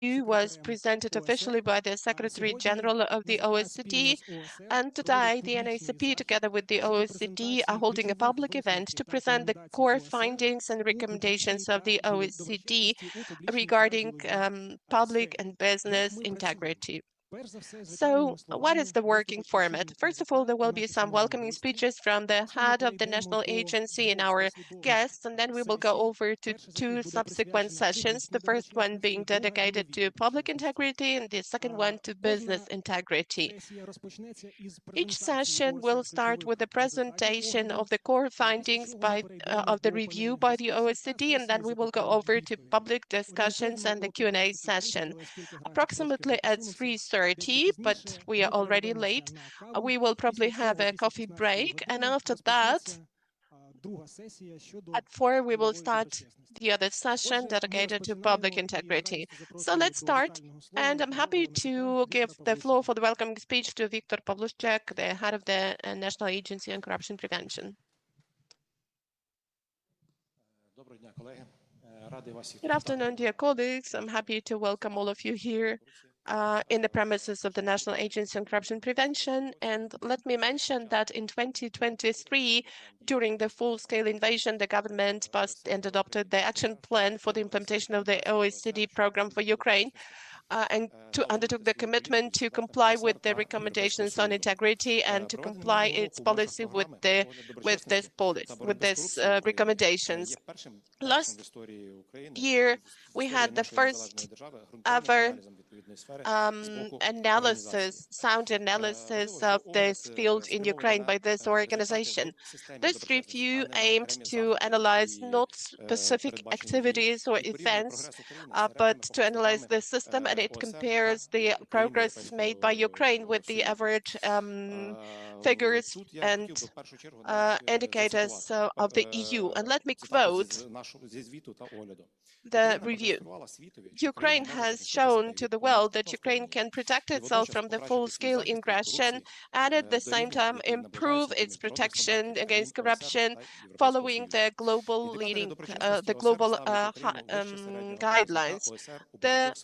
was presented officially by the Secretary-General of the OECD, and today the NACP, together with the OECD, are holding a public event to present the core findings and recommendations of the OECD regarding public and business integrity. So what is the working format? First of all, there will be some welcoming speeches from the head of the national agency and our guests, and then we will go over to two subsequent sessions, the first one being dedicated to public integrity and the second one to business integrity. Each session will start with a presentation of the core findings of the review by the OECD, and then we will go over to public discussions and the Q&A session. Approximately at 3:30, but we are already late, we will probably have a coffee break, and after that, at 4, we will start the other session dedicated to public integrity. So let's start, and I'm happy to give the floor for the welcoming speech to Viktor Pavlushchuk, the head of the National Agency on Corruption Prevention. Good afternoon, dear colleagues. I'm happy to welcome all of you here in the premises of the National Agency on Corruption Prevention. And let me mention that in 2023, during the full-scale invasion, the government passed and adopted the action plan for the implementation of the OECD program for Ukraine, and undertook the commitment to comply with the recommendations on integrity and to comply its policy with these recommendations. Last year, we had the first ever sound analysis of this field in Ukraine by this organization. This review aimed to analyze not specific activities or events, but to analyze the system, and it compares the progress made by Ukraine with the average figures and indicators of the EU. And let me quote the review. Ukraine has shown to the world that Ukraine can protect itself from the full-scale aggression and at the same time improve its protection against corruption following the global guidelines. The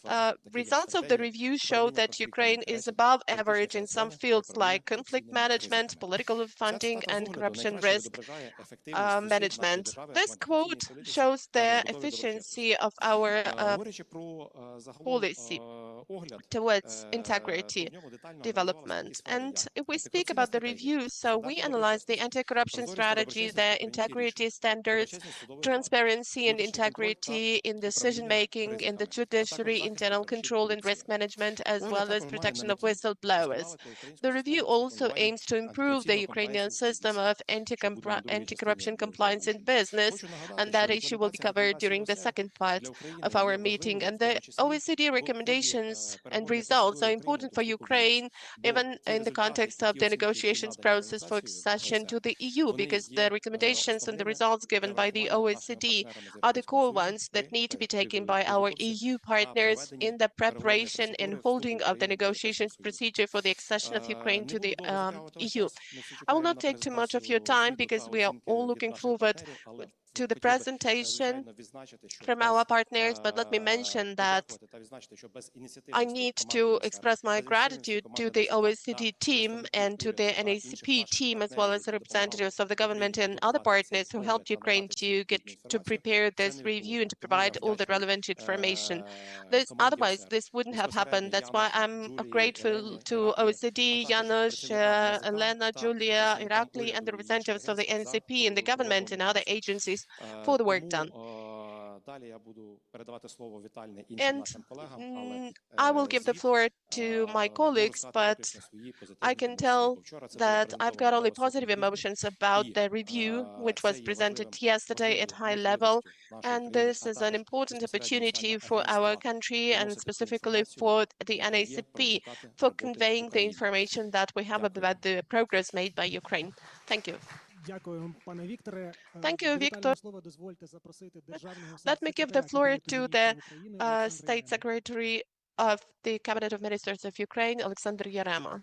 results of the review show that Ukraine is above average in some fields like conflict management, political funding, and corruption risk management. This quote shows the efficiency of our policy towards integrity development. And if we speak about the review, so we analyze the anti-corruption strategy, the integrity standards, transparency and integrity in decision-making, in the judiciary, internal control and risk management, as well as protection of whistleblowers. The review also aims to improve the Ukrainian system of anti-corruption compliance in business, and that issue will be covered during the second part of our meeting. And the OECD recommendations and results are important for Ukraine, even in the context of the negotiations process for accession to the EU, because the recommendations and the results given by the OECD are the core ones that need to be taken by our EU partners in the preparation and holding of the negotiations procedure for the accession of Ukraine to the EU. I will not take too much of your time because we are all looking forward to the presentation from our partners, but let me mention that I need to express my gratitude to the OECD team and to the NACP team, as well as the representatives of the government and other partners who helped Ukraine to prepare this review and to provide all the relevant information. Otherwise, this wouldn't have happened. That's why I'm grateful to OECD, Janusz, Elena, Julia, Irakli, and the representatives of the NCP and the government and other agencies for the work done. And I will give the floor to my colleagues, but I can tell that I've got only positive emotions about the review, which was presented yesterday at high level. And this is an important opportunity for our country and specifically for the NACP for conveying the information that we have about the progress made by Ukraine. Thank you. Thank you, Viktor. Let me give the floor to the State Secretary of the Cabinet of Ministers of Ukraine, Alexander Yarema.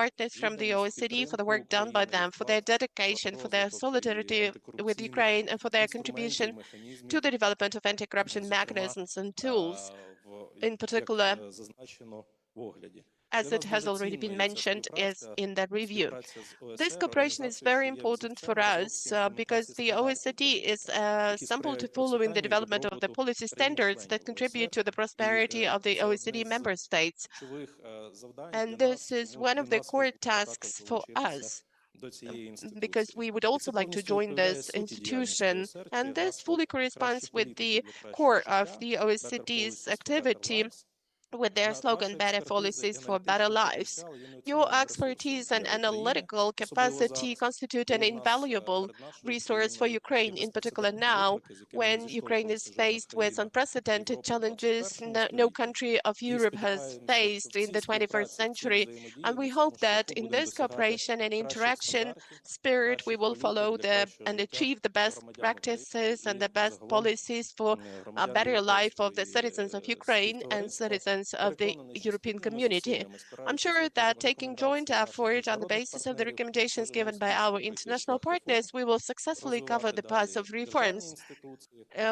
partners from the OECD for the work done by them, for their dedication, for their solidarity with Ukraine, and for their contribution to the development of anti-corruption mechanisms and tools, in particular as it has already been mentioned, is in the review. This cooperation is very important for us because the OECD is a sample to follow in the development of the policy standards that contribute to the prosperity of the OECD member states. And this is one of the core tasks for us, because we would also like to join this institution. And this fully corresponds with the core of the OECD's activity, with their slogan, Better Policies for Better Lives. Your expertise and analytical capacity constitute an invaluable resource for Ukraine, in particular now, when Ukraine is faced with unprecedented challenges no country of Europe has faced in the 21st century. And we hope that in this cooperation and interaction spirit, we will follow and achieve the best practices and the best policies for a better life of the citizens of Ukraine and citizens of the European community. I'm sure that taking joint effort on the basis of the recommendations given by our international partners, we will successfully cover the path of reforms.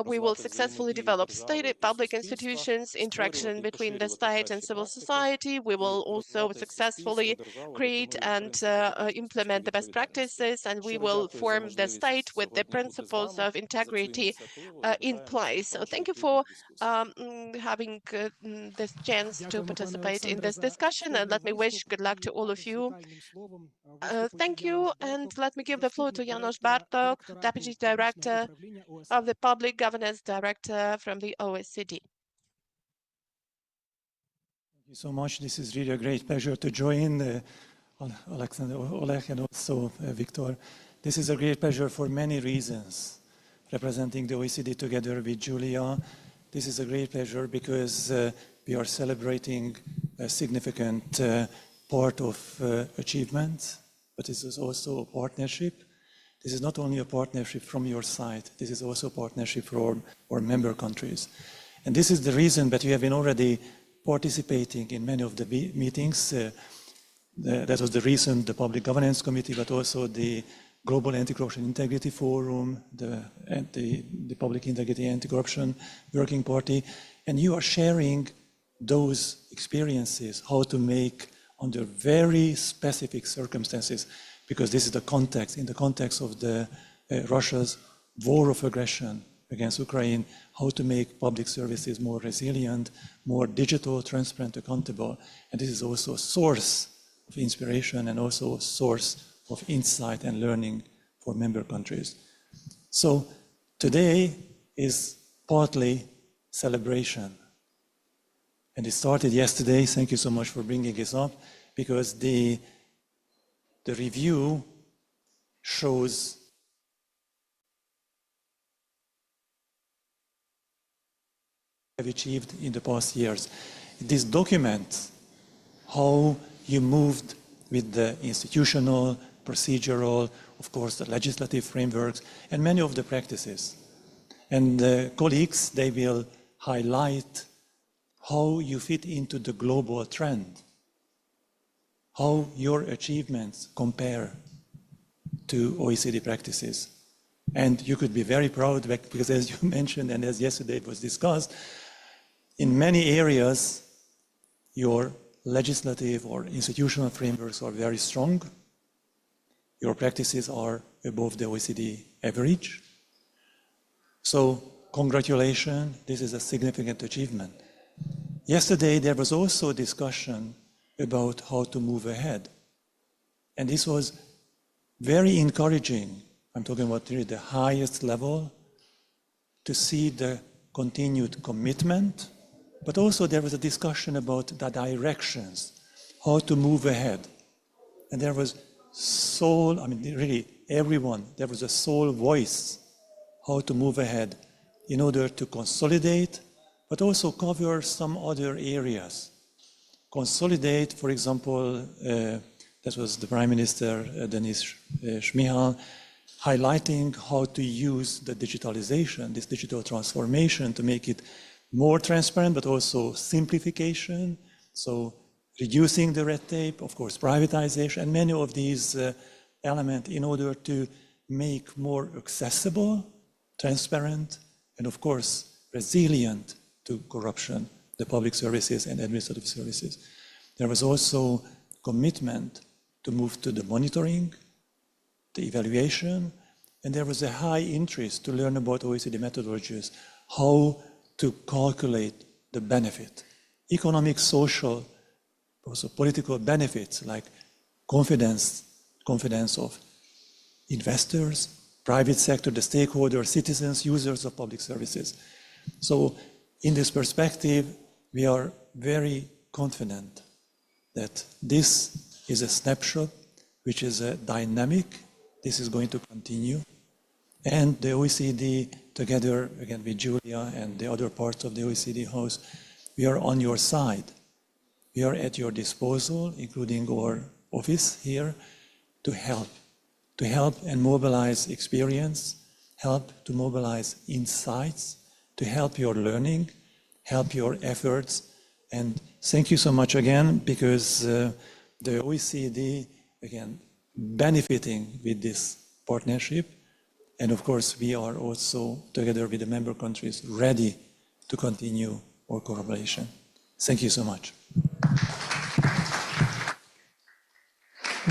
We will successfully develop state public institutions, interaction between the state and civil society. We will also successfully create and implement the best practices, and we will form the state with the principles of integrity in place. So thank you for having this chance to participate in this discussion, and let me wish good luck to all of you. Thank you, and let me give the floor to Janos Bartok, Deputy Director of the Public Governance Director from the OECD. Thank you so much. This is really a great pleasure to join Alexander, Oleg, and also Victor. This is a great pleasure for many reasons. Representing the OECD together with Julia, this is a great pleasure because we are celebrating a significant part of achievement, but this is also a partnership. This is not only a partnership from your side, this is also a partnership for our member countries. And this is the reason that we have been already participating in many of the meetings. That was the recent, the Public Governance Committee, but also the Global Anti-Corruption Integrity Forum, the Public Integrity Anti-Corruption Working Party. And you are sharing those experiences, how to make under very specific circumstances, because this is the context, in the context of Russia's war of aggression against Ukraine, how to make public services more resilient, more digital, transparent, accountable. And this is also a source of inspiration and also a source of insight and learning for member countries. So today is partly celebration. And it started yesterday. Thank you so much for bringing this up, because the review shows have achieved in the past years. This documents how you moved with the institutional, procedural, of course, the legislative frameworks, and many of the practices. And the colleagues, they will highlight how you fit into the global trend, how your achievements compare to OECD practices. And you could be very proud, because as you mentioned, and as yesterday it was discussed, in many areas, your legislative or institutional frameworks are very strong. Your practices are above the OECD average. So congratulations, this is a significant achievement. Yesterday, there was also a discussion about how to move ahead. And this was very encouraging. I'm talking about really the highest level, to see the continued commitment, but also there was a discussion about the directions, how to move ahead. And there was really everyone, there was a sole voice, how to move ahead in order to consolidate, but also cover some other areas. Consolidate, for example, that was the Prime Minister, Denis Shmyhal, highlighting how to use the digitalization, this digital transformation, to make it more transparent, but also simplification. So reducing the red tape, of course, privatization, and many of these elements in order to make more accessible, transparent, and of course, resilient to corruption, the public services and administrative services. There was also commitment to move to the monitoring, the evaluation, and there was a high interest to learn about OECD methodologies, how to calculate the benefit, economic, social, also political benefits like confidence of investors, private sector, the stakeholders, citizens, users of public services. So in this perspective, we are very confident that this is a snapshot which is a dynamic. This is going to continue. And the OECD, together again with Julia and the other parts of the OECD House, we are on your side. We are at your disposal, including our office here, to help and mobilize experience, help to mobilize insights, to help your learning, help your efforts. And thank you so much again, because the OECD, again, benefiting with this partnership. And of course, we are also, together with the member countries, ready to continue our collaboration. Thank you so much.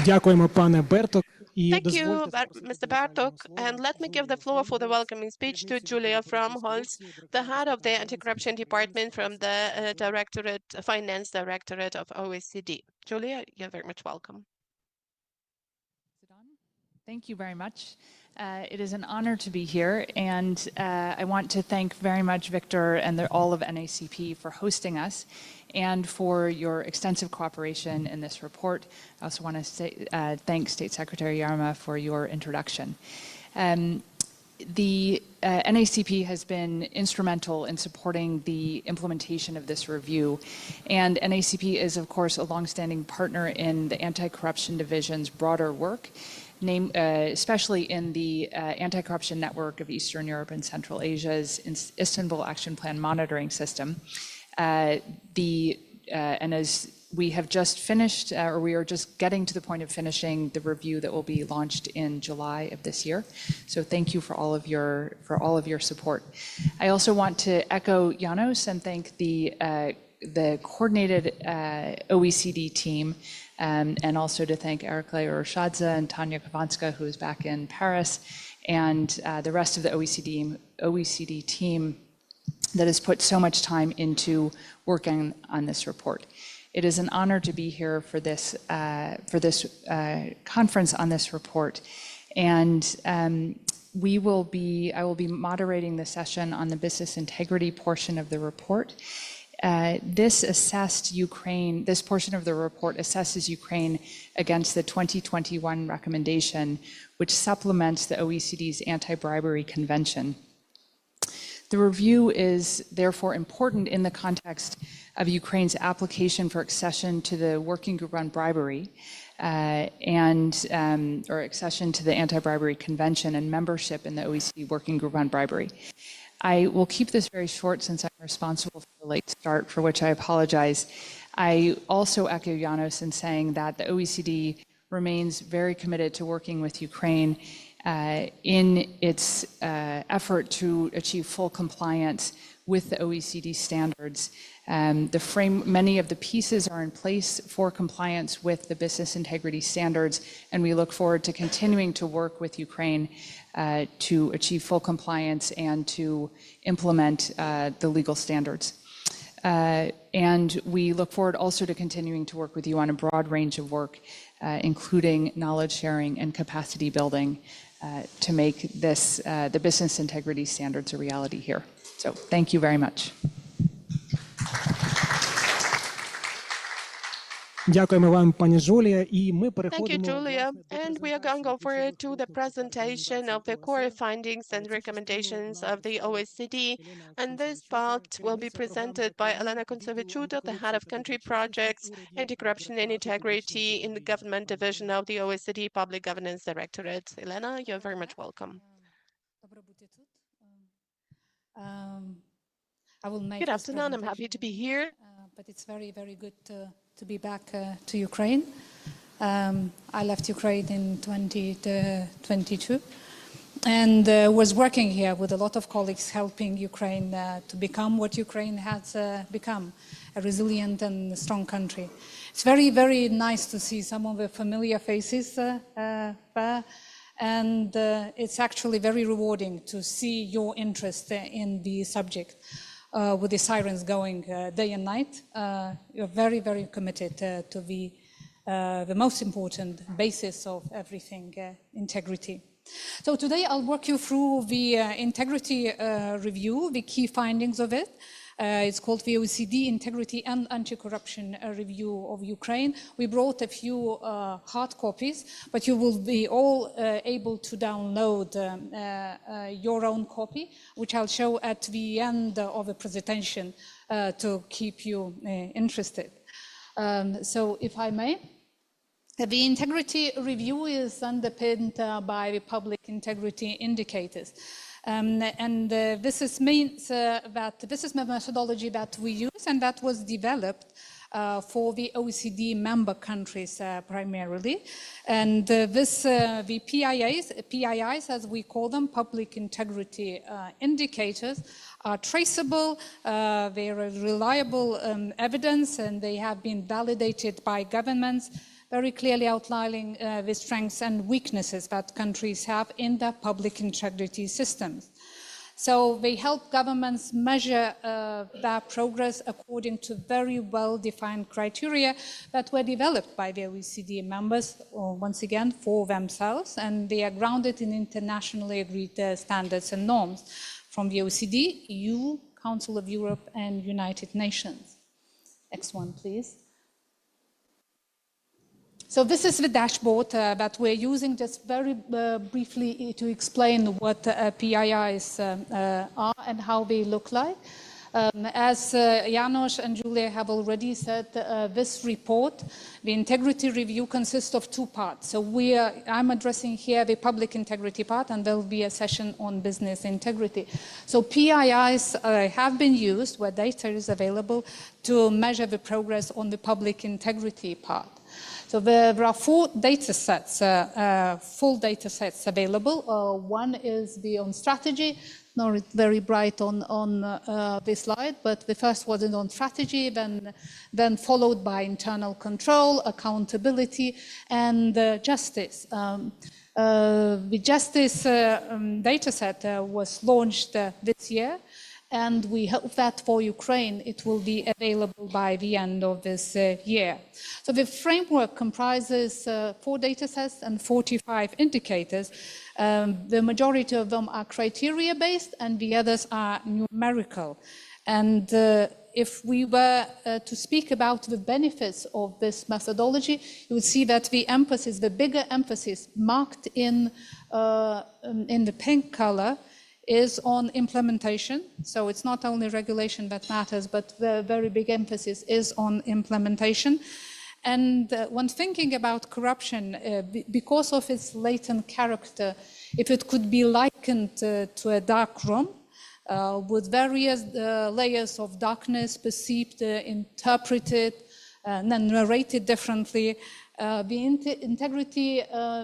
Дякуємо, пане Берток. Thank you, Mr. Bartok. And let me give the floor for the welcoming speech to Julia Fromholz, the head of the Anti-Corruption Department from the Finance Directorate of OECD. Julia, you're very much welcome. Thank you very much. It is an honor to be here, and I want to thank very much Victor and all of NACP for hosting us and for your extensive cooperation in this report. I also want to say, thank State Secretary Yarma for your introduction. The NACP has been instrumental in supporting the implementation of this review, and NACP is, of course, a longstanding partner in the Anti-Corruption Division's broader work, especially in the Anti-Corruption Network of Eastern Europe and Central Asia's Istanbul Action Plan monitoring system. And as we have just finished, or we are just getting to the point of finishing the review that will be launched in July of this year. So thank you for all of your support. I also want to echo Janos and thank the coordinated OECD team, and also to thank Erikle Roshadze and Tanya Kavanska, who is back in Paris, and the rest of the OECD team that has put so much time into working on this report. It is an honor to be here for this conference on this report, and I will be moderating the session on the business integrity portion of the report. This portion of the report assesses Ukraine against the 2021 recommendation, which supplements the OECD's anti-bribery convention. The review is therefore important in the context of Ukraine's application for accession to the Working Group on Bribery, or accession to the Anti-Bribery Convention and membership in the OECD Working Group on Bribery. I will keep this very short since I'm responsible for the late start, for which I apologize. I also echo Janos in saying that the OECD remains very committed to working with Ukraine in its effort to achieve full compliance with the OECD standards. Many of the pieces are in place for compliance with the business integrity standards, and we look forward to continuing to work with Ukraine to achieve full compliance and to implement the legal standards. And we look forward also to continuing to work with you on a broad range of work, including knowledge sharing and capacity building, to make this, the business integrity standards a reality here. So thank you very much. Дякуємо вам, пані Жулія, і ми Thank you, переходимо Julia. And we are going over to the presentation of the core findings and recommendations of the OECD. And this part will be presented by Elena Kontsevich-Udo, the head of country projects, anti-corruption and integrity in the government division of the OECD Public Governance Directorate. Elena, you're very much welcome. Good afternoon. I'm happy to be here. But it's very, very good to be back to Ukraine. I left Ukraine in 2022, and was working here with a lot of colleagues helping Ukraine to become what Ukraine has become, a resilient and strong country. It's very, very nice to see some of the familiar faces there, and it's actually very rewarding to see your interest in the subject. With the sirens going day and night, you're very, very committed to the most important basis of everything, integrity. So today I'll walk you through the integrity review, the key findings of it. It's called the OECD Integrity and Anti-Corruption Review of Ukraine. We brought a few hard copies, but you will be all able to download your own copy, which I'll show at the end of the presentation to keep you interested. So if I may. The integrity review is underpinned by the public integrity indicators. This means that this is the methodology that we use and that was developed for the OECD member countries primarily. And the PIIs, as we call them, public integrity indicators, are traceable, they are reliable evidence, and they have been validated by governments, very clearly outlining the strengths and weaknesses that countries have in their public integrity systems. So they help governments measure their progress according to very well-defined criteria that were developed by the OECD members, once again, for themselves, and they are grounded in internationally agreed standards and norms from the OECD, EU, Council of Europe, and United Nations. Next one, please. So this is the dashboard that we're using, just very briefly to explain what PIIs are and how they look like. As Janos and Julia have already said, this report, the integrity review, consists of two parts. So I'm addressing here the public integrity part, and there will be a session on business integrity. So PIIs have been used, where data is available, to measure the progress on the public integrity part. So there are four data sets, full data sets available. One is the on strategy, not very bright on this slide, but the first was on strategy, then followed by internal control, accountability, and justice. The justice data set was launched this year, and we hope that for Ukraine it will be available by the end of this year. So the framework comprises 4 datasets and 45 indicators. The majority of them are criteria-based and the others are numerical. And if we were to speak about the benefits of this methodology, you would see that the emphasis, the bigger emphasis marked in the pink color, is on implementation. So it's not only regulation that matters, but the very big emphasis is on implementation. And when thinking about corruption, because of its latent character, if it could be likened to a dark room with various layers of darkness perceived, interpreted, and then narrated differently, the integrity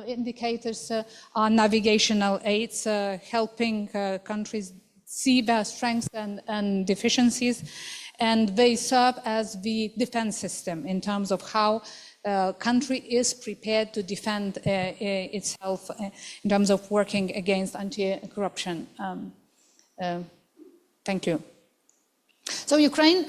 indicators are navigational aids, helping countries see their strengths and deficiencies, and they serve as the defense system in terms of how a country is prepared to defend itself in terms of working against anti-corruption. Thank you. So Ukraine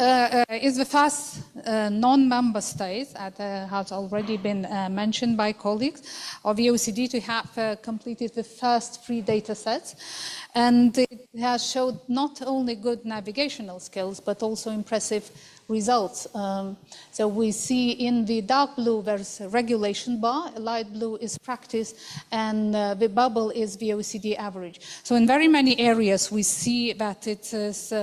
is the first non-member state, as has already been mentioned by colleagues, of the OECD to have completed the first 3 data sets. And it has showed not only good navigational skills, but also impressive results. So we see in the dark blue, there's a regulation bar, light blue is practice, and the bubble is the OECD average. So in very many areas, we see that it is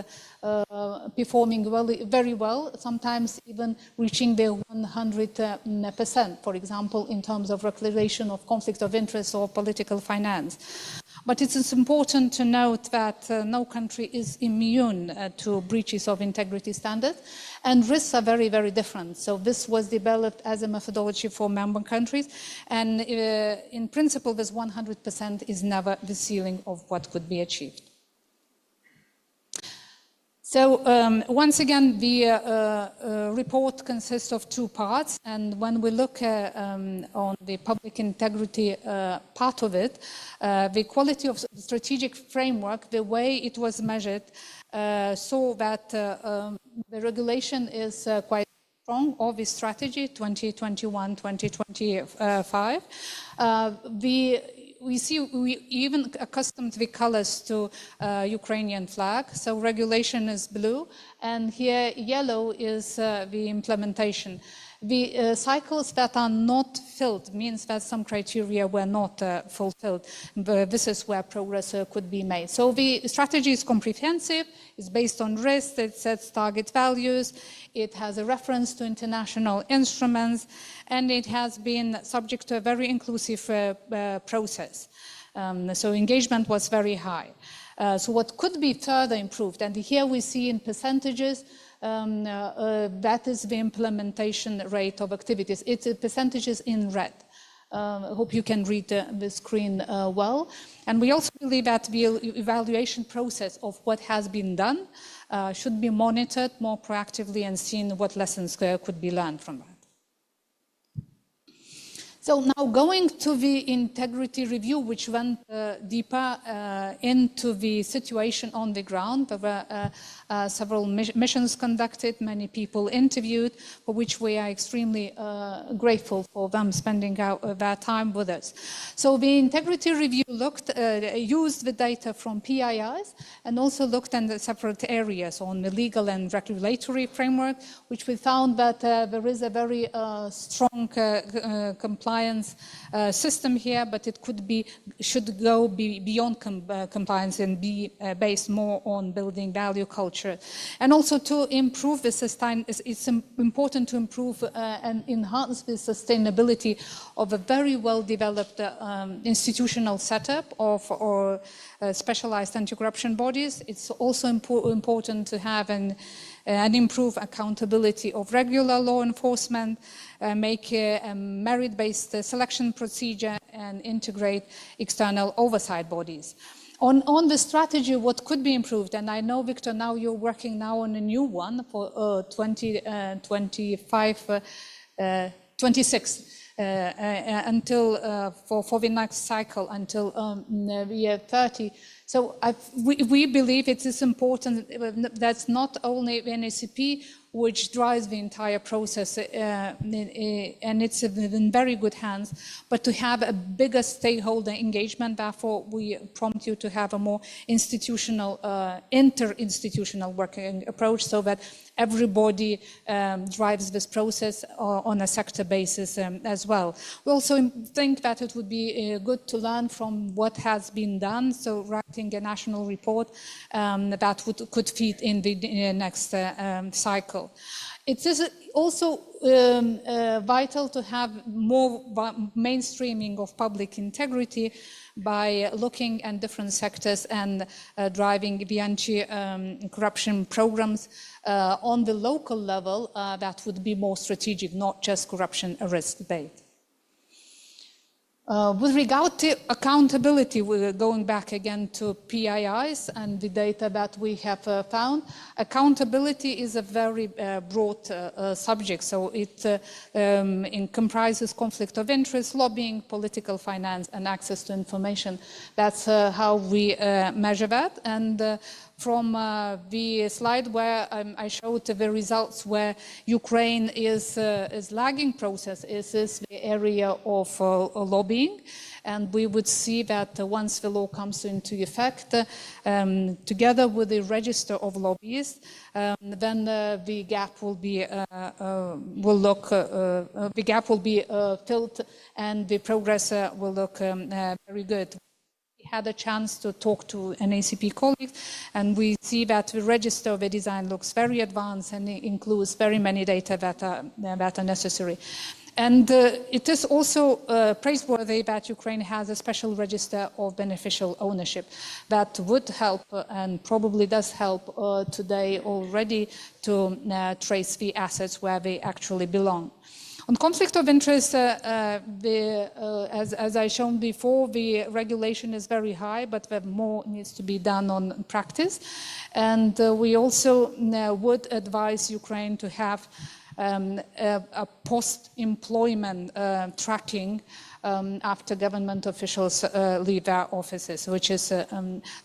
performing very well, sometimes even reaching their 100%, for example, in terms of declaration of conflict of interest or political finance. But it is important to note that no country is immune to breaches of integrity standards, and risks are very, very different. So this was developed as a methodology for member countries, and in principle, this 100% is never the ceiling of what could be achieved. So once again, the report consists of two parts, and when we look on the public integrity part of it, the quality of the strategic framework, the way it was measured, so that the regulation is quite strong of the strategy 2021-2025. We even accustomed the colors to Ukrainian flag. So regulation is blue, and here yellow is the implementation. The cycles that are not filled means that some criteria were not fulfilled. This is where progress could be made. So the strategy is comprehensive, it's based on risk, it sets target values, it has a reference to international instruments, and it has been subject to a very inclusive process. So engagement was very high. So what could be further improved, and here we see in percentages, that is the implementation rate of activities. It's percentages in red. I hope you can read the screen well. And we also believe that the evaluation process of what has been done should be monitored more proactively and seen what lessons could be learned from that. So now going to the integrity review, which went deeper into the situation on the ground. There were several missions conducted, many people interviewed, for which we are extremely grateful for them spending their time with us. So the integrity review used the data from PIIs and also looked at the separate areas on the legal and regulatory framework, which we found that there is a very strong compliance system here, but it should go beyond compliance and be based more on building value culture. And also to improve the it's important to improve and enhance the sustainability of a very well-developed institutional setup of specialized anti-corruption bodies. It's also important to have and improve accountability of regular law enforcement, make a merit-based selection procedure, and integrate external oversight bodies. On the strategy, what could be improved, and I know, Victor, now you're working now on a new one for 2025, 26, until for the next cycle until the year 30. So we believe it is important that's not only the NACP which drives the entire process, and it's in very good hands, but to have a bigger stakeholder engagement. Therefore, we prompt you to have a more institutional, inter-institutional working approach, so that everybody drives this process on a sector basis as well. We also think that it would be good to learn from what has been done, so writing a national report that could feed in the next cycle. It is also vital to have more mainstreaming of public integrity by looking at different sectors and driving the anti-corruption programs on the local level that would be more strategic, not just corruption risk-based. With regard to accountability, we're going back again to PIIs and the data that we have found. Accountability is a very broad subject, so it comprises conflict of interest, lobbying, political finance, and access to information. That's how we measure that. And from the slide where I showed the results where Ukraine is lagging process is the area of lobbying. And we would see that once the law comes into effect, together with the register of lobbyists, then the gap will be filled, and the progress will look very good. We had a chance to talk to NACP colleagues, and we see that the register of the design looks very advanced and it includes very many data that are necessary. And it is also praiseworthy that Ukraine has a special register of beneficial ownership that would help and probably does help today already to trace the assets where they actually belong. On conflict of interest, as I shown before, the regulation is very high, but more needs to be done on practice. And we also would advise Ukraine to have a post-employment tracking after government officials leave their offices, which is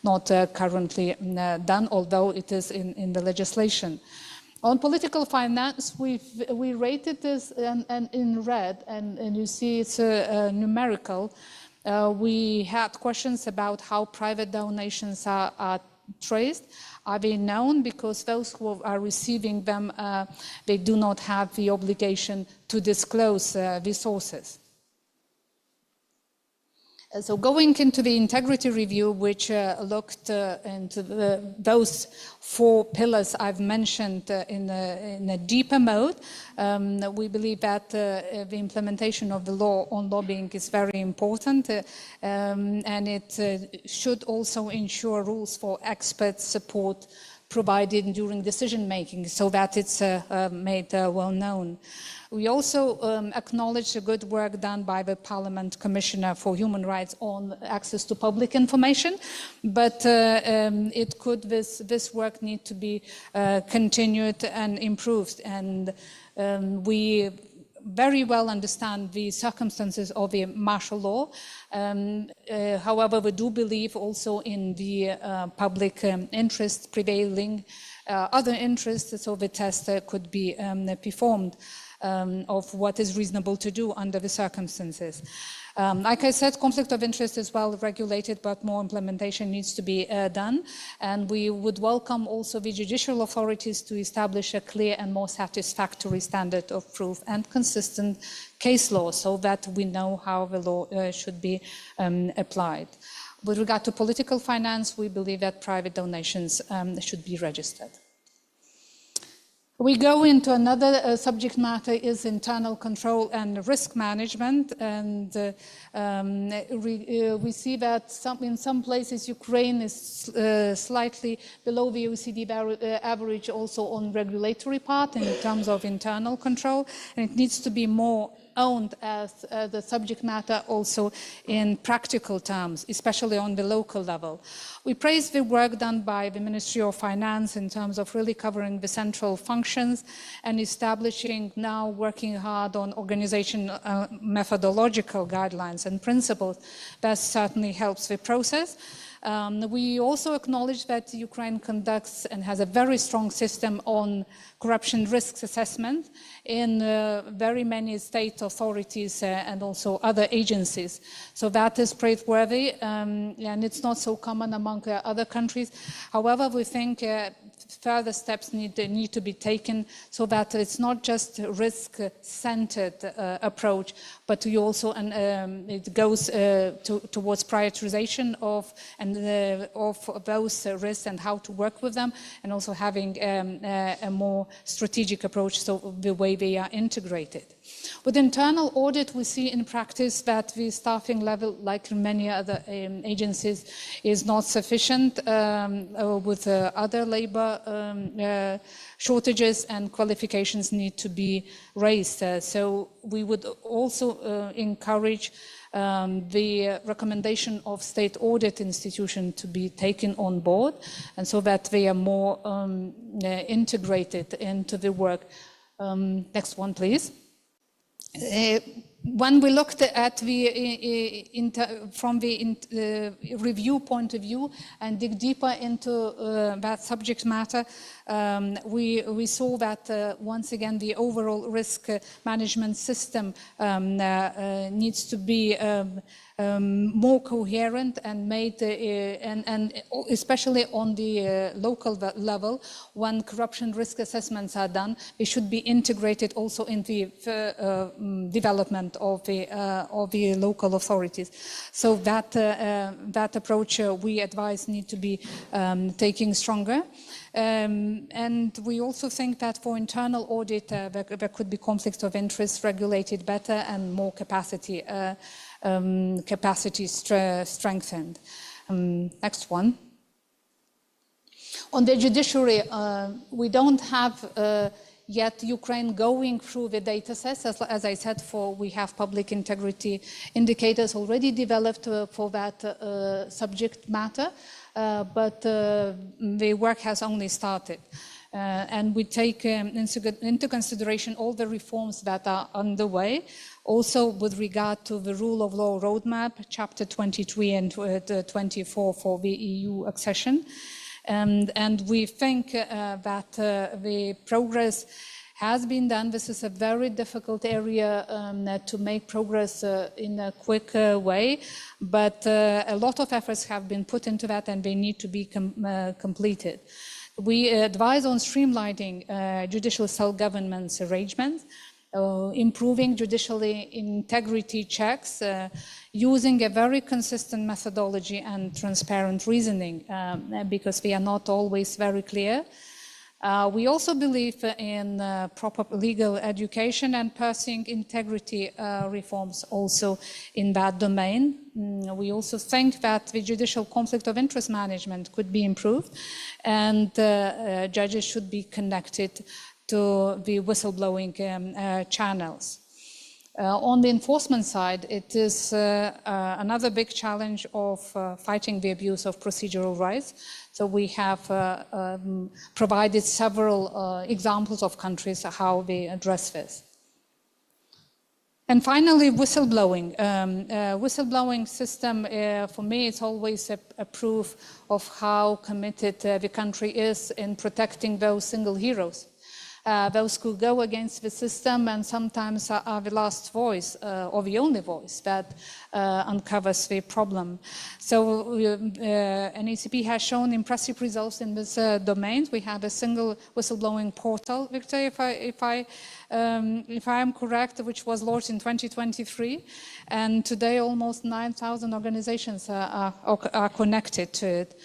not currently done, although it is in the legislation. On political finance, we rated this and in red, and you see it's numerical. We had questions about how private donations are traced. Are they known? Because those who are receiving them, they do not have the obligation to disclose the sources. So going into the integrity review, which looked into those 4 pillars I've mentioned in a deeper mode, we believe that the implementation of the law on lobbying is very important, and it should also ensure rules for expert support provided during decision making so that it's made well known. We also acknowledge the good work done by the Parliament Commissioner for Human Rights on access to public information, but this work need to be continued and improved. And we very well understand the circumstances of the martial law. However, we do believe also in the public interest prevailing other interests, so the test could be performed of what is reasonable to do under the circumstances. Like I said, conflict of interest is well regulated, but more implementation needs to be done. And we would welcome also the judicial authorities to establish a clear and more satisfactory standard of proof and consistent case law so that we know how the law should be applied. With regard to political finance, we believe that private donations should be registered. We go into another subject matter is internal control and risk management, and we see that in some places Ukraine is slightly below the OECD average also on regulatory part in terms of internal control, and it needs to be more owned as the subject matter also in practical terms, especially on the local level. We praise the work done by the Ministry of Finance in terms of really covering the central functions and establishing now working hard on organization methodological guidelines and principles. That certainly helps the process. We also acknowledge that Ukraine conducts and has a very strong system on corruption risks assessment in very many state authorities and also other agencies. So that is praiseworthy, and it's not so common among other countries. However, we think further steps need to be taken so that it's not just a risk-centered approach, but we also it goes towards prioritization of those risks and how to work with them, and also having a more strategic approach, so the way they are integrated. With internal audit, we see in practice that the staffing level, like in many other agencies, is not sufficient with other labor shortages, and qualifications need to be raised. So we would also encourage the recommendation of state audit institutions to be taken on board, and so that they are more integrated into the work. Next one, please. When we looked at from the review point of view and dig deeper into that subject matter, we saw that once again the overall risk management system needs to be more coherent and made, and especially on the local level, when corruption risk assessments are done, they should be integrated also in the development of the local authorities. So that approach we advise need to be taking stronger. And we also think that for internal audit, there could be conflicts of interest regulated better and more capacity strengthened. Next one. On the judiciary, we don't have yet Ukraine going through the data sets. As I said, we have public integrity indicators already developed for that subject matter, but the work has only started. And we take into consideration all the reforms that are underway, also with regard to the rule of law roadmap, chapter 23 and 24 for the EU accession. And we think that the progress has been done. This is a very difficult area to make progress in a quick way, but a lot of efforts have been put into that and they need to be completed. We advise on streamlining judicial self-governance arrangements, improving judicial integrity checks, using a very consistent methodology and transparent reasoning, because they are not always very clear. We also believe in proper legal education and pursuing integrity reforms also in that domain. We also think that the judicial conflict of interest management could be improved, and judges should be connected to the whistleblowing channels. On the enforcement side, it is another big challenge of fighting the abuse of procedural rights. So we have provided several examples of countries how they address this. And finally, whistleblowing. Whistleblowing system, for me, it's always a proof of how committed the country is in protecting those single heroes. Those who go against the system and sometimes are the last voice or the only voice that uncovers the problem. So NACP has shown impressive results in this domain. We had a single whistleblowing portal, Victor, if I am correct, which was launched in 2023, and today almost 9,000 organizations are connected to it.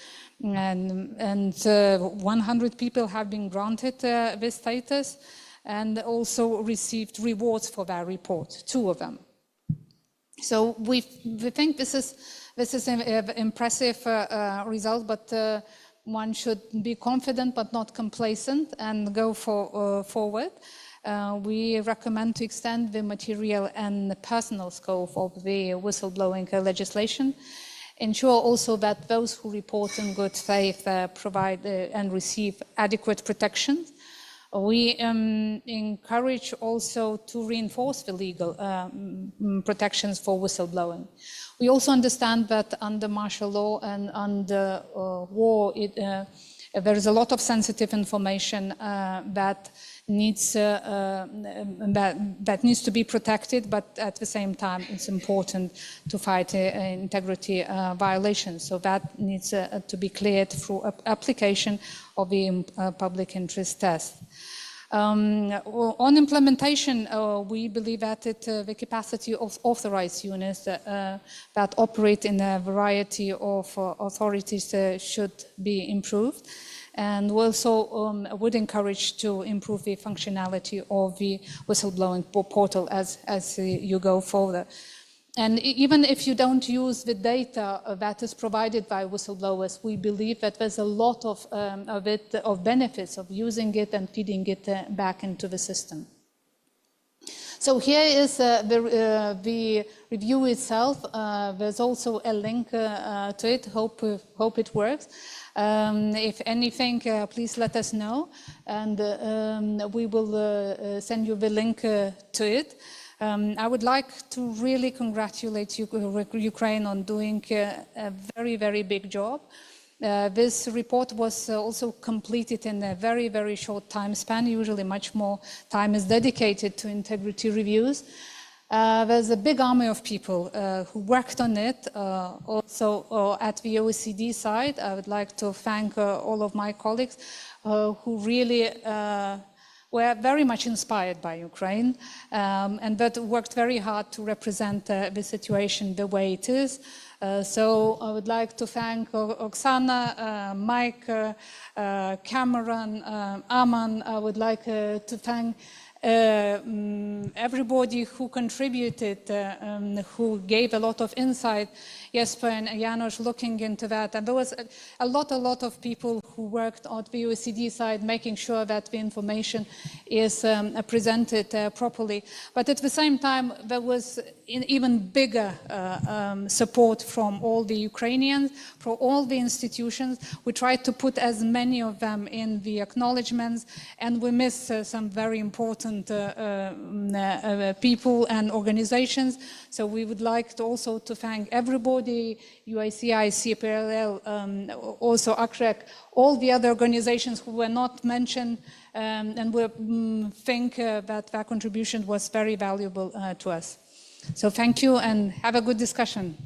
And 100 people have been granted this status and also received rewards for their report, 2 of them. So we think this is an impressive result, but one should be confident but not complacent and go forward. We recommend to extend the material and personal scope of the whistleblowing legislation. Ensure also that those who report in good faith provide and receive adequate protection. We encourage also to reinforce the legal protections for whistleblowing. We also understand that under martial law and under war, there is a lot of sensitive information that needs to be protected, but at the same time, it's important to fight integrity violations. So that needs to be cleared through application of the public interest test. On implementation, we believe that the capacity of authorized units that operate in a variety of authorities should be improved. And we also would encourage to improve the functionality of the whistleblowing portal as you go further. And even if you don't use the data that is provided by whistleblowers, we believe that there's a lot of benefits of using it and feeding it back into the system. So here is the review itself. There's also a link to it. Hope it works. If anything, please let us know, and we will send you the link to it. I would like to really congratulate Ukraine on doing a very, very big job. This report was also completed in a very, very short time span. Usually much more time is dedicated to integrity reviews. There's a big army of people who worked on it. Also at the OECD side, I would like to thank all of my colleagues who really were very much inspired by Ukraine and that worked very hard to represent the situation the way it is. So I would like to thank Oksana, Mike, Cameron, Aman. I would like to thank everybody who contributed, who gave a lot of insight. Jesper and Janos looking into that. And there was a lot of people who worked on the OECD side, making sure that the information is presented properly. But at the same time, there was an even bigger support from all the Ukrainians, from all the institutions. We tried to put as many of them in the acknowledgements, and we missed some very important people and organizations. So we would like to also to thank everybody, UICI, CPLL, also ACREC, all the other organizations who were not mentioned, and we think that their contribution was very valuable to us. So thank you and have a good discussion.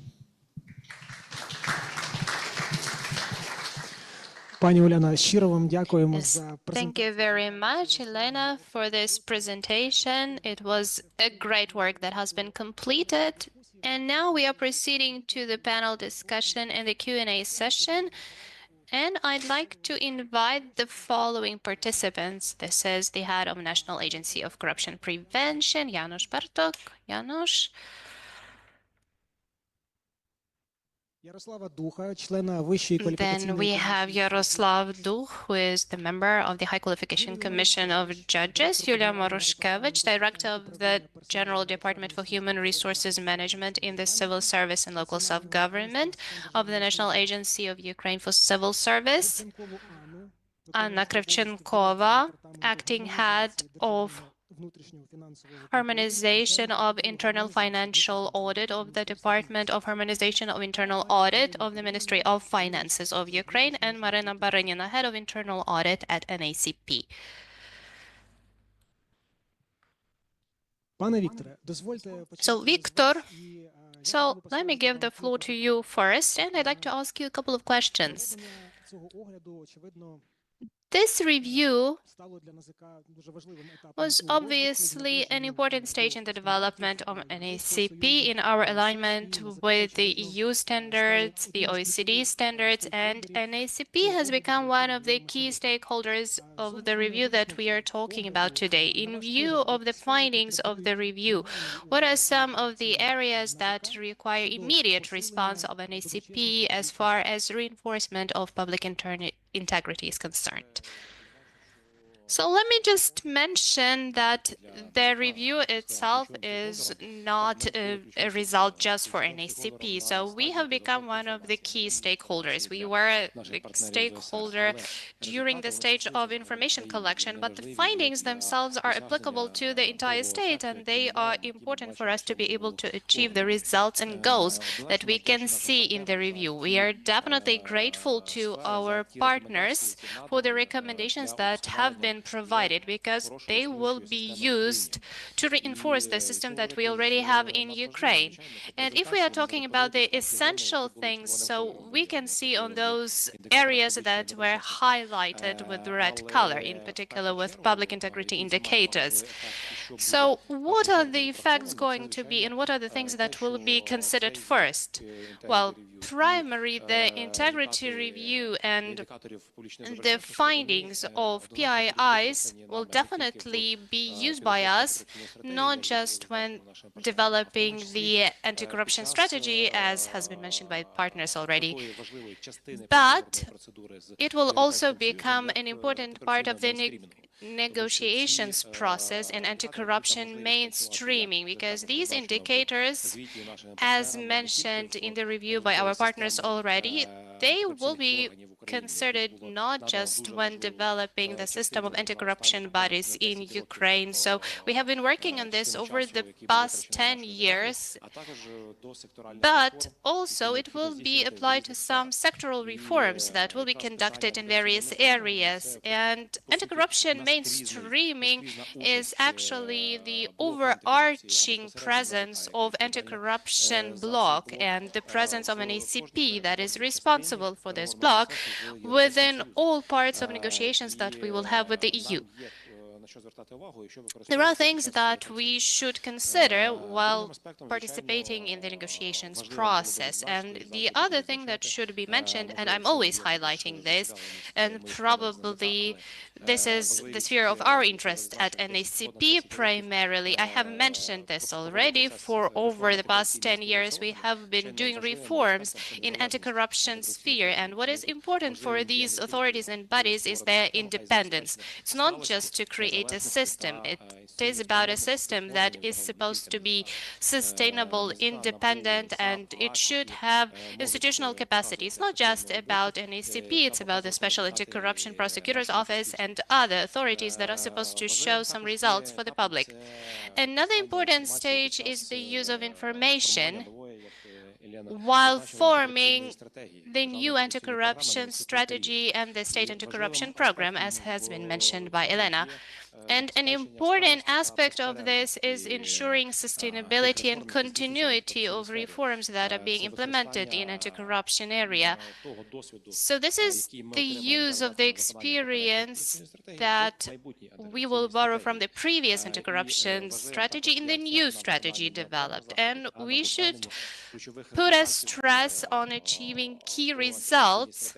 Пані Уляна, щиро вам дякуємо за Thank презентацію. you very much, Elena, for this presentation. It was a great work that has been completed. And now we are proceeding to the panel discussion and the Q&A session. And I'd like to invite the following participants. This is the head of National Agency of Corruption Prevention, Janos Bartok. Janos. Then we have Yaroslav Duch, who is the member of the High Qualification Commission of Judges, Yulia Marushkevich, Director of the General Department for Human Resources Management in the Civil Service and Local Self-Government of the National Agency of Ukraine for Civil Service, Anna Kravchenkova, Acting Head of Harmonization of Internal Financial Audit of the Department of Harmonization of Internal Audit of the Ministry of Finances of Ukraine, and Marina Baranina, Head of Internal Audit at NACP. So, Victor, let me give the floor to you first, and I'd like to ask you a couple of questions. This review was obviously an important stage in the development of NACP in our alignment with the EU standards, the OECD standards, and NACP has become one of the key stakeholders of the review that we are talking about today. In view of the findings of the review, what are some of the areas that require immediate response of NACP as far as reinforcement of public integrity is concerned? So let me just mention that the review itself is not a result just for NACP. So we have become one of the key stakeholders. We were a stakeholder during the stage of information collection, but the findings themselves are applicable to the entire state, and they are important for us to be able to achieve the results and goals that we can see in the review. We are definitely grateful to our partners for the recommendations that have been provided, because they will be used to reinforce the system that we already have in Ukraine. And if we are talking about the essential things, so we can see on those areas that were highlighted with the red color, in particular with public integrity indicators. So what are the facts going to be, and what are the things that will be considered first? Well, primarily the integrity review and the findings of PIIs will definitely be used by us, not just when developing the anti-corruption strategy, as has been mentioned by partners already, but it will also become an important part of the negotiations process in anti-corruption mainstreaming, because these indicators, as mentioned in the review by our partners already, they will be considered not just when developing the system of anti-corruption bodies in Ukraine. So we have been working on this over the past 10 years, but also it will be applied to some sectoral reforms that will be conducted in various areas. And anti-corruption mainstreaming is actually the overarching presence of anti-corruption bloc and the presence of an ACP that is responsible for this bloc within all parts of negotiations that we will have with the EU. There are things that we should consider while participating in the negotiations process. And the other thing that should be mentioned, and I'm always highlighting this, and probably this is the sphere of our interest at NACP primarily. I have mentioned this already. For over the past 10 years, we have been doing reforms in anti-corruption sphere. And what is important for these authorities and bodies is their independence. It's not just to create a system. It is about a system that is supposed to be sustainable, independent, and it should have institutional capacity. It's not just about NACP, it's about the Special Anti-Corruption Prosecutor's Office and other authorities that are supposed to show some results for the public. Another important stage is the use of information while forming the new anti-corruption strategy and the state anti-corruption program, as has been mentioned by Elena. And an important aspect of this is ensuring sustainability and continuity of reforms that are being implemented in anti-corruption area. So this is the use of the experience that we will borrow from the previous anti-corruption strategy in the new strategy developed. And we should put a stress on achieving key results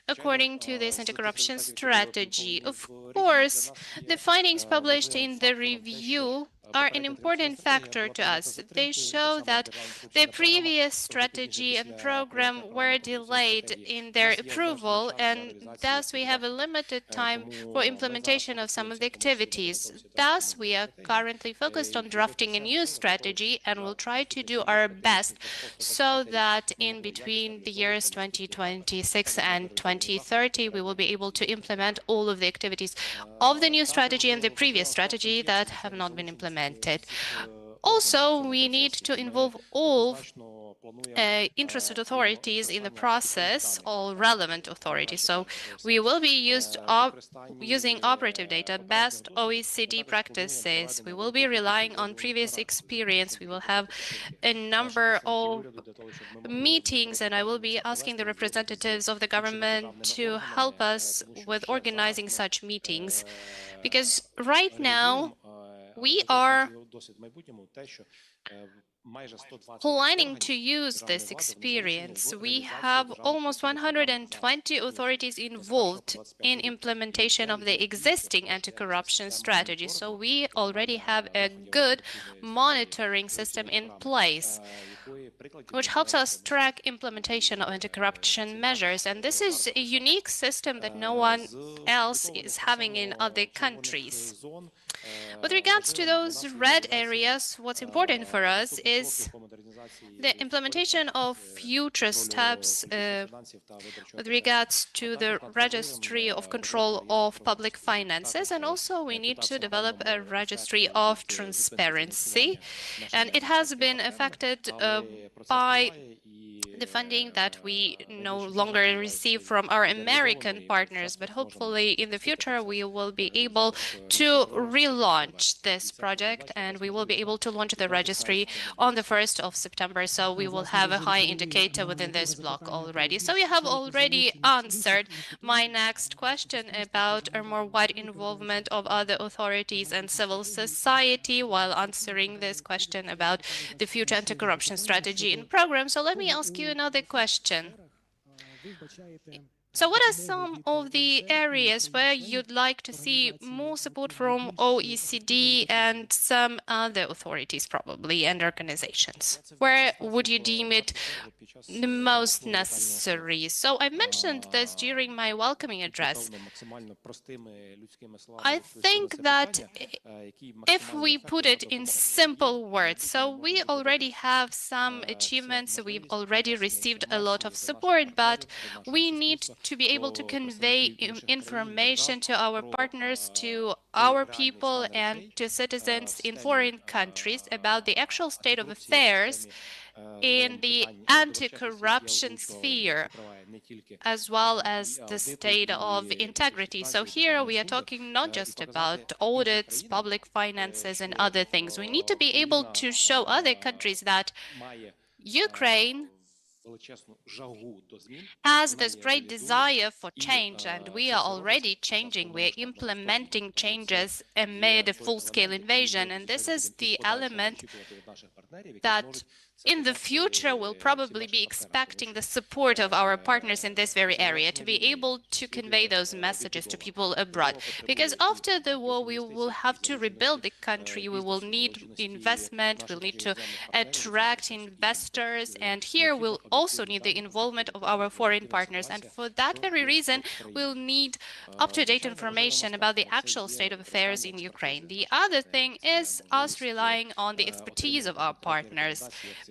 according to this anti-corruption strategy. Of course, the findings published in the review are an important factor to us. They show that the previous strategy and program were delayed in their approval, and thus we have a limited time for implementation of some of the activities. Thus, we are currently focused on drafting a new strategy and will try to do our best so that in between the years 2026 and 2030, we will be able to implement all of the activities of the new strategy and the previous strategy that have not been implemented. Also, we need to involve all interested authorities in the process, all relevant authorities. So we will be using operative data, best OECD practices. We will be relying on previous experience. We will have a number of meetings, and I will be asking the representatives of the government to help us with organizing such meetings. Because right now, we are planning to use this experience. We have almost 120 authorities involved in implementation of the existing anti-corruption strategy. So we already have a good monitoring system in place, which helps us track implementation of anti-corruption measures. And this is a unique system that no one else is having in other countries. With regards to those red areas, what's important for us is the implementation of future steps with regards to the registry of control of public finances, and also we need to develop a registry of transparency, and it has been affected by the funding that we no longer receive from our American partners, but hopefully in the future we will be able to relaunch this project and we will be able to launch the registry on the 1st of September. So we will have a high indicator within this block already. So you have already answered my next question about a more wide involvement of other authorities and civil society while answering this question about the future anti-corruption strategy and program. So let me ask you another question. So what are some of the areas where you'd like to see more support from OECD and some other authorities probably and organizations? Where would you deem it the most necessary? So I mentioned this during my welcoming address. I think that if we put it in simple words, so we already have some achievements, we've already received a lot of support, but we need to be able to convey information to our partners, to our people and to citizens in foreign countries about the actual state of affairs in the anti-corruption sphere, as well as the state of integrity. So here we are talking not just about audits, public finances and other things. We need to be able to show other countries that Ukraine has this great desire for change, and we are already changing. We're implementing changes amid a full-scale invasion, and this is the element that in the future we'll probably be expecting the support of our partners in this very area to be able to convey those messages to people abroad. Because after the war, we will have to rebuild the country. We will need investment. We'll need to attract investors. And here we'll also need the involvement of our foreign partners. And for that very reason, we'll need up-to-date information about the actual state of affairs in Ukraine. The other thing is us relying on the expertise of our partners,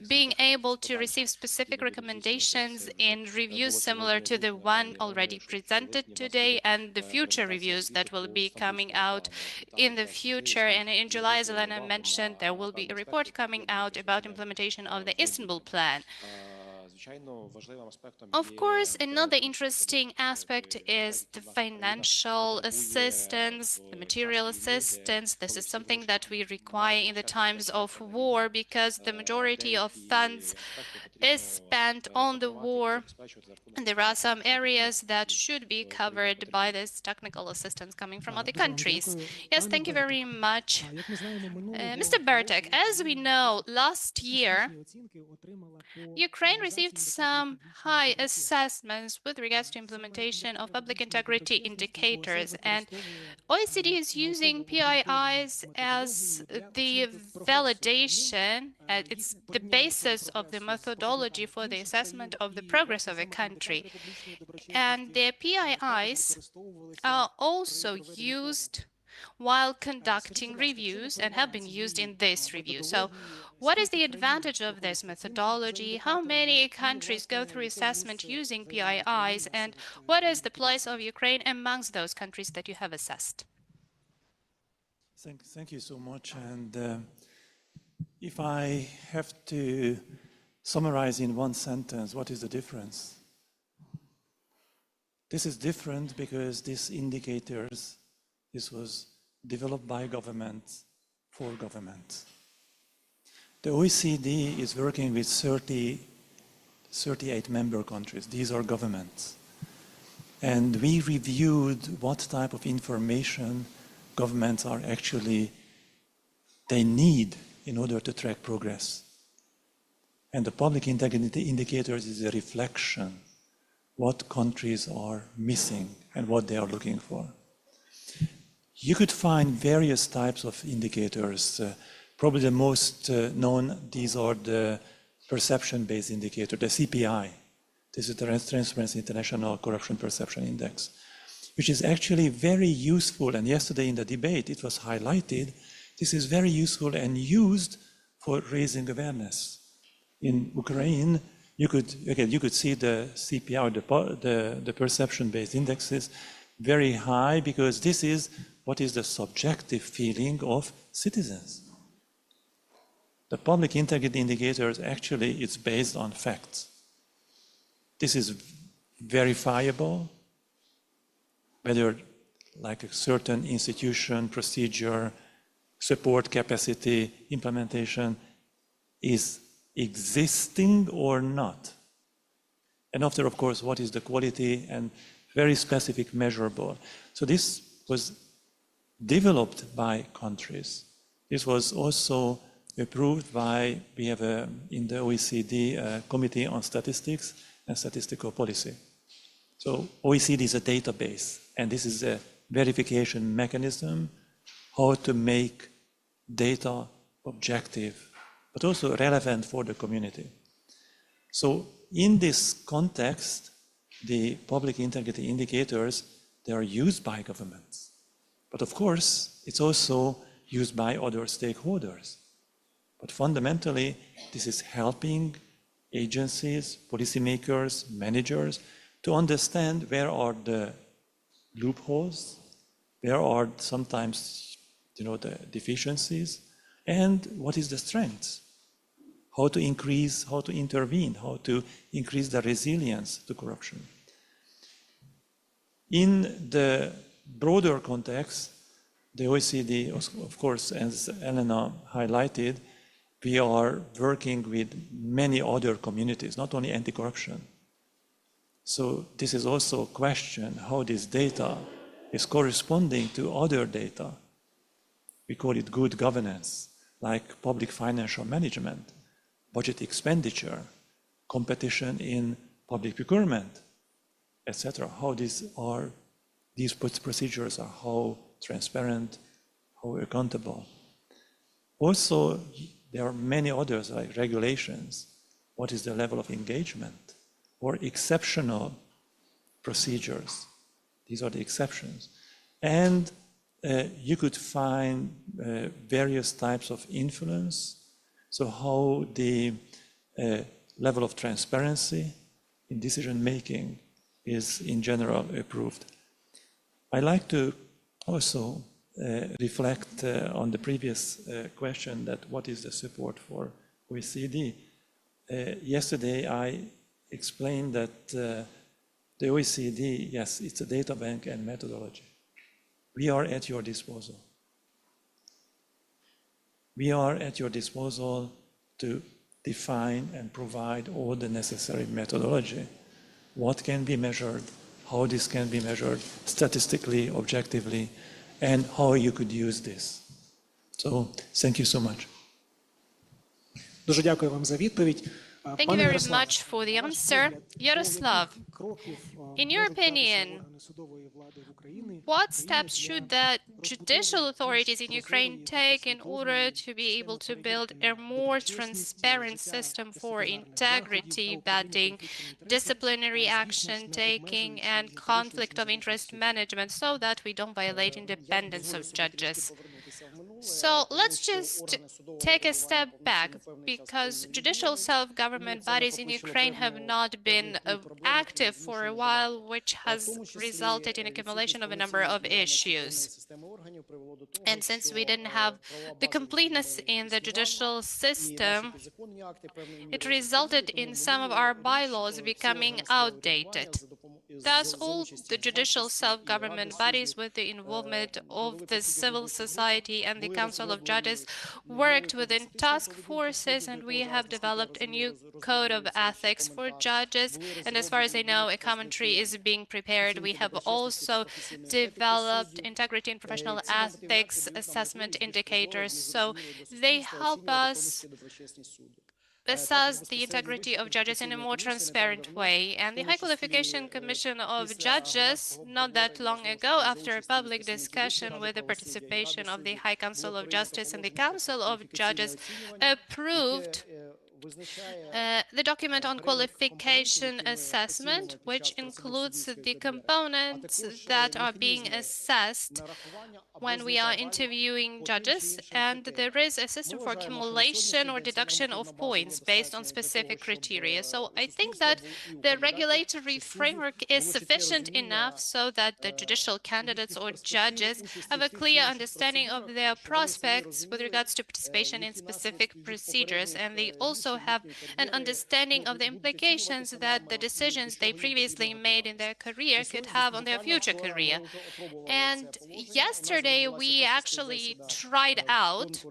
being able to receive specific recommendations in reviews similar to the one already presented today and the future reviews that will be coming out in the future. And in July, as Elena mentioned, there will be a report coming out about implementation of the Istanbul Plan. Of course, another interesting aspect is the financial assistance, the material assistance. This is something that we require in the times of war because the majority of funds is spent on the war, and there are some areas that should be covered by this technical assistance coming from other countries. Yes, thank you very much. Mr. Bertek, as we know, last year, Ukraine received some high assessments with regards to implementation of public integrity indicators, and OECD is using PIIs as the validation, it's the basis of the methodology for the assessment of the progress of a country. And the PIIs are also used while conducting reviews and have been used in this review. So what is the advantage of this methodology? How many countries go through assessment using PIIs? And what is the place of Ukraine amongst those countries that you have assessed? Thank you so much. And if I have to summarize in one sentence, what is the difference? This is different because these indicators, this was developed by governments for governments. The OECD is working with 38 member countries. These are governments. And we reviewed what type of information governments are actually, they need in order to track progress. And the public integrity indicators is a reflection what countries are missing and what they are looking for. You could find various types of indicators. Probably the most known, these are the perception-based indicator, the CPI. This is the Transparency International Corruption Perception Index, which is actually very useful. And yesterday in the debate, it was highlighted. This is very useful and used for raising awareness. In Ukraine, you could see the CPI, the perception-based indexes, very high because this is what is the subjective feeling of citizens. The public integrity indicators, actually, it's based on facts. This is verifiable, whether like a certain institution, procedure, support capacity, implementation is existing or not. And after, of course, what is the quality and very specific measurable. So this was developed by countries. This was also approved by, we have in the OECD Committee on Statistics and Statistical Policy. So OECD is a database, and this is a verification mechanism, how to make data objective, but also relevant for the community. So in this context, the public integrity indicators, they are used by governments. But of course, it's also used by other stakeholders. But fundamentally, this is helping agencies, policymakers, managers to understand where are the loopholes, where are sometimes the deficiencies, and what is the strength. How to increase, how to intervene, how to increase the resilience to corruption. In the broader context, the OECD, of course, as Elena highlighted, we are working with many other communities, not only anti-corruption. So this is also a question how this data is corresponding to other data. We call it good governance, like public financial management, budget expenditure, competition in public procurement, etc. How these procedures are how transparent, how accountable. Also, there are many others like regulations. What is the level of engagement or exceptional procedures? These are the exceptions. And you could find various types of influence. So how the level of transparency in decision-making is in general approved. I like to also reflect on the previous question that what is the support for OECD. Yesterday I explained that the OECD, yes, it's a data bank and methodology. We are at your disposal. We are at your disposal to define and provide all the necessary methodology. What can be measured, how this can be measured statistically, objectively, and how you could use this. So, thank you so much. Дуже дякую вам за відповідь. Thank you very much for the answer. Yaroslav, in your opinion, what steps should the judicial authorities in Ukraine take in order to be able to build a more transparent system for integrity vetting, disciplinary action taking, and conflict of interest management so that we don't violate independence of judges? So let's just take a step back, because judicial self-government bodies in Ukraine have not been active for a while, which has resulted in accumulation of a number of issues. And since we didn't have the completeness in the judicial system, it resulted in some of our bylaws becoming outdated. Thus, all the judicial self-government bodies, with the involvement of the civil society and the Council of Judges, worked within task forces, and we have developed a new code of ethics for judges. And as far as I know, a commentary is being prepared. We have also developed integrity and professional ethics assessment indicators. So they help us assess the integrity of judges in a more transparent way. And the High Qualification Commission of Judges, not that long ago, after a public discussion with the participation of the High Council of Justice and the Council of Judges, approved the document on qualification assessment, which includes the components that are being assessed when we are interviewing judges, and there is a system for accumulation or deduction of points based on specific criteria. So I think that the regulatory framework is sufficient enough so that the judicial candidates or judges have a clear understanding of their prospects with regards to participation in specific procedures, and they also have an understanding of the implications that the decisions they previously made in their career could have on their future career. And yesterday we actually tried out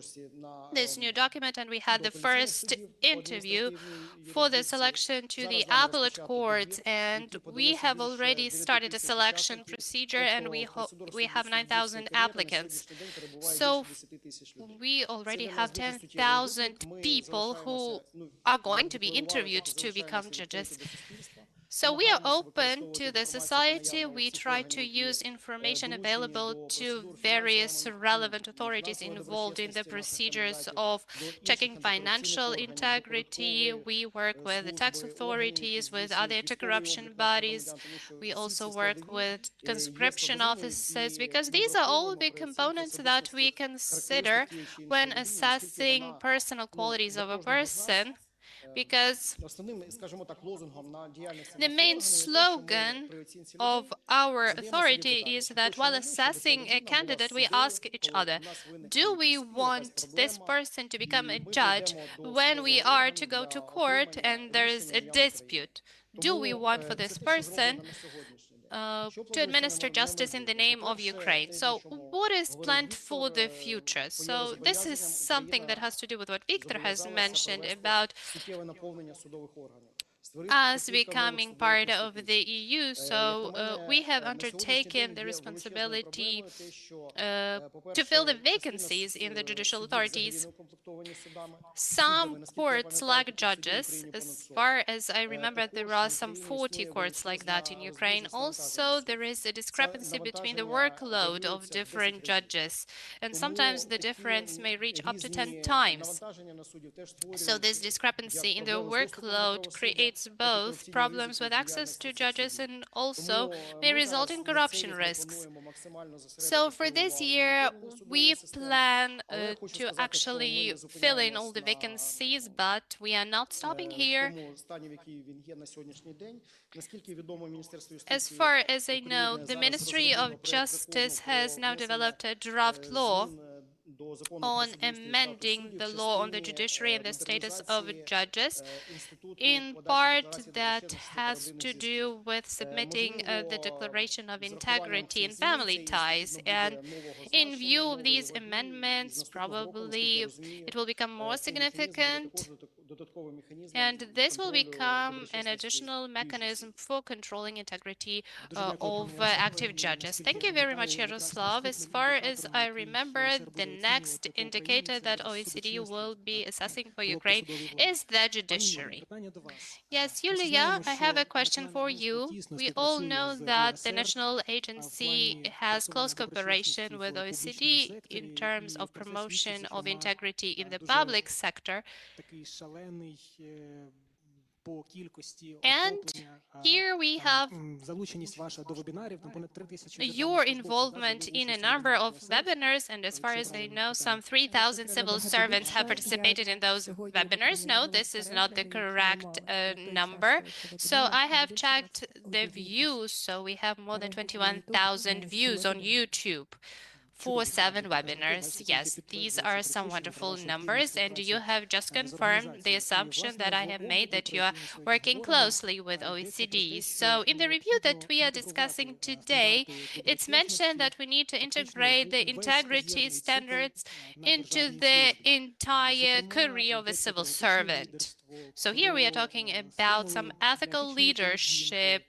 this new document, and we had the first interview for the selection to the appellate courts, and we have already started a selection procedure, and we have 9,000 applicants. So we already have 10,000 people who are going to be interviewed to become judges. So we are open to the society. We try to use information available to various relevant authorities involved in the procedures of checking financial integrity. We work with the tax authorities, with other anti-corruption bodies. We also work with conscription offices, because these are all the components that we consider when assessing personal qualities of a person. Because the main slogan of our authority is that while assessing a candidate, we ask each other, do we want this person to become a judge when we are to go to court and there is a dispute? Do we want for this person to administer justice in the name of Ukraine. So what is planned for the future? So this is something that has to do with what Victor has mentioned about us becoming part of the EU. So we have undertaken the responsibility to fill the vacancies in the judicial authorities. Some courts lack judges. As far as I remember, there are some 40 courts like that in Ukraine. Also, there is a discrepancy between the workload of different judges, and sometimes the difference may reach up to 10 times. So this discrepancy in the workload creates both problems with access to judges and also may result in corruption risks. So for this year, we plan to actually fill in all the vacancies, but we are not stopping here. As far as I know, the Ministry of Justice has now developed a draft law on amending the law on the judiciary and the status of judges, in part that has to do with submitting the declaration of integrity and family ties. And in view of these amendments, probably it will become more significant, and this will become an additional mechanism for controlling integrity of active judges. Thank you very much, Yaroslav. As far as I remember, the next indicator that OECD will be assessing for Ukraine is the judiciary. Yes, Yulia, I have a question for you. We all know that the national agency has close cooperation with OECD in terms of promotion of integrity in the public sector. And here we have your involvement in a number of webinars, and as far as I know, some 3,000 civil servants have participated in those webinars. No, this is not the correct number. So I have checked the views, so we have more than 21,000 views on YouTube for 7 webinars. Yes, these are some wonderful numbers, and you have just confirmed the assumption that I have made that you are working closely with OECD. So in the review that we are discussing today, it's mentioned that we need to integrate the integrity standards into the entire career of a civil servant. So here we are talking about some ethical leadership,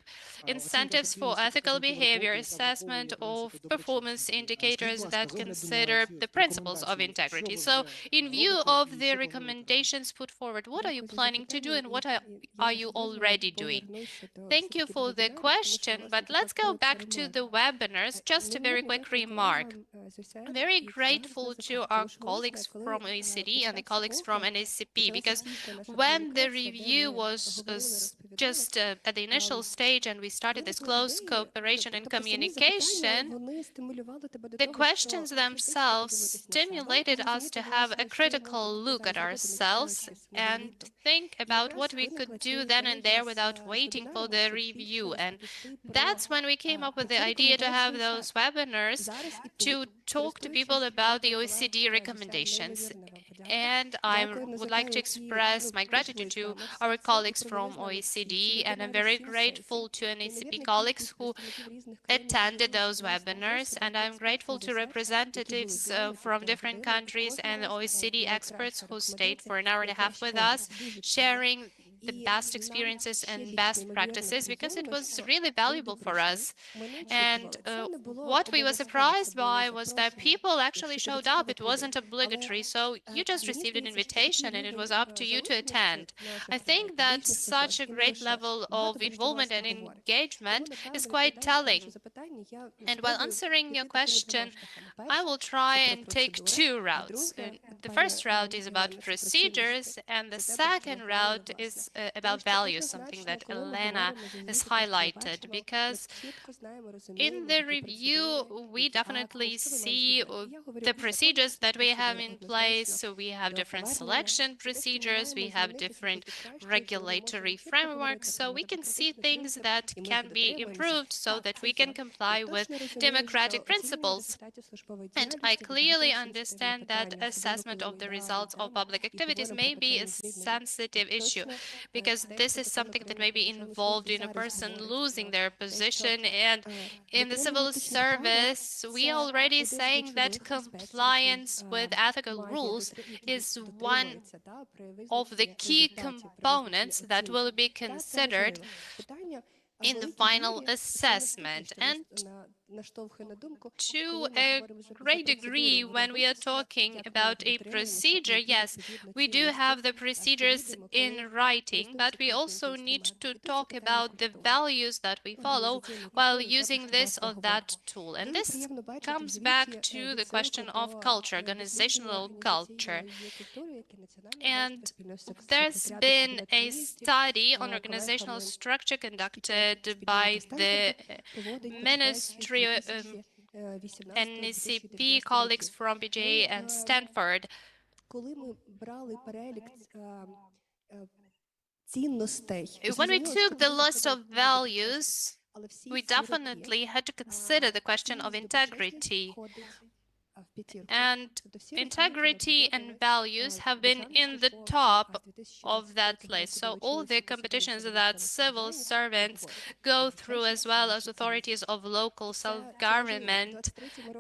incentives for ethical behavior, assessment of performance indicators that consider the principles of integrity. So in view of the recommendations put forward, what are you planning to do and what are you already doing? Thank you for the question, but let's go back to the webinars. Just a very quick remark. I'm very grateful to our colleagues from OECD and the colleagues from NACP, because when the review was just at the initial stage and we started this close cooperation and communication, the questions themselves stimulated us to have a critical look at ourselves and think about what we could do then and there without waiting for the review. And that's when we came up with the idea to have those webinars to talk to people about the OECD recommendations. And I would like to express my gratitude to our colleagues from OECD, and I'm very grateful to NACP colleagues who attended those webinars, and I'm grateful to representatives from different countries and OECD experts who stayed for an hour and a half with us, sharing the best experiences and best practices, because it was really valuable for us. And what we were surprised by was that people actually showed up. It wasn't obligatory, so you just received an invitation and it was up to you to attend. I think that such a great level of involvement and engagement is quite telling. And while answering your question, I will try and take 2 routes. The first route is about procedures, and the second route is about values, something that Elena has highlighted, because in the review, we definitely see the procedures that we have in place. So we have different selection procedures, we have different regulatory frameworks, so we can see things that can be improved so that we can comply with democratic principles. And I clearly understand that assessment of the results of public activities may be a sensitive issue. because this is something that may be involved in a person losing their position. And in the civil service, we are already saying that compliance with ethical rules is one of the key components that will be considered in the final assessment. And to a great degree, when we are talking about a procedure, yes, we do have the procedures in writing, but we also need to talk about the values that we follow while using this or that tool. And this comes back to the question of culture, organizational culture. And there's been a study on organizational structure conducted by the Ministry NACP colleagues from BJA and Stanford. When we took the list of values, we definitely had to consider the question of integrity. And integrity and values have been in the top of that list. So all the competitions that civil servants go through, as well as authorities of local self-government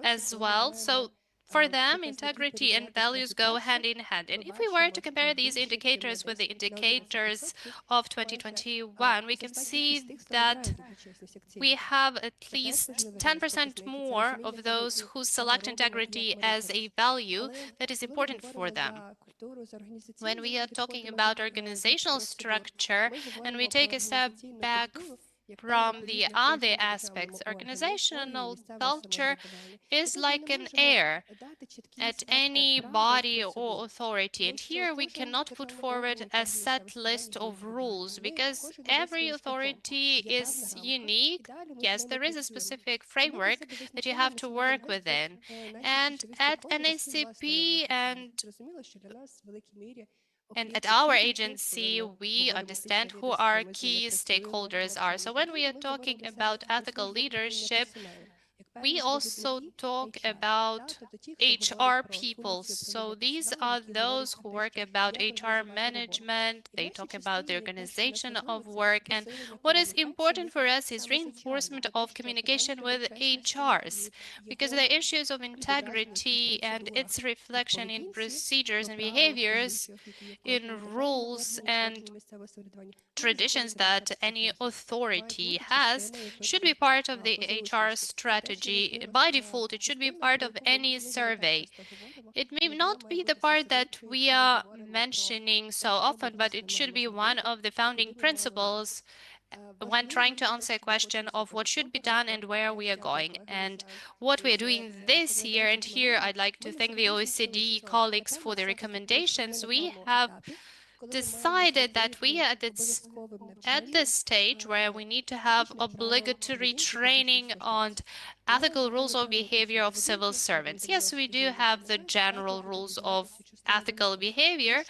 as well. So for them, integrity and values go hand in hand. And if we were to compare these indicators with the indicators of 2021, we can see that we have at least 10% more of those who select integrity as a value that is important for them. When we are talking about organizational structure and we take a step back from the other aspects, organizational culture is like an air at any body or authority. And here we cannot put forward a set list of rules because every authority is unique. Yes, there is a specific framework that you have to work within. And at NACP and at our agency, we understand who our key stakeholders are. So when we are talking about ethical leadership, we also talk about HR people. So these are those who work about HR management. They talk about the organization of work. And what is important for us is reinforcement of communication with HRs, because the issues of integrity and its reflection in procedures and behaviors, in rules and traditions that any authority has should be part of the HR strategy. By default, it should be part of any survey. It may not be the part that we are mentioning so often, but it should be one of the founding principles when trying to answer a question of what should be done and where we are going. And what we are doing this year, and here I'd like to thank the OECD colleagues for the recommendations. We have decided that we are at this stage where we need to have obligatory training on ethical rules of behavior of civil servants. Yes, we do have the general rules of ethical behavior,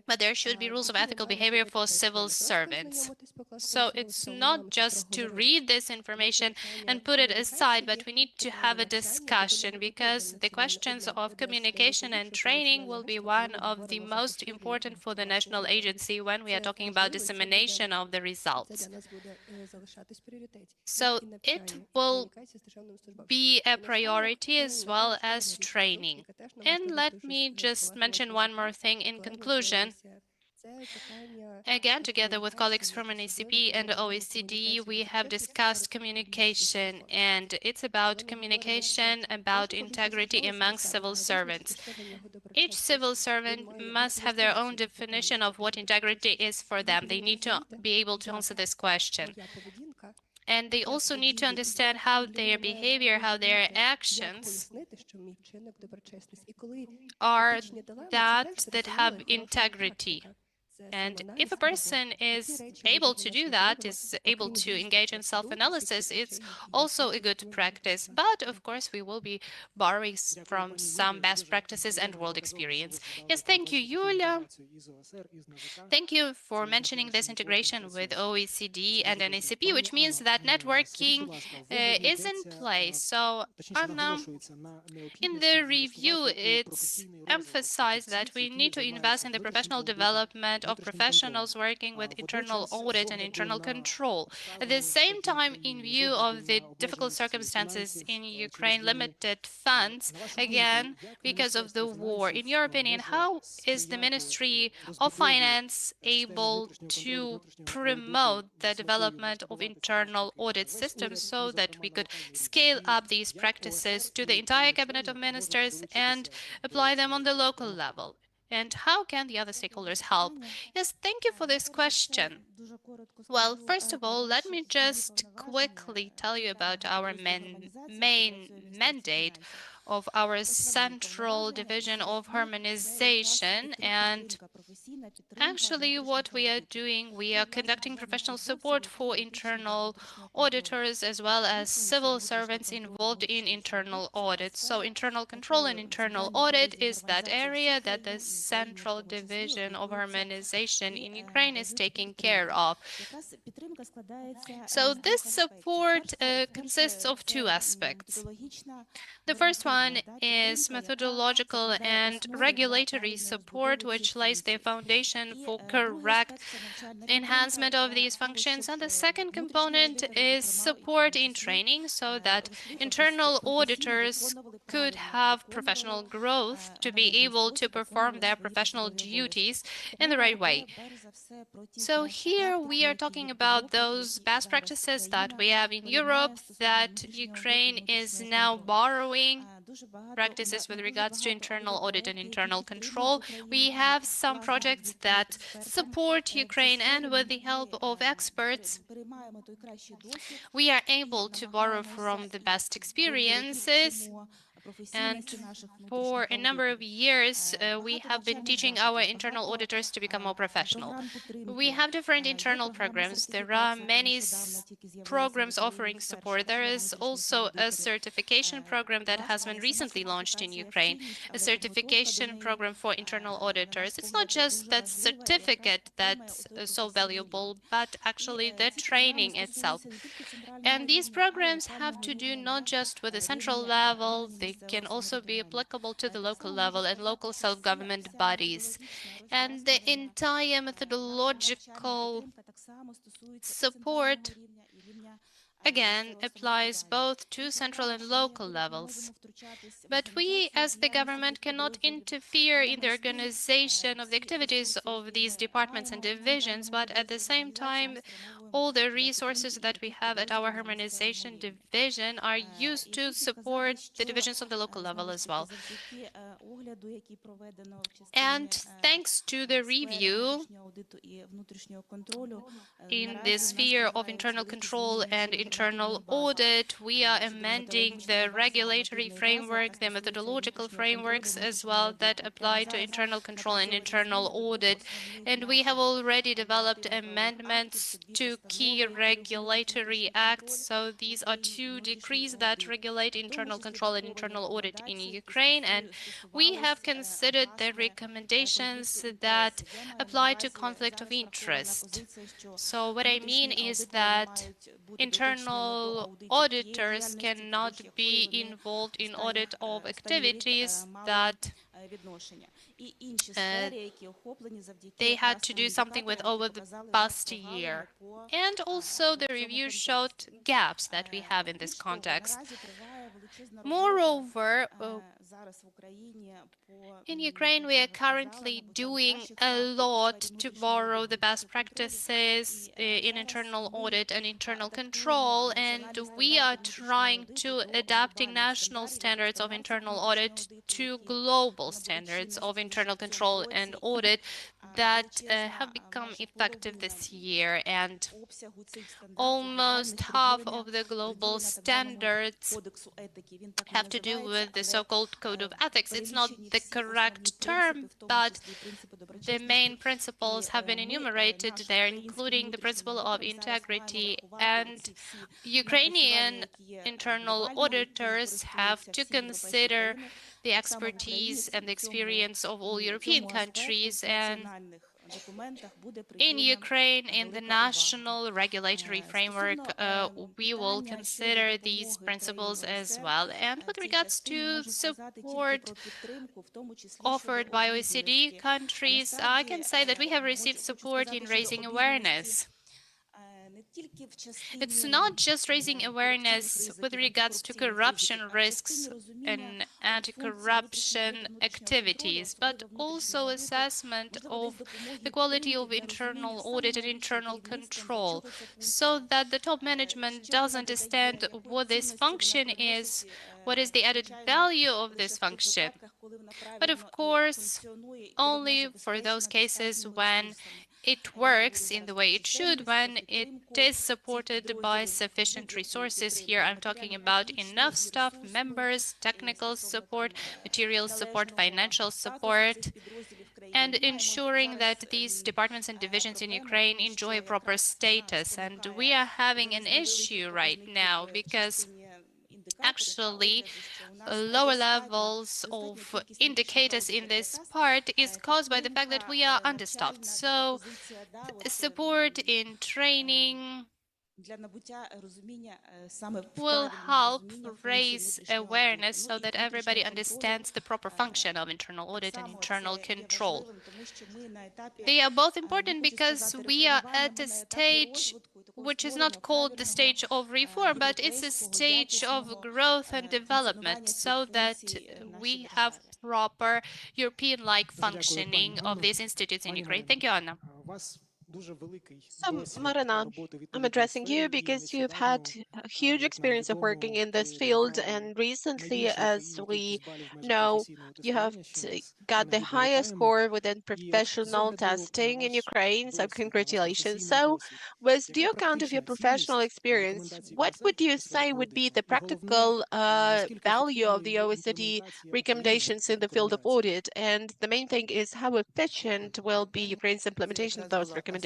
but there should be rules of ethical behavior for civil servants. So it's not just to read this information and put it aside, but we need to have a discussion, because the questions of communication and training will be one of the most important for the national agency when we are talking about dissemination of the results. So it will be a priority as well as training. And let me just mention one more thing in conclusion. Again, together with colleagues from NACP and OECD, we have discussed communication, and it's about communication about integrity amongst civil servants. Each civil servant must have their own definition of what integrity is for them. They need to be able to answer this question. And they also need to understand how their behavior, how their actions are that have integrity. And if a person is able to do that, is able to engage in self-analysis, it's also a good practice. But of course, we will be borrowing from some best practices and world experience. Yes, thank you, Yulia. Thank you for mentioning this integration with OECD and NACP, which means that networking is in place. So in the review, it's emphasized that we need to invest in the professional development set of professionals working with internal audit and internal control. At the same time, in view of the difficult circumstances in Ukraine, limited funds, again, because of the war, in your opinion, how is the Ministry of Finance able to promote the development of internal audit systems so that we could scale up these practices to the entire cabinet of ministers and apply them on the local level? And how can the other stakeholders help? Yes, thank you for this question. Well, first of all, let me just quickly tell you about our main mandate of our Central Division of Harmonization. And actually, what we are doing, we are conducting professional support for internal auditors as well as civil servants involved in internal audits. So internal control and internal audit is that area that the Central Division of Harmonization in Ukraine is taking care of. So this support consists of two aspects. The first one is methodological and regulatory support, which lays the foundation for correct enhancement of these functions. And the second component is support in training so that internal auditors could have professional growth to be able to perform their professional duties in the right way. So here we are talking about those best practices that we have in Europe that Ukraine is now borrowing practices with regards to internal audit and internal control. We have some projects that support Ukraine, and with the help of experts, we are able to borrow from the best experiences. And for a number of years, we have been teaching our internal auditors to become more professional. We have different internal programs. There are many programs offering support. There is also a certification program that has been recently launched in Ukraine, a certification program for internal auditors. It's not just that certificate that's so valuable, but actually the training itself. And these programs have to do not just with the central level, they can also be applicable to the local level and local self-government bodies. And the entire methodological support again applies both to central and local levels. But we, as the government, cannot interfere in the organization of the activities of these departments and divisions, but at the same time, all the resources that we have at our harmonization division are used to support the divisions on the local level as well. And thanks to the review in the sphere of internal control and internal audit, we are amending the regulatory framework, the methodological frameworks as well that apply to internal control and internal audit. And we have already developed amendments to key regulatory acts. So these are two decrees that regulate internal control and internal audit in Ukraine. And we have considered the recommendations that apply to conflict of interest. So what I mean is that internal auditors cannot be involved in audit of activities that they had to do something with over the past year. And also the review showed gaps that we have in this context. Moreover, in Ukraine, we are currently doing a lot to borrow the best practices in internal audit and internal control, and we are trying to adapting national standards of internal audit to global standards of internal control and audit that have become effective this year. And almost half of the global standards have to do with the so-called code of ethics. It's not the correct term, but the main principles have been enumerated there, including the principle of integrity. And Ukrainian internal auditors have to consider the expertise and the experience of all European countries, and In Ukraine, in the national regulatory framework, we will consider these principles as well. And with regards to support offered by OECD countries, I can say that we have received support in raising awareness. It's not just raising awareness with regards to corruption risks and anti-corruption activities, but also assessment of the quality of internal audit and internal control, so that the top management does understand what this function is, what is the added value of this function. But of course, only for those cases when it works in the way it should, when it is supported by sufficient resources. Here I'm talking about enough staff members, technical support, material support, financial support, and ensuring that these departments and divisions in Ukraine enjoy proper status. And we are having an issue right now because actually lower levels of indicators in this part is caused by the fact that we are understaffed. So support in training will help raise awareness so that everybody understands the proper function of internal audit and internal control. They are both important because we are at a stage which is not called the stage of reform, but it's a stage of growth and development so that we have proper European-like functioning of these institutes in Ukraine. Thank you, Anna. So, Marina, I'm addressing you because you've had a huge experience of working in this field, and recently, as we know, you have got the highest score within professional testing in Ukraine, so congratulations. So, with due account of your professional experience, what would you say would be the practical value of the OECD recommendations in the field of audit? And the main thing is how efficient will be Ukraine's implementation of those recommendations?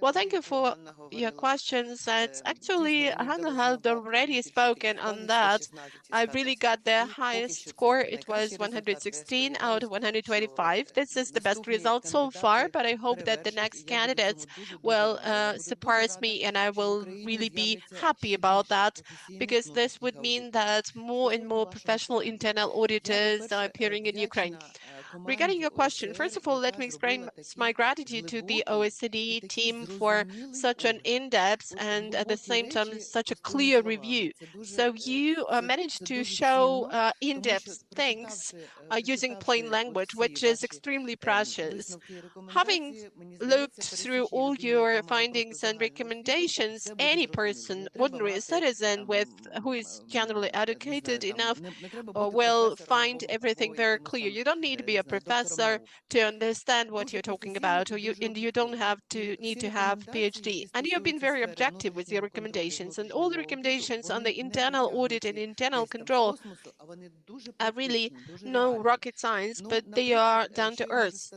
Well, thank you for your questions. It's actually, Hannah had already spoken on that. I really got the highest score. It was 116 out of 125. This is the best result so far, but I hope that the next candidates will surpass me, and I will really be happy about that, because this would mean that more and more professional internal auditors are appearing in Ukraine. Regarding your question, first of all, let me express my gratitude to the OECD team for such an in-depth and at the same time such a clear review. So you managed to show in-depth things using plain language, which is extremely precious. Having looked through all your findings and recommendations, any person, ordinary citizen with who is generally educated enough, will find everything very clear. You don't need to be a professor to understand what you're talking about, or you don't have to need to have PhD. And you've been very objective with your recommendations, and all the recommendations on the internal audit and internal control are really no rocket science, but they are down to earth.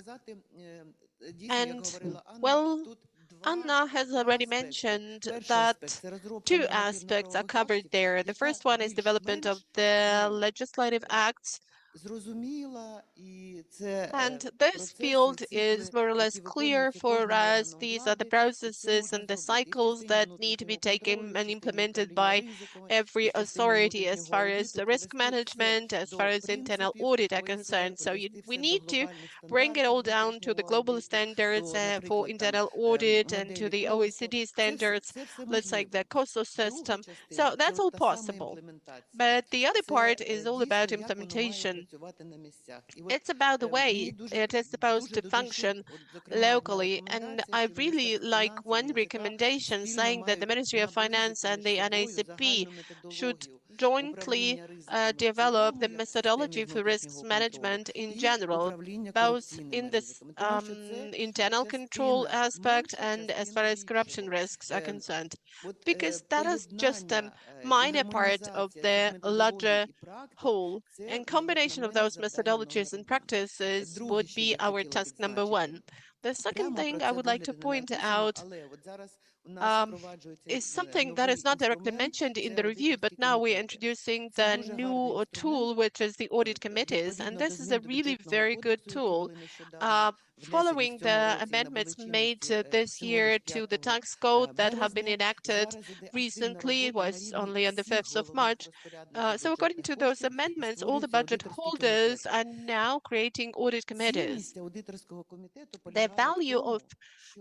And well, Anna has already mentioned that two aspects are covered there. The first one is development of the legislative acts, and this field is more or less clear for us. These are the processes and the cycles that need to be taken and implemented by every authority as far as the risk management, as far as internal audit are concerned. So we need to bring it all down to the global standards for internal audit and to the OECD standards, let's say the COSO system. So that's all possible. But the other part is all about implementation. It's about the way it is supposed to function locally. And I really like one recommendation saying that the Ministry of Finance and the NACP should jointly develop the methodology for risks management in general, both in this internal control aspect and as far as corruption risks are concerned, because that is just a minor part of the larger whole. And combination of those methodologies and practices would be our task number one. The second thing I would like to point out is something that is not directly mentioned in the review, but now we're introducing the new tool, which is the audit committees, and this is a really very good tool. Following the amendments made this year to the tax code that have been enacted recently, it was only on the 5th of March. So according to those amendments, all the budget holders are now creating audit committees. The value of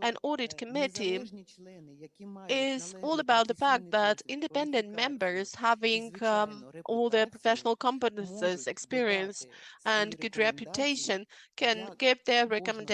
an audit committee is all about the fact that independent members having all the professional competences, experience, and good reputation can give their recommendations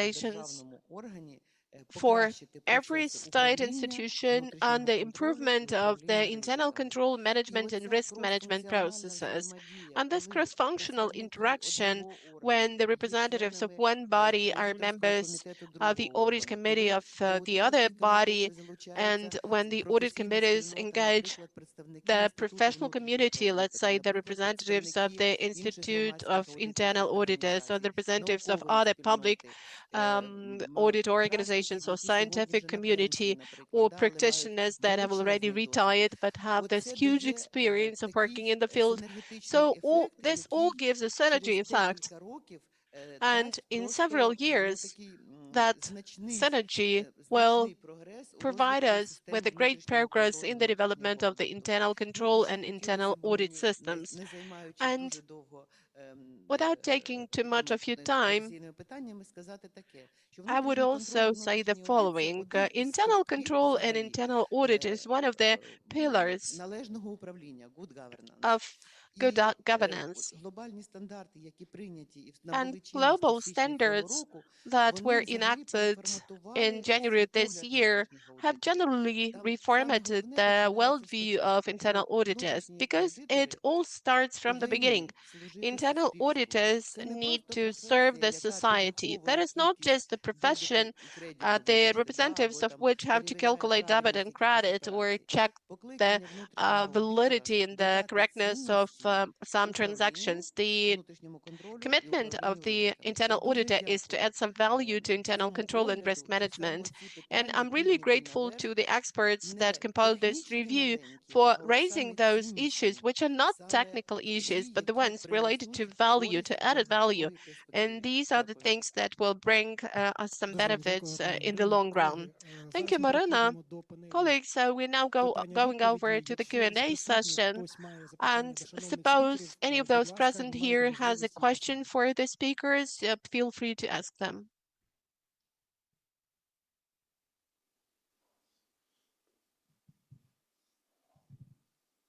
for every state institution on the improvement of the internal control management and risk management processes. And this cross-functional interaction, when the representatives of one body are members of the audit committee of the other body, and when the audit committees engage the professional community, let's say the representatives of the Institute of Internal Auditors or the representatives of other public audit organizations or scientific community or practitioners that have already retired but have this huge experience of working in the field. So this all gives a synergy effect. And in several years, that synergy will provide us with a great progress in the development of the internal control and internal audit systems. And without taking too much of your time, I would also say the following. Internal control and internal audit is one of the pillars of good governance. And global standards that were enacted in January this year have generally reformatted the worldview of internal auditors because it all starts from the beginning. Internal auditors need to serve the society. That is not just a profession, the representatives of which have to calculate debit and credit or check the validity and the correctness of some transactions. The commitment of the internal auditor is to add some value to internal control and risk management. And I'm really grateful to the experts that compiled this review for raising those issues, which are not technical issues, but the ones related to value, to added value. And these are the things that will bring us some benefits in the long run. Thank you, Marina. Colleagues, so we're now going over to the Q&A session. And suppose any of those present here has a question for the speakers, feel free to ask them.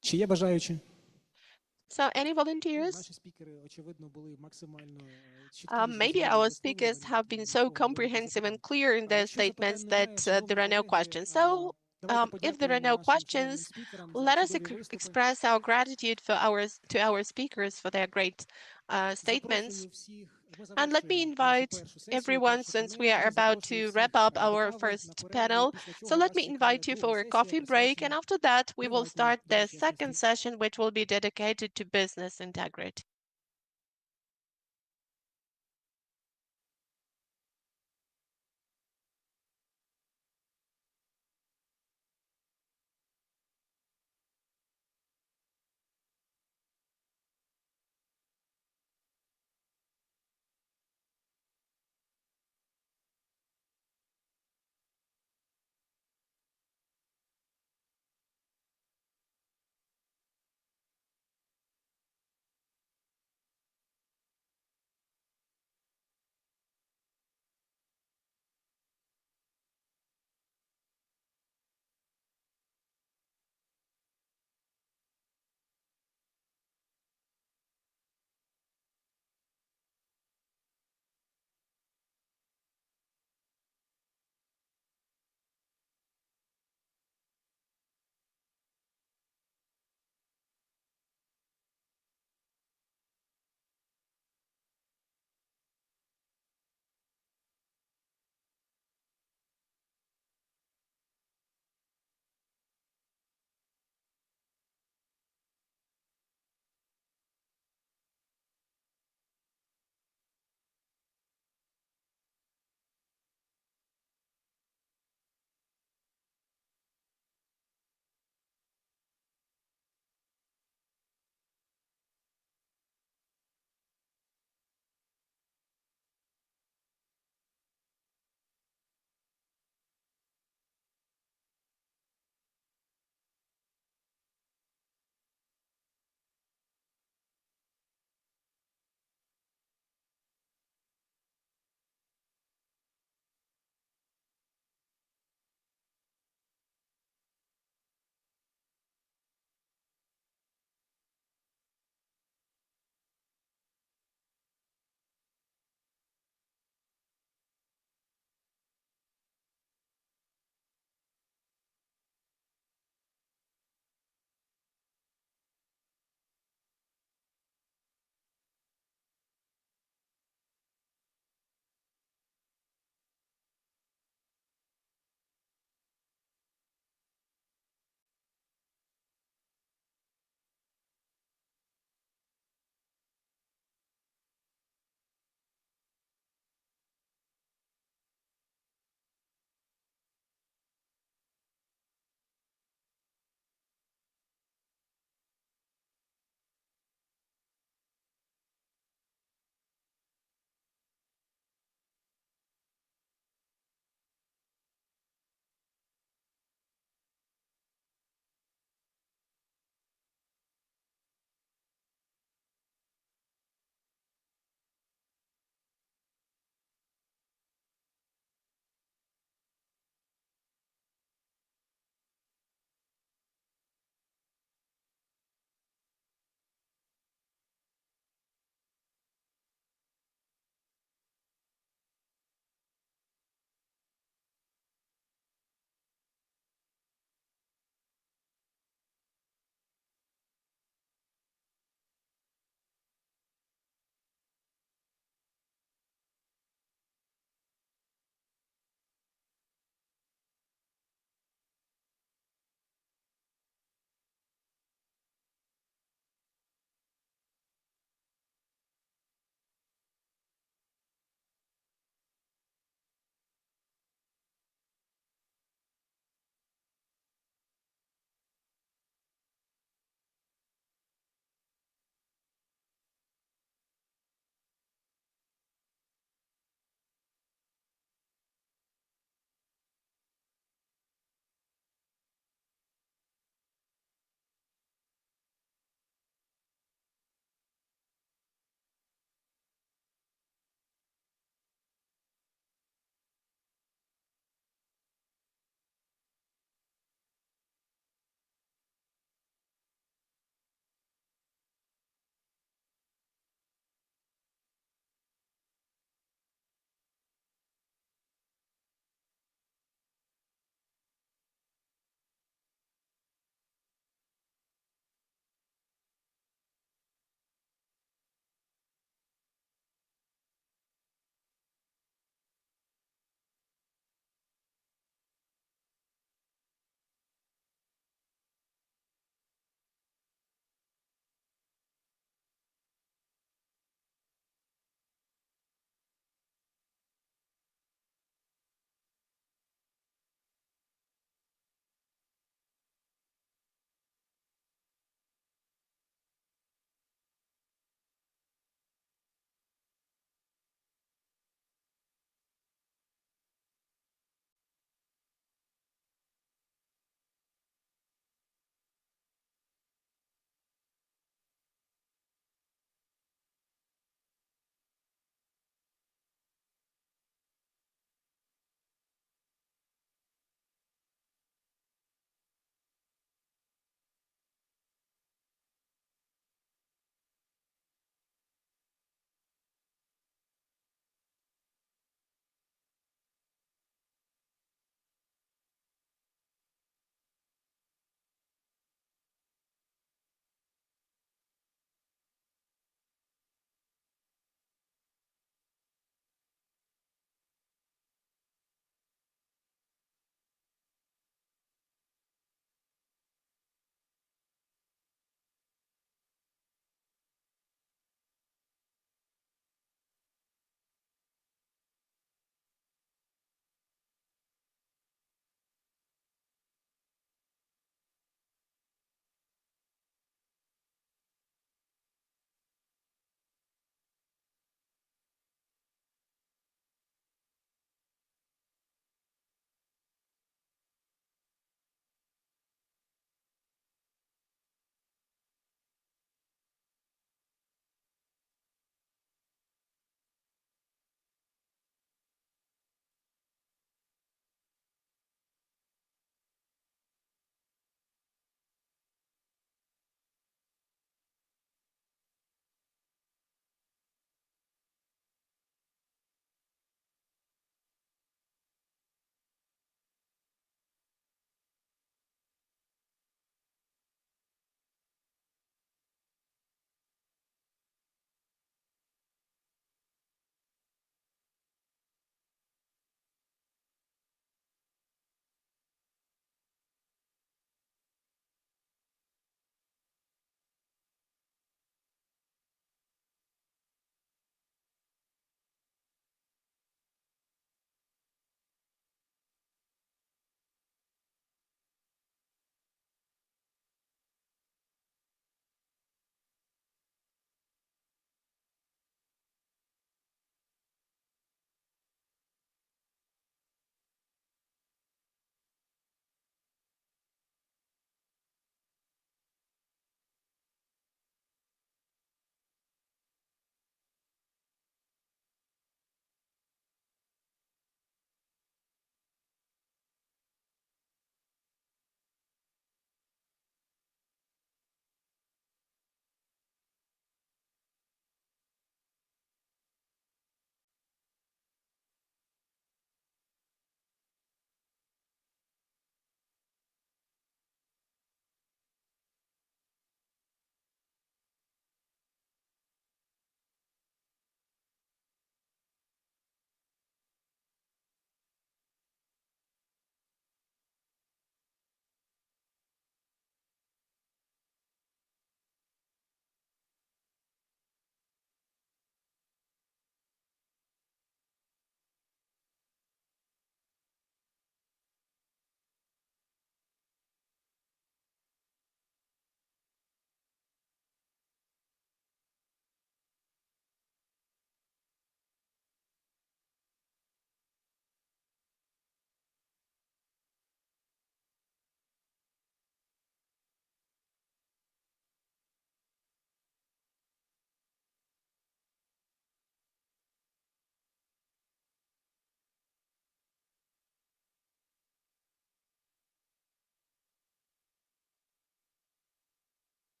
Чи є бажаючі? So any volunteers? Наші спікери, очевидно, були максимально Maybe our speakers have been so comprehensive and clear in their statements that there are no questions. So if there are no questions, let us express our gratitude to our speakers for their great statements. And let me invite everyone, since we are about to wrap up our first panel, so let me invite you for a coffee break, and after that we will start the second session, which will be dedicated to business integrity.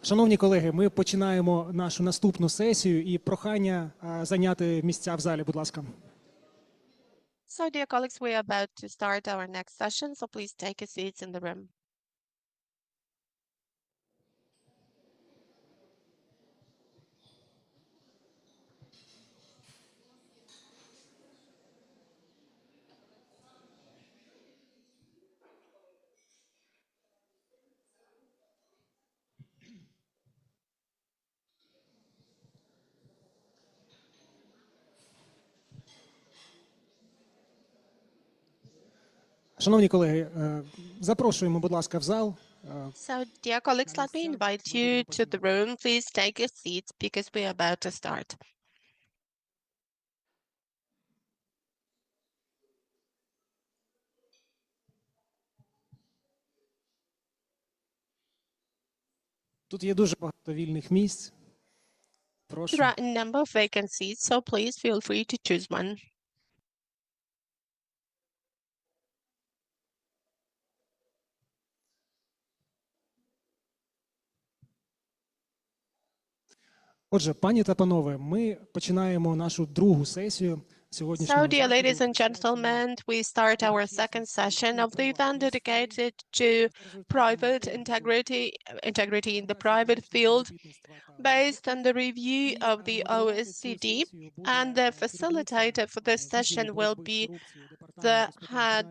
Шановні колеги, ми починаємо нашу наступну сесію і прохання зайняти місця в залі, будь ласка. So, dear colleagues, we are about to start our next session, so please take your seats in the room. Шановні колеги, запрошуємо, будь ласка, в зал. So, dear colleagues, let me invite you to the room. Please take your seats because we are about to start. Тут є дуже багато вільних місць. Прошу. There are a number of vacancies, so please feel free to choose one. Отже, пані та панове, ми починаємо нашу другу сесію сьогоднішнього So, dear заходу. ladies and gentlemen, we start our second session of the event dedicated to private integrity in the private field, based on the review of the OECD, and the facilitator for this session will be the head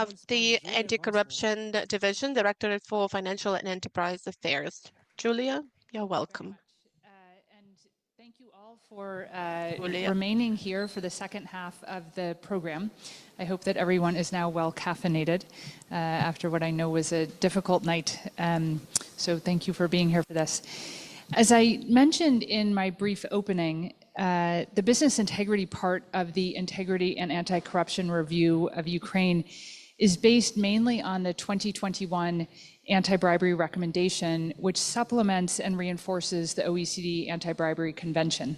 of the Anti-Corruption Division, Directorate for Financial and Enterprise Affairs. Julia, you're welcome. And thank you all for remaining here for the second half of the program. I hope that everyone is now well caffeinated after what I know was a difficult night. So thank you for being here for this. As I mentioned in my brief opening, the business integrity part of the Integrity and Anti-Corruption Review of Ukraine is based mainly on the 2021 anti-bribery recommendation, which supplements and reinforces the OECD Anti-Bribery Convention.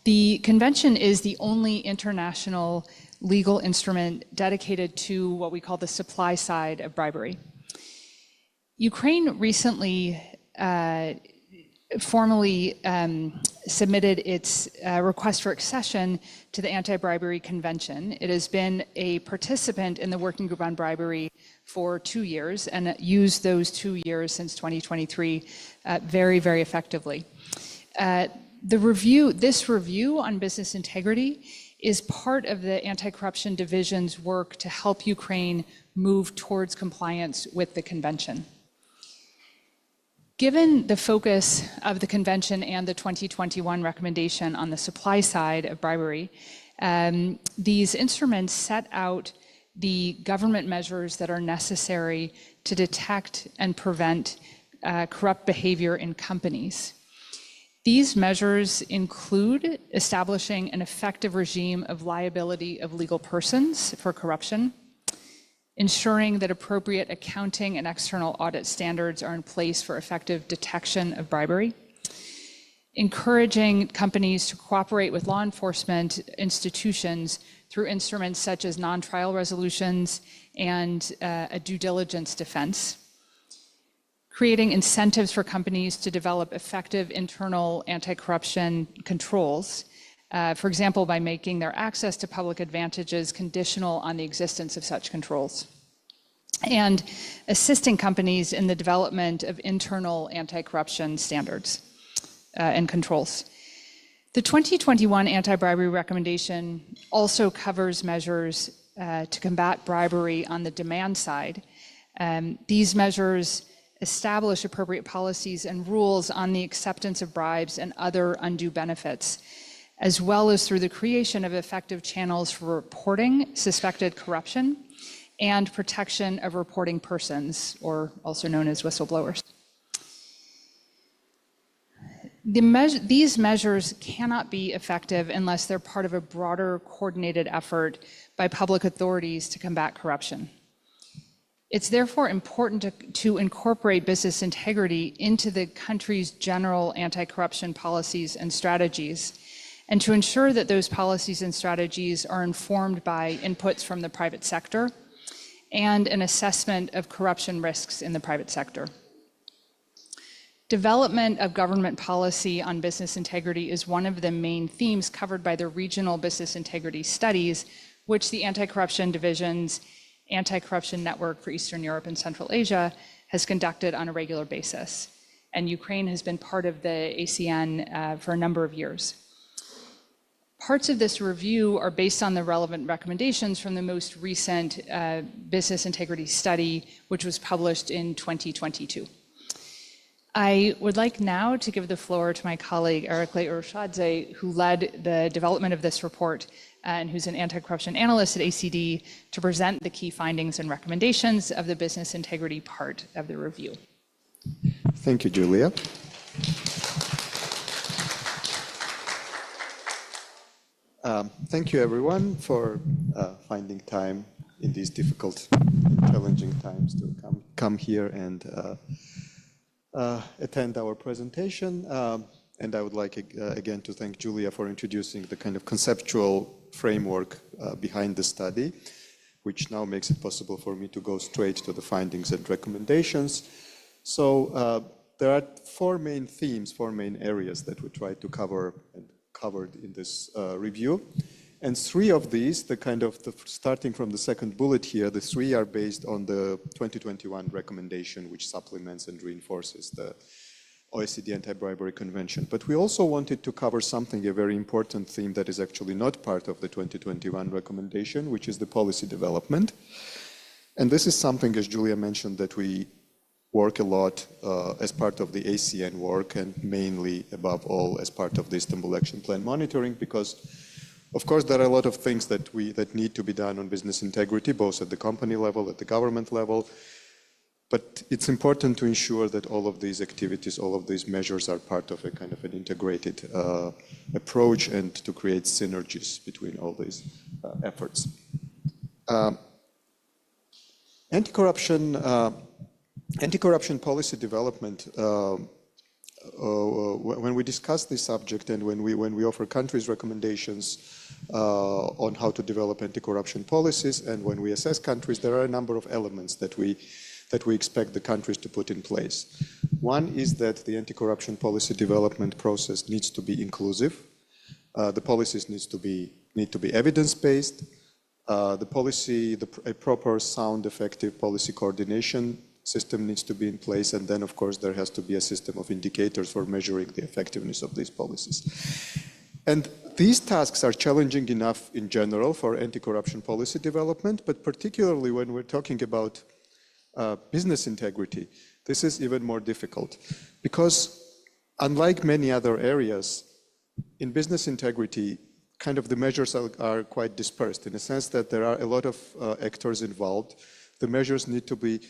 The convention is the only international legal instrument dedicated to what we call the supply side of bribery. Ukraine recently formally submitted its request for accession to the Anti-Bribery Convention. It has been a participant in the Working Group on Bribery for 2 years and used those 2 years since 2023 very, very effectively. This review on business integrity is part of the Anti-Corruption Division's work to help Ukraine move towards compliance with the convention. Given the focus of the convention and the 2021 recommendation on the supply side of bribery, these instruments set out the government measures that are necessary to detect and prevent corrupt behavior in companies. These measures include establishing an effective regime of liability of legal persons for corruption, ensuring that appropriate accounting and external audit standards are in place for effective detection of bribery, encouraging companies to cooperate with law enforcement institutions through instruments such as non-trial resolutions and a due diligence defense, creating incentives for companies to develop effective internal anti-corruption controls, for example, by making their access to public advantages conditional on the existence of such controls, and assisting companies in the development of internal anti-corruption standards and controls. The 2021 anti-bribery recommendation also covers measures to combat bribery on the demand side. These measures establish appropriate policies and rules on the acceptance of bribes and other undue benefits, as well as through the creation of effective channels for reporting suspected corruption and protection of reporting persons, or also known as whistleblowers. These measures cannot be effective unless they're part of a broader coordinated effort by public authorities to combat corruption. It's therefore important to incorporate business integrity into the country's general anti-corruption policies and strategies, and to ensure that those policies and strategies are informed by inputs from the private sector and an assessment of corruption risks in the private sector. Development of government policy on business integrity is one of the main themes covered by the regional business integrity studies, which the Anti-Corruption Division's Anti-Corruption Network for Eastern Europe and Central Asia has conducted on a regular basis. And Ukraine has been part of the ACN for a number of years. Parts of this review are based on the relevant recommendations from the most recent business integrity study, which was published in 2022. I would like now to give the floor to my colleague, Erikle Urshadze, who led the development of this report and who's an anti-corruption analyst at ACD, to present the key findings and recommendations of the business integrity part of the review. Thank you, Julia. Thank you, everyone, for finding time in these difficult and challenging times to come here and attend our presentation. And I would like again to thank Julia for introducing the kind of conceptual framework behind the study, which now makes it possible for me to go straight to the findings and recommendations. So there are four main themes, four main areas that we try to cover and covered in this review. And three of these, starting from the second bullet here, the three are based on the 2021 recommendation, which supplements and reinforces the OECD Anti-Bribery Convention. But we also wanted to cover something, a very important theme that is actually not part of the 2021 recommendation, which is the policy development. And this is something, as Julia mentioned, that we work a lot as part of the ACN work, and mainly, above all, as part of the Istanbul Action Plan monitoring, because of course, there are a lot of things that need to be done on business integrity, both at the company level, at the government level. But it's important to ensure that all of these activities, all of these measures are part of a kind of an integrated approach, and to create synergies between all these efforts. Anti-corruption policy development, when we discuss this subject and when we offer countries recommendations on how to develop anti-corruption policies, and when we assess countries, there are a number of elements that we expect the countries to put in place. One is that the anti-corruption policy development process needs to be inclusive. The policies need to be evidence-based. A proper, sound, effective policy coordination system needs to be in place, and then, of course, there has to be a system of indicators for measuring the effectiveness of these policies. And these tasks are challenging enough in general for anti-corruption policy development, but particularly when we're talking about business integrity, this is even more difficult, because unlike many other areas, in business integrity, kind of the measures are quite dispersed, in the sense that there are a lot of actors involved. The measures need to be,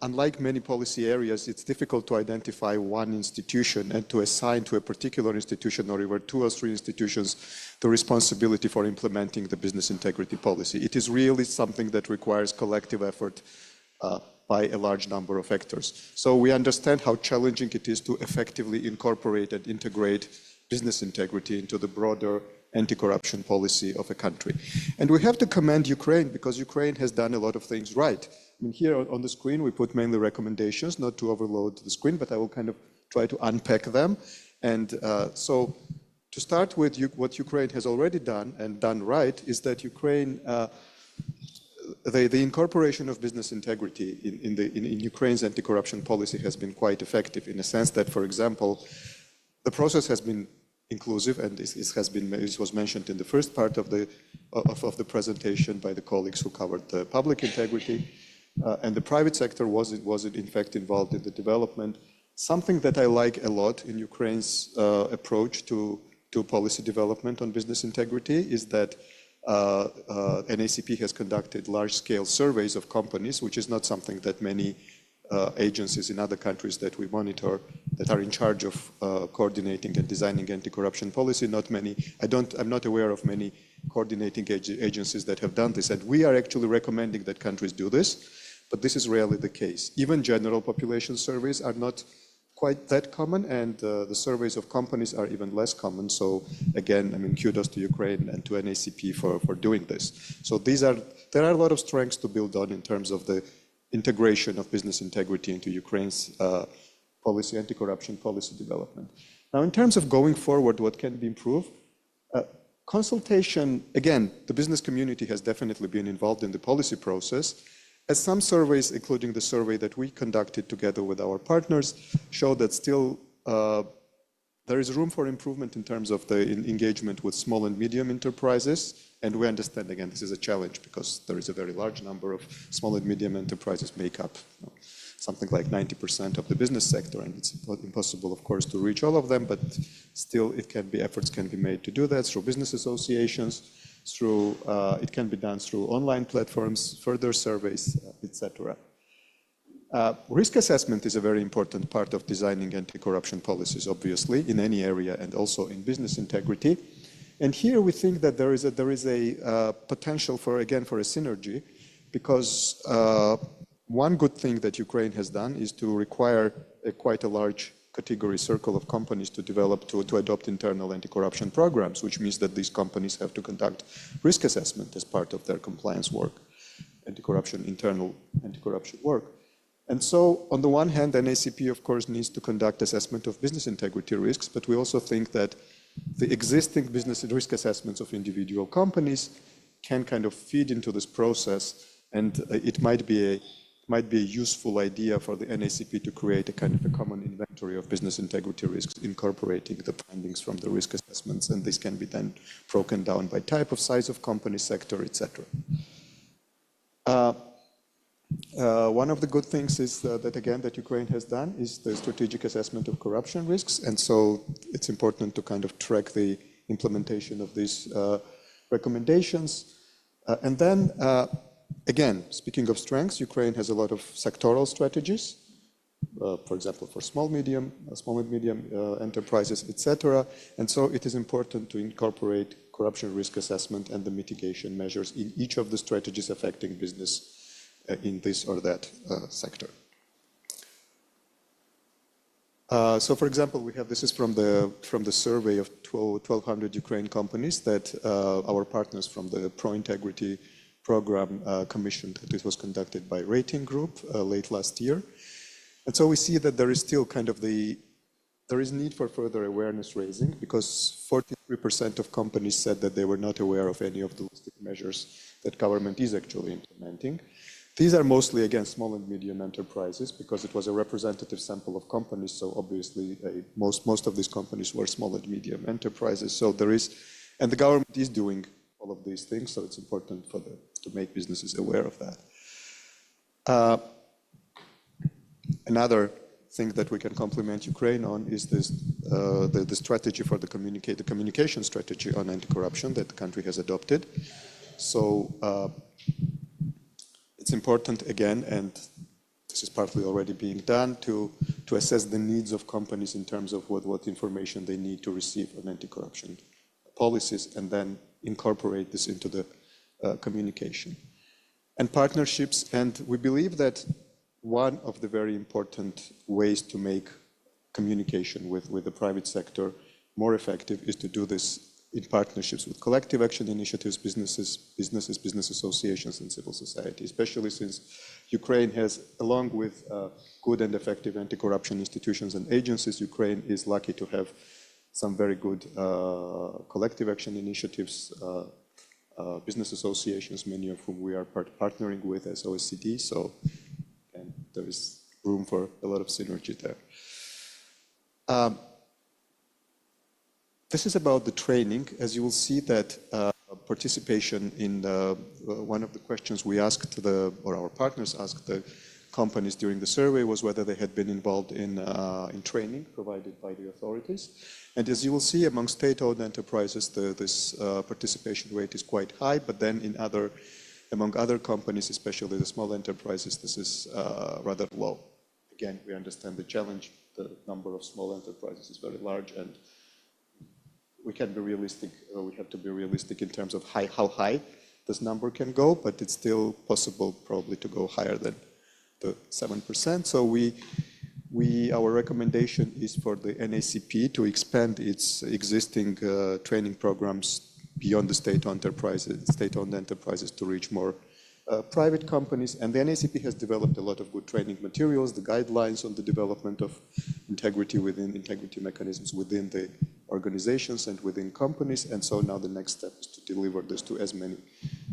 unlike many policy areas, it's difficult to identify one institution and to assign to a particular institution, or even two or three institutions, the responsibility for implementing the business integrity policy. It is really something that requires collective effort by a large number of actors. So we understand how challenging it is to effectively incorporate and integrate business integrity into the broader anti-corruption policy of a country. And we have to commend Ukraine, because Ukraine has done a lot of things right. I mean, here on the screen, we put mainly recommendations, not to overload the screen, but I will kind of try to unpack them. And so to start with, what Ukraine has already done and done right is that Ukraine, the incorporation of business integrity in Ukraine's anti-corruption policy has been quite effective, in the sense that, for example, the process has been inclusive, and this was mentioned in the first part of the presentation by the colleagues who covered the public integrity, and the private sector was in fact involved in the development. Something that I like a lot in Ukraine's approach to policy development on business integrity is that NACP has conducted large-scale surveys of companies, which is not something that many agencies in other countries that we monitor that are in charge of coordinating and designing anti-corruption policy. I'm not aware of many coordinating agencies that have done this, and we are actually recommending that countries do this, but this is rarely the case. Even general population surveys are not quite that common, and the surveys of companies are even less common. So again, I mean, kudos to Ukraine and to NACP for doing this. So there are a lot of strengths to build on in terms of the integration of business integrity into Ukraine's policy, anti-corruption policy development. Now, in terms of going forward, what can be improved? Consultation, again, the business community has definitely been involved in the policy process, as some surveys, including the survey that we conducted together with our partners, show that still there is room for improvement in terms of the engagement with small and medium enterprises. And we understand, again, this is a challenge because there is a very large number of small and medium enterprises make up something like 90% of the business sector, and it's impossible, of course, to reach all of them, but still efforts can be made to do that through business associations, it can be done through online platforms, further surveys, etc. Risk assessment is a very important part of designing anti-corruption policies, obviously, in any area and also in business integrity. And here we think that there is a potential for a synergy, because one good thing that Ukraine has done is to require quite a large category circle of companies to adopt internal anti-corruption programs, which means that these companies have to conduct risk assessment as part of their compliance work, internal anti-corruption work. And so, on the one hand, NACP, of course, needs to conduct assessment of business integrity risks, but we also think that the existing business risk assessments of individual companies can kind of feed into this process, and it might be a useful idea for the NACP to create a kind of a common inventory of business integrity risks, incorporating the findings from the risk assessments, and this can be then broken down by type of size of company, sector, etc. One of the good things is that Ukraine has done is the strategic assessment of corruption risks, and so it's important to kind of track the implementation of these recommendations. And then, again, speaking of strengths, Ukraine has a lot of sectoral strategies, for example, for small and medium enterprises, etc. And so it is important to incorporate corruption risk assessment and the mitigation measures in each of the strategies affecting business in this or that sector. So, for example, this is from the survey of 1,200 Ukraine companies that our partners from the Pro-Integrity program commissioned. This was conducted by Rating Group late last year. And so we see that there is still there is need for further awareness raising, because 43% of companies said that they were not aware of any of the listed measures that government is actually implementing. These are mostly, again, small and medium enterprises, because it was a representative sample of companies, so obviously most of these companies were small and medium enterprises. So and the government is doing all of these things, so it's important to make businesses aware of that. Another thing that we can compliment Ukraine on is the strategy for the communication strategy on anti-corruption that the country has adopted. So it's important, again, and this is partly already being done, to assess the needs of companies in terms of what information they need to receive on anti-corruption policies, and then incorporate this into the communication. And partnerships, and we believe that one of the very important ways to make communication with the private sector more effective is to do this in partnerships with collective action initiatives, business associations, and civil society, especially since Ukraine has, along with good and effective anti-corruption institutions and agencies, Ukraine is lucky to have some very good collective action initiatives, business associations, many of whom we are partnering with as OECD, so there is room for a lot of synergy there. This is about the training. As you will see that participation in one of the questions we asked or our partners asked the companies during the survey was whether they had been involved in training provided by the authorities. And as you will see, among state-owned enterprises, this participation rate is quite high, but then among other companies, especially the small enterprises, this is rather low. Again, we understand the challenge. The number of small enterprises is very large, and we can be realistic. We have to be realistic in terms of how high this number can go, but it's still possible probably to go higher than the 7%. So we our recommendation is for the NACP to expand its existing training programs beyond the state-owned enterprises to reach more private companies. And the NACP has developed a lot of good training materials, the guidelines on the development of integrity mechanisms within the organizations and within companies. And so now the next step is to deliver this to as many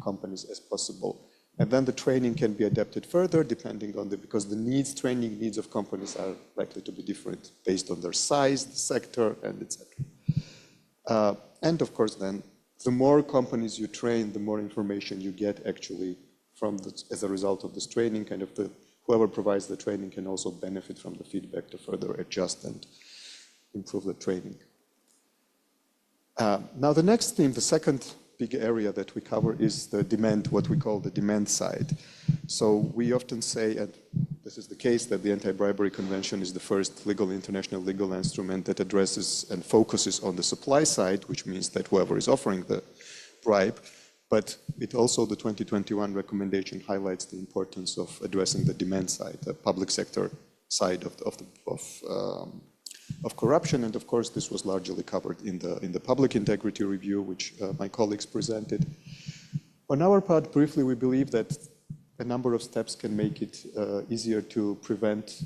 companies as possible. And then the training can be adapted further depending on because the training needs of companies are likely to be different based on their size, the sector, and etc. And of course then, the more companies you train, the more information you get actually as a result of this training. Whoever provides the training can also benefit from the feedback to further adjust and improve the training. Now the next theme, the second big area that we cover is the demand, what we call the demand side. So we often say, and this is the case, that the Anti-Bribery Convention is the first international legal instrument that addresses and focuses on the supply side, which means that whoever is offering the bribe, but it also, the 2021 recommendation highlights the importance of addressing the demand side, the public sector side of corruption. And of course, this was largely covered in the public integrity review, which my colleagues presented. On our part, briefly, we believe that a number of steps can make it easier to prevent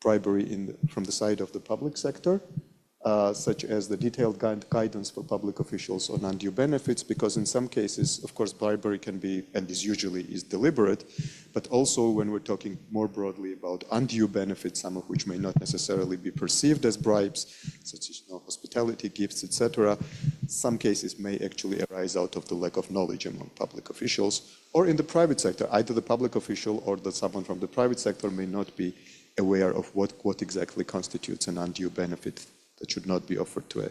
bribery from the side of the public sector, such as the detailed guidance for public officials on undue benefits, because in some cases, of course, bribery can be, and usually is deliberate, but also when we're talking more broadly about undue benefits, some of which may not necessarily be perceived as bribes, such as hospitality, gifts, etc., some cases may actually arise out of the lack of knowledge among public officials, or in the private sector, either the public official or someone from the private sector may not be aware of what exactly constitutes an undue benefit that should not be offered to a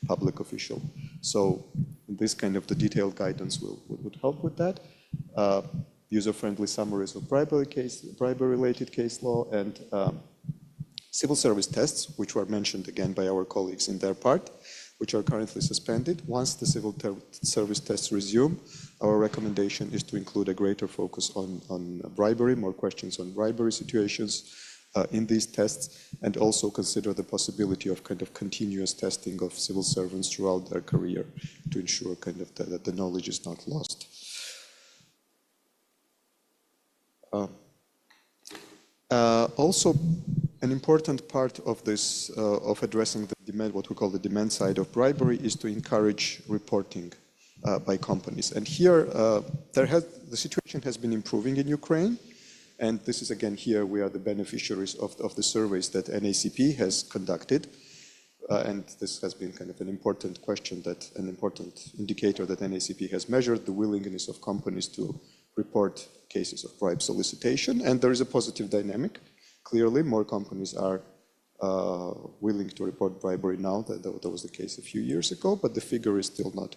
public official. So this kind of the detailed guidance would help with that. User-friendly summaries of bribery-related case law, and civil service tests, which were mentioned again by our colleagues in their part, which are currently suspended. Once the civil service tests resume, our recommendation is to include a greater focus on bribery, more questions on bribery situations in these tests, and also consider the possibility of continuous testing of civil servants throughout their career to ensure that the knowledge is not lost. Also, an important part of this, of addressing the demand, what we call the demand side of bribery, is to encourage reporting by companies. And here, the situation has been improving in Ukraine. And this is, again, here we are the beneficiaries of the surveys that NACP has conducted. And this has been an important question, an important indicator that NACP has measured, the willingness of companies to report cases of bribe solicitation. And there is a positive dynamic. Clearly, more companies are willing to report bribery now than that was the case a few years ago, but the figure is still not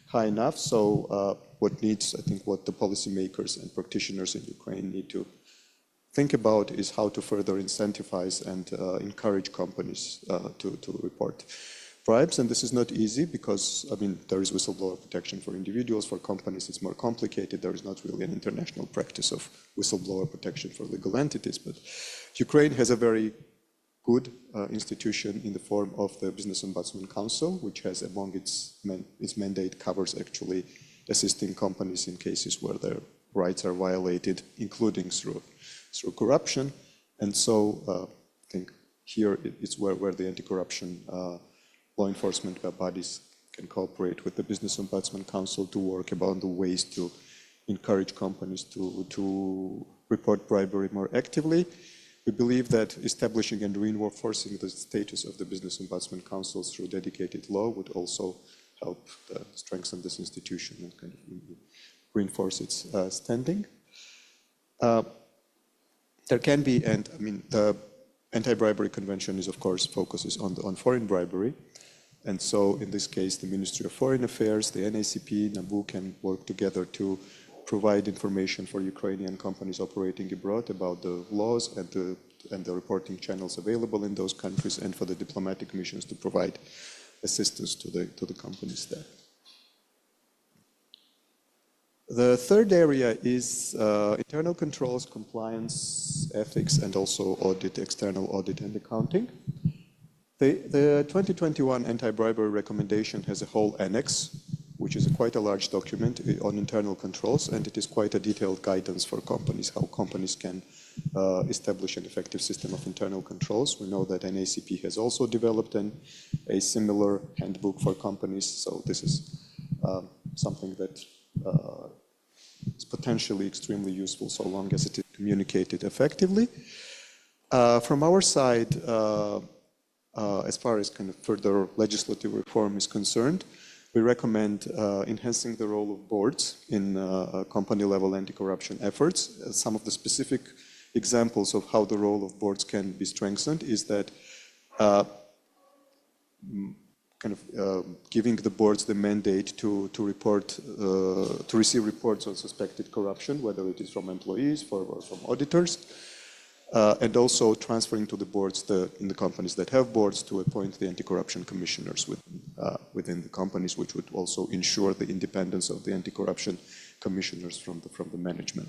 high enough. So what the policymakers and practitioners in Ukraine need to think about is how to further incentivize and encourage companies to report bribes. And this is not easy because, there is whistleblower protection for individuals. For companies, it's more complicated. There is not really an international practice of whistleblower protection for legal entities. But Ukraine has a very good institution in the form of the Business Ombudsman Council, which has among its mandate covers actually assisting companies in cases where their rights are violated, including through corruption. And so I think here it's where the anti-corruption law enforcement bodies can cooperate with the Business Ombudsman Council to work about the ways to encourage companies to report bribery more actively. We believe that establishing and reinforcing the status of the Business Ombudsman Council through dedicated law would also help strengthen this institution and reinforce its standing. There can be, the Anti-Bribery Convention is, of course, focuses on foreign bribery. And so in this case, the Ministry of Foreign Affairs, the NACP, NABU can work together to provide information for Ukrainian companies operating abroad about the laws and the reporting channels available in those countries, and for the diplomatic missions to provide assistance to the companies there. The third area is internal controls, compliance, ethics, and also audit, external audit and accounting. The 2021 anti-bribery recommendation has a whole annex, which is quite a large document on internal controls, and it is quite a detailed guidance for companies, how companies can establish an effective system of internal controls. We know that NACP has also developed a similar handbook for companies, so this is something that is potentially extremely useful so long as it is communicated effectively. From our side, as far as kind of further legislative reform is concerned, we recommend enhancing the role of boards in company-level anti-corruption efforts. Some of the specific examples of how the role of boards can be strengthened is that giving the boards the mandate to report, to receive reports on suspected corruption, whether it is from employees or from auditors, and also transferring to the boards in the companies that have boards to appoint the anti-corruption commissioners within the companies, which would also ensure the independence of the anti-corruption commissioners from the management.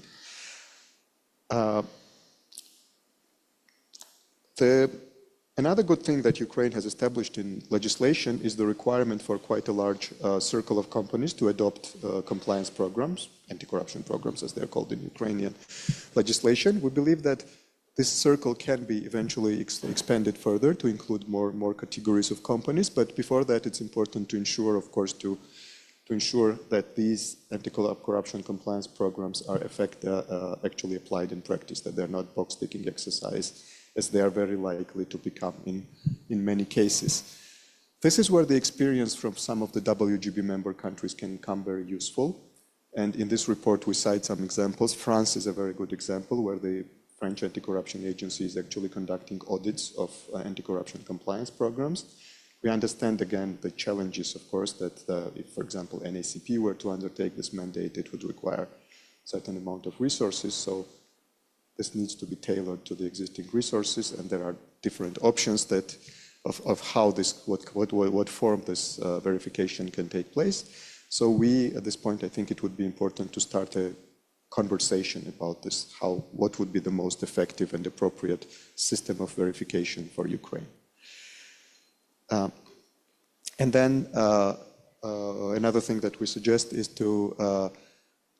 Another good thing that Ukraine has established in legislation is the requirement for quite a large circle of companies to adopt compliance programs, anti-corruption programs as they're called in Ukrainian legislation. We believe that this circle can be eventually expanded further to include more categories of companies, but before that it's important to ensure, of course, to ensure that these anti-corruption compliance programs are actually applied in practice, that they're not box-ticking exercise, as they are very likely to become in many cases. This is where the experience from some of the WGB member countries can come very useful. And in this report, we cite some examples. France is a very good example where the French anti-corruption agency is actually conducting audits of anti-corruption compliance programs. We understand, again, the challenges, of course, that if, for example, NACP were to undertake this mandate, it would require a certain amount of resources. So this needs to be tailored to the existing resources, and there are different options of how what form this verification can take place. So at this point, I think it would be important to start a conversation about this, what would be the most effective and appropriate system of verification for Ukraine. And then another thing that we suggest is to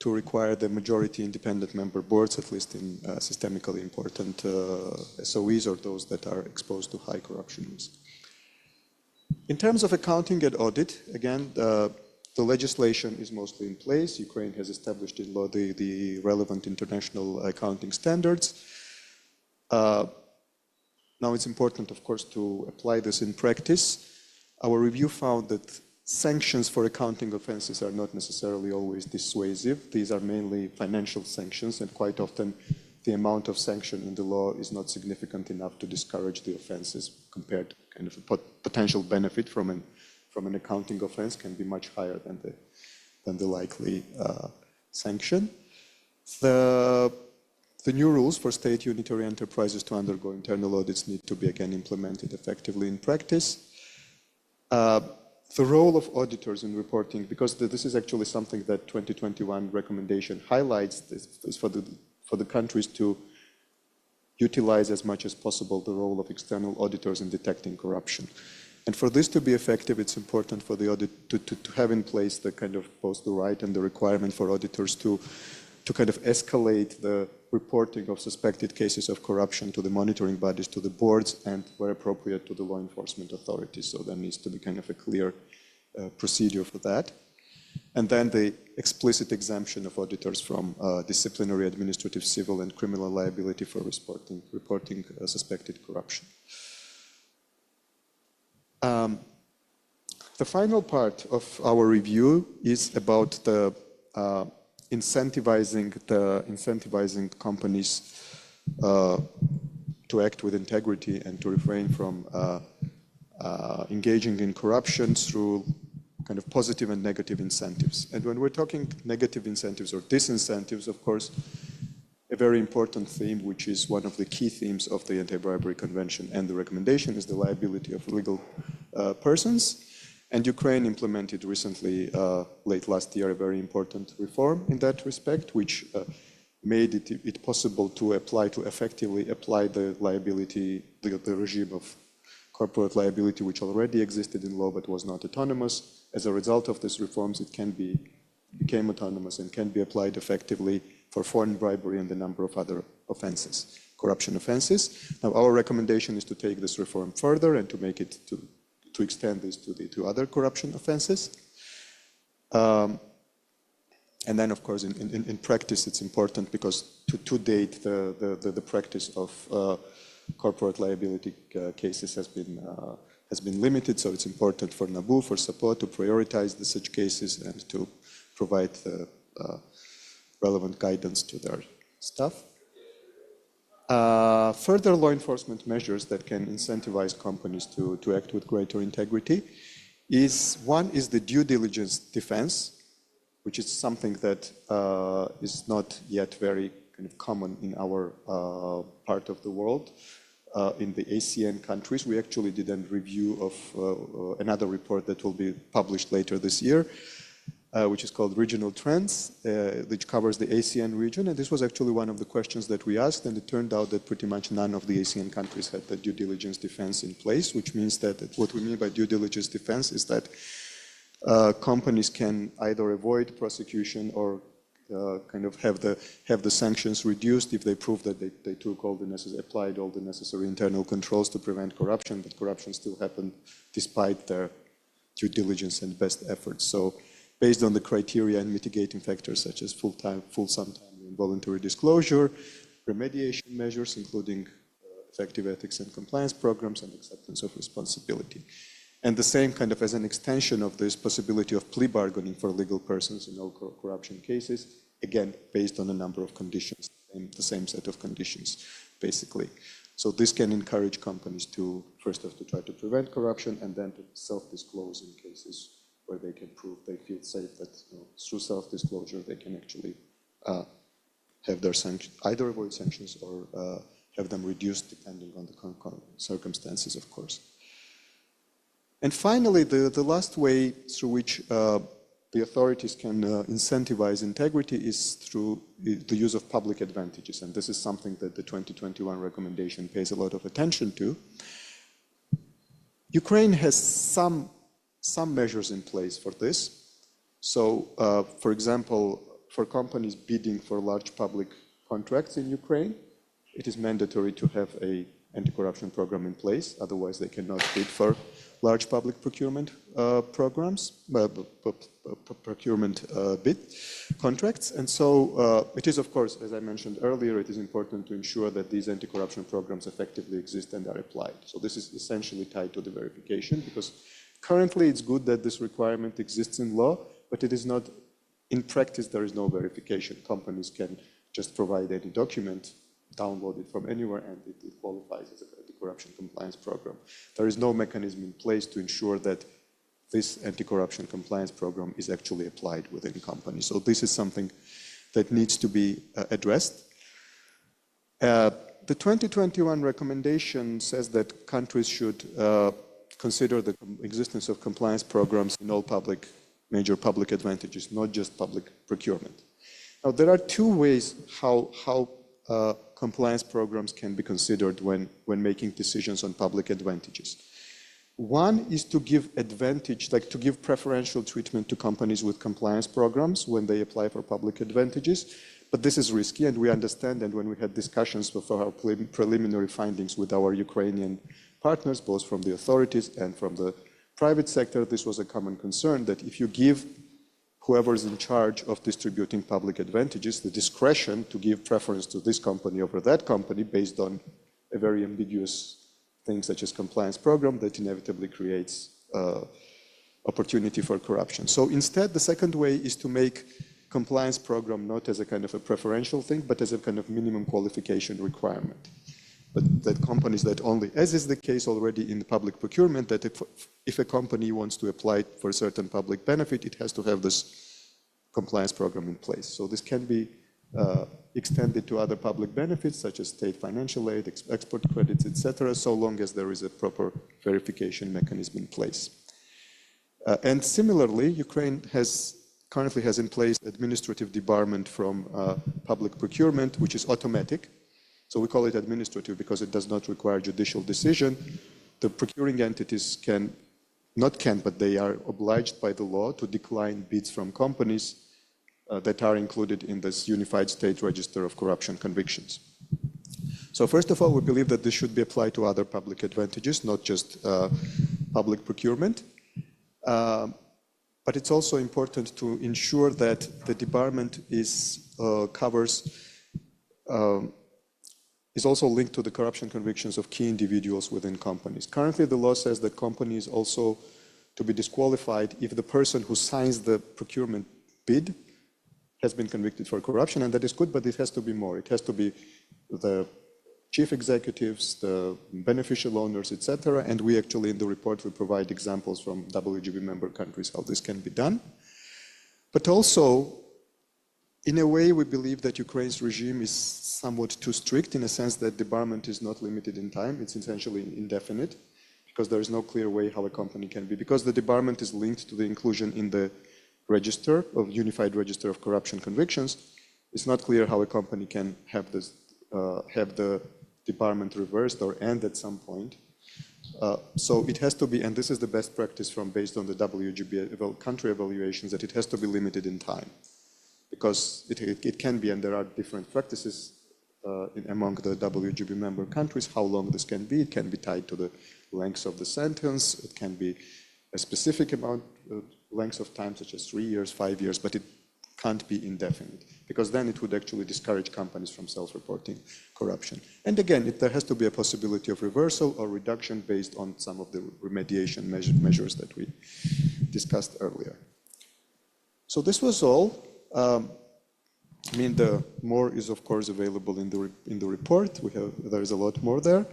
require the majority independent member boards, at least in systemically important SOEs or those that are exposed to high corruption risk. In terms of accounting and audit, again, the legislation is mostly in place. Ukraine has established in law the relevant international accounting standards. Now it's important, of course, to apply this in practice. Our review found that sanctions for accounting offenses are not necessarily always dissuasive. These are mainly financial sanctions, and quite often the amount of sanction in the law is not significant enough to discourage the offenses compared to kind of a potential benefit from an accounting offense can be much higher than the likely sanction. The new rules for state unitary enterprises to undergo internal audits need to be again implemented effectively in practice. The role of auditors in reporting, because this is actually something that 2021 recommendation highlights, is for the countries to utilize as much as possible the role of external auditors in detecting corruption. And for this to be effective, it's important for the audit to have in place the kind of both the right and the requirement for auditors to kind of escalate the reporting of suspected cases of corruption to the monitoring bodies, to the boards, and where appropriate to the law enforcement authorities. So there needs to be kind of a clear procedure for that. And then the explicit exemption of auditors from disciplinary, administrative, civil, and criminal liability for reporting suspected corruption. The final part of our review is about the incentivizing companies to act with integrity and to refrain from engaging in corruption through kind of positive and negative incentives. And when we're talking negative incentives or disincentives, of course, a very important theme, which is one of the key themes of the Anti-Bribery Convention and the recommendation, is the liability of legal persons. And Ukraine implemented recently, late last year, a very important reform in that respect, which made it possible to effectively apply the liability, the regime of corporate liability, which already existed in law but was not autonomous. As a result of these reforms, it became autonomous and can be applied effectively for foreign bribery and a number of other offenses, corruption offenses. Now, our recommendation is to take this reform further and to make it to extend this to other corruption offenses. And then, of course, in practice, it's important because to date, the practice of corporate liability cases has been limited. So it's important for NABU, for support, to prioritize such cases and to provide relevant guidance to their staff. Further law enforcement measures that can incentivize companies to act with greater integrity one is the due diligence defense, which is something that is not yet very kind of common in our part of the world. In the ASEAN countries, we actually did a review of another report that will be published later this year, which is called Regional Trends, which covers the ASEAN region. And this was actually one of the questions that we asked, and it turned out that pretty much none of the ASEAN countries had the due diligence defense in place, which means that what we mean by due diligence defense is that companies can either avoid prosecution or kind of have the sanctions reduced if they prove that they applied all the necessary internal controls to prevent corruption, but corruption still happened despite their due diligence and best efforts. So based on the criteria and mitigating factors such as full sum time, involuntary disclosure, remediation measures, including effective ethics and compliance programs and acceptance of responsibility. And the same kind of as an extension of this possibility of plea bargaining for legal persons in all corruption cases, again, based on a number of conditions, the same set of conditions, basically. So this can encourage companies to, first off, to try to prevent corruption and then to self-disclose in cases where they can prove they feel safe that through self-disclosure they can actually have their sanctions, either avoid sanctions or have them reduced depending on the circumstances, of course. And finally, the last way through which the authorities can incentivize integrity is through the use of public advantages. And this is something that the 2021 recommendation pays a lot of attention to. Ukraine has some measures in place for this. So, for example, for companies bidding for large public contracts in Ukraine, it is mandatory to have an anti-corruption program in place. Otherwise, they cannot bid for large public procurement programs, procurement bid contracts. And so it is, of course, as I mentioned earlier, it is important to ensure that these anti-corruption programs effectively exist and are applied. So this is essentially tied to the verification, because currently it's good that this requirement exists in law, but it is not, in practice, there is no verification. Companies can just provide any document, download it from anywhere, and it qualifies as an anti-corruption compliance program. There is no mechanism in place to ensure that this anti-corruption compliance program is actually applied within companies. So this is something that needs to be addressed. The 2021 recommendation says that countries should consider the existence of compliance programs in all major public advantages, not just public procurement. Now, there are two ways how compliance programs can be considered when making decisions on public advantages. One is to give advantage, like to give preferential treatment to companies with compliance programs when they apply for public advantages. But this is risky, and we understand, and when we had discussions for our preliminary findings with our Ukrainian partners, both from the authorities and from the private sector, this was a common concern, that if you give whoever is in charge of distributing public advantages the discretion to give preference to this company over that company based on a very ambiguous thing such as compliance program, that inevitably creates opportunity for corruption. So instead, the second way is to make compliance program not as a kind of a preferential thing, but as a kind of minimum qualification requirement. But that companies that only, as is the case already in the public procurement, that if a company wants to apply for a certain public benefit, it has to have this compliance program in place. So this can be extended to other public benefits, such as state financial aid, export credits, etc., so long as there is a proper verification mechanism in place. And similarly, Ukraine currently has in place administrative debarment from public procurement, which is automatic. So we call it administrative because it does not require judicial decision. The procuring entities but they are obliged by the law to decline bids from companies that are included in this unified state register of corruption convictions. So first of all, we believe that this should be applied to other public advantages, not just public procurement. But it's also important to ensure that the debarment is also linked to the corruption convictions of key individuals within companies. Currently, the law says that company is also to be disqualified if the person who signs the procurement bid has been convicted for corruption, and that is good, but it has to be more. It has to be the chief executives, the beneficial owners, etc. And we actually, in the report, we provide examples from WGB member countries how this can be done. But also, in a way, we believe that Ukraine's regime is somewhat too strict in a sense that debarment is not limited in time. It's essentially indefinite because there is no clear way how a company can be. Because the debarment is linked to the inclusion in the register of unified register of corruption convictions, it's not clear how a company can have this, have the debarment reversed or end at some point. So it has to be, and this is the best practice based on the WGB country evaluations, that it has to be limited in time. Because it can be, and there are different practices among the WGB member countries, how long this can be. It can be tied to the length of the sentence. It can be a specific amount, length of time, such as 3 years, 5 years, but it can't be indefinite, because then it would actually discourage companies from self-reporting corruption. And again, there has to be a possibility of reversal or reduction based on some of the remediation measures that we discussed earlier. So this was all. I mean, the more is of course available in the report. There is a lot more there.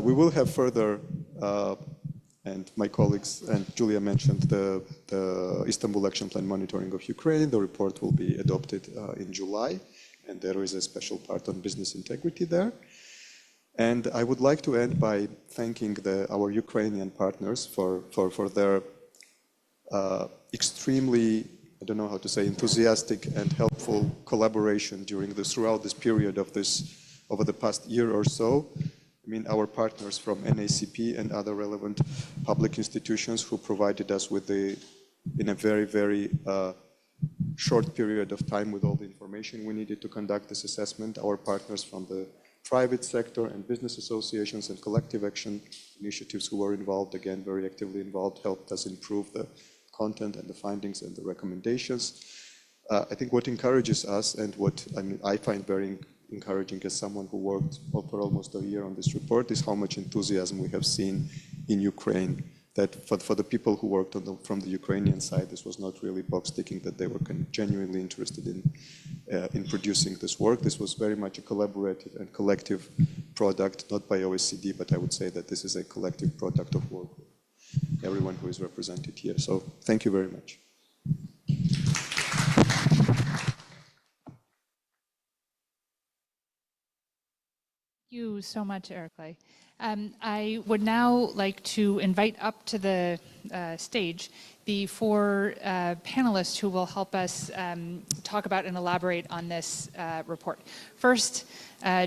We will have further, and my colleagues and Julia mentioned the Istanbul Action Plan monitoring of Ukraine. The report will be adopted in July, and there is a special part on business integrity there. And I would like to end by thanking our Ukrainian partners for their extremely, I don't know how to say, enthusiastic and helpful collaboration throughout this period over the past year or so. I mean, our partners from NACP and other relevant public institutions who provided us with in a very, very short period of time with all the information we needed to conduct this assessment. Our partners from the private sector and business associations and collective action initiatives who were involved, again, very actively involved, helped us improve the content and the findings and the recommendations. I think what encourages us and what I find very encouraging as someone who worked for almost a year on this report is how much enthusiasm we have seen in Ukraine. That for the people who worked from the Ukrainian side, this was not really box ticking, that they were genuinely interested in producing this work. This was very much a collaborative and collective product, not by OECD, but I would say that this is a collective product of work. Everyone who is represented here. So thank you very much. Thank you so much, Erklay. I would now like to invite up to the stage the four panelists who will help us talk about and elaborate on this report. First,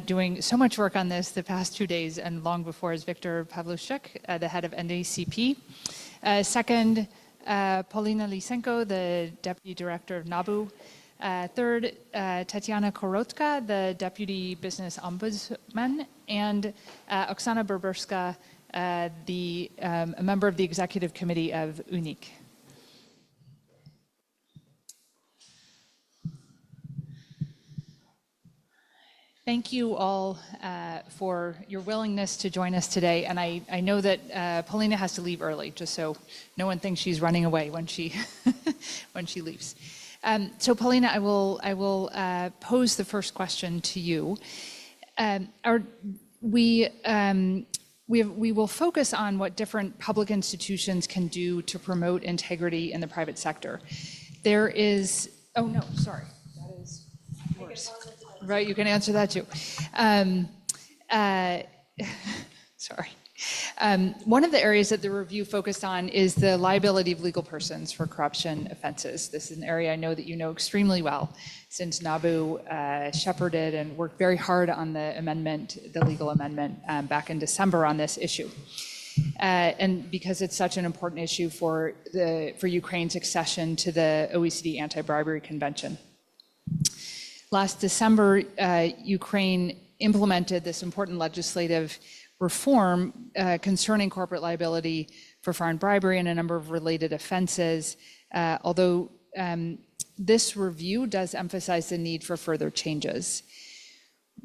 doing so much work on this the past 2 days and long before, is Viktor Pavlushchuk, the head of NACP. Second, Polina Lysenko, the deputy director of NABU. Third, Tatiana Korotka, the Deputy Business Ombudsman, and Oksana Berberska, a member of the Executive Committee of UNIC. Thank you all for your willingness to join us today. And I know that Polina has to leave early, just so no one thinks she's running away when she when she leaves. So Polina, I will pose the first question to you. We will focus on what different public institutions can do to promote integrity in the private sector. There is, oh no, sorry, that is yours. Right, you can answer that too. Sorry. One of the areas that the review focused on is the liability of legal persons for corruption offenses. This is an area I know that you know extremely well, since Nabu shepherded and worked very hard on the amendment, the legal amendment, back in December on this issue. And because it's such an important issue for Ukraine's accession to the OECD Anti-Bribery Convention. Last December, Ukraine implemented this important legislative reform concerning corporate liability for foreign bribery and a number of related offenses, although this review does emphasize the need for further changes.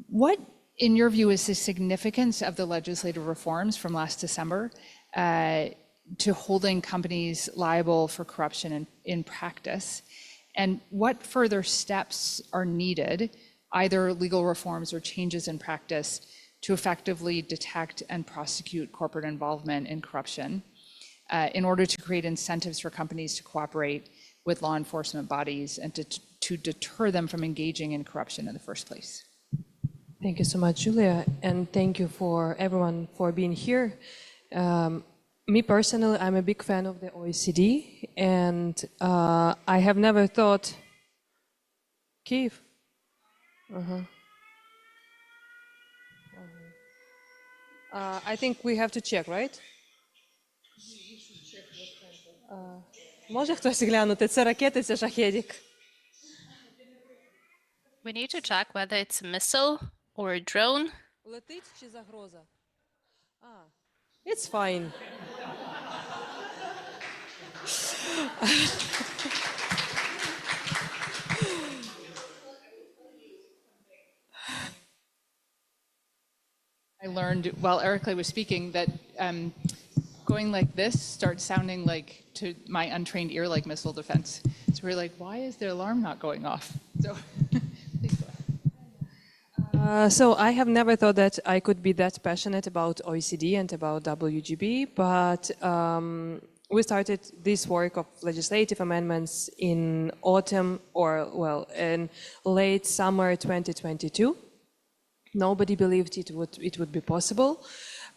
What, in your view, is the significance of the legislative reforms from last December to holding companies liable for corruption in practice? And what further steps are needed, either legal reforms or changes in practice, to effectively detect and prosecute corporate involvement in corruption in order to create incentives for companies to cooperate with law enforcement bodies and to deter them from engaging in corruption in the first place? Thank you so much, Julia, and thank you for everyone for being here. Me personally, I'm a big fan of the OECD, and I have never thought, Kyiv. I think we have to check, right? Може хтось глянути? Це ракети, це шахедик. We need to check whether it's a missile or a drone. Летить чи загроза? It's fine. I learned while Erika was speaking that going like this starts sounding like, to my untrained ear, like missile defense. So we're like, why is the alarm not going off? So please go ahead. So I have never thought that I could be that passionate about OECD and about WGB, but we started this work of legislative amendments in autumn, or well, in late summer 2022. Nobody believed it would be possible,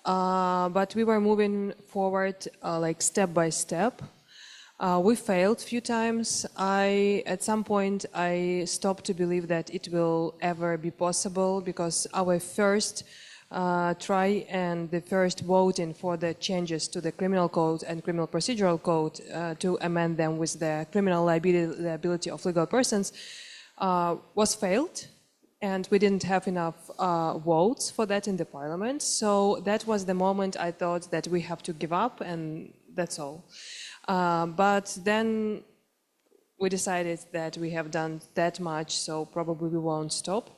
but we were moving forward like step by step. We failed a few times. At some point, I stopped to believe that it will ever be possible, because our first try and the first voting for the changes to the criminal code and criminal procedural code to amend them with the criminal liability of legal persons was failed. And we didn't have enough votes for that in the parliament. So that was the moment I thought that we have to give up, and that's all. But then we decided that we have done that much, so probably we won't stop.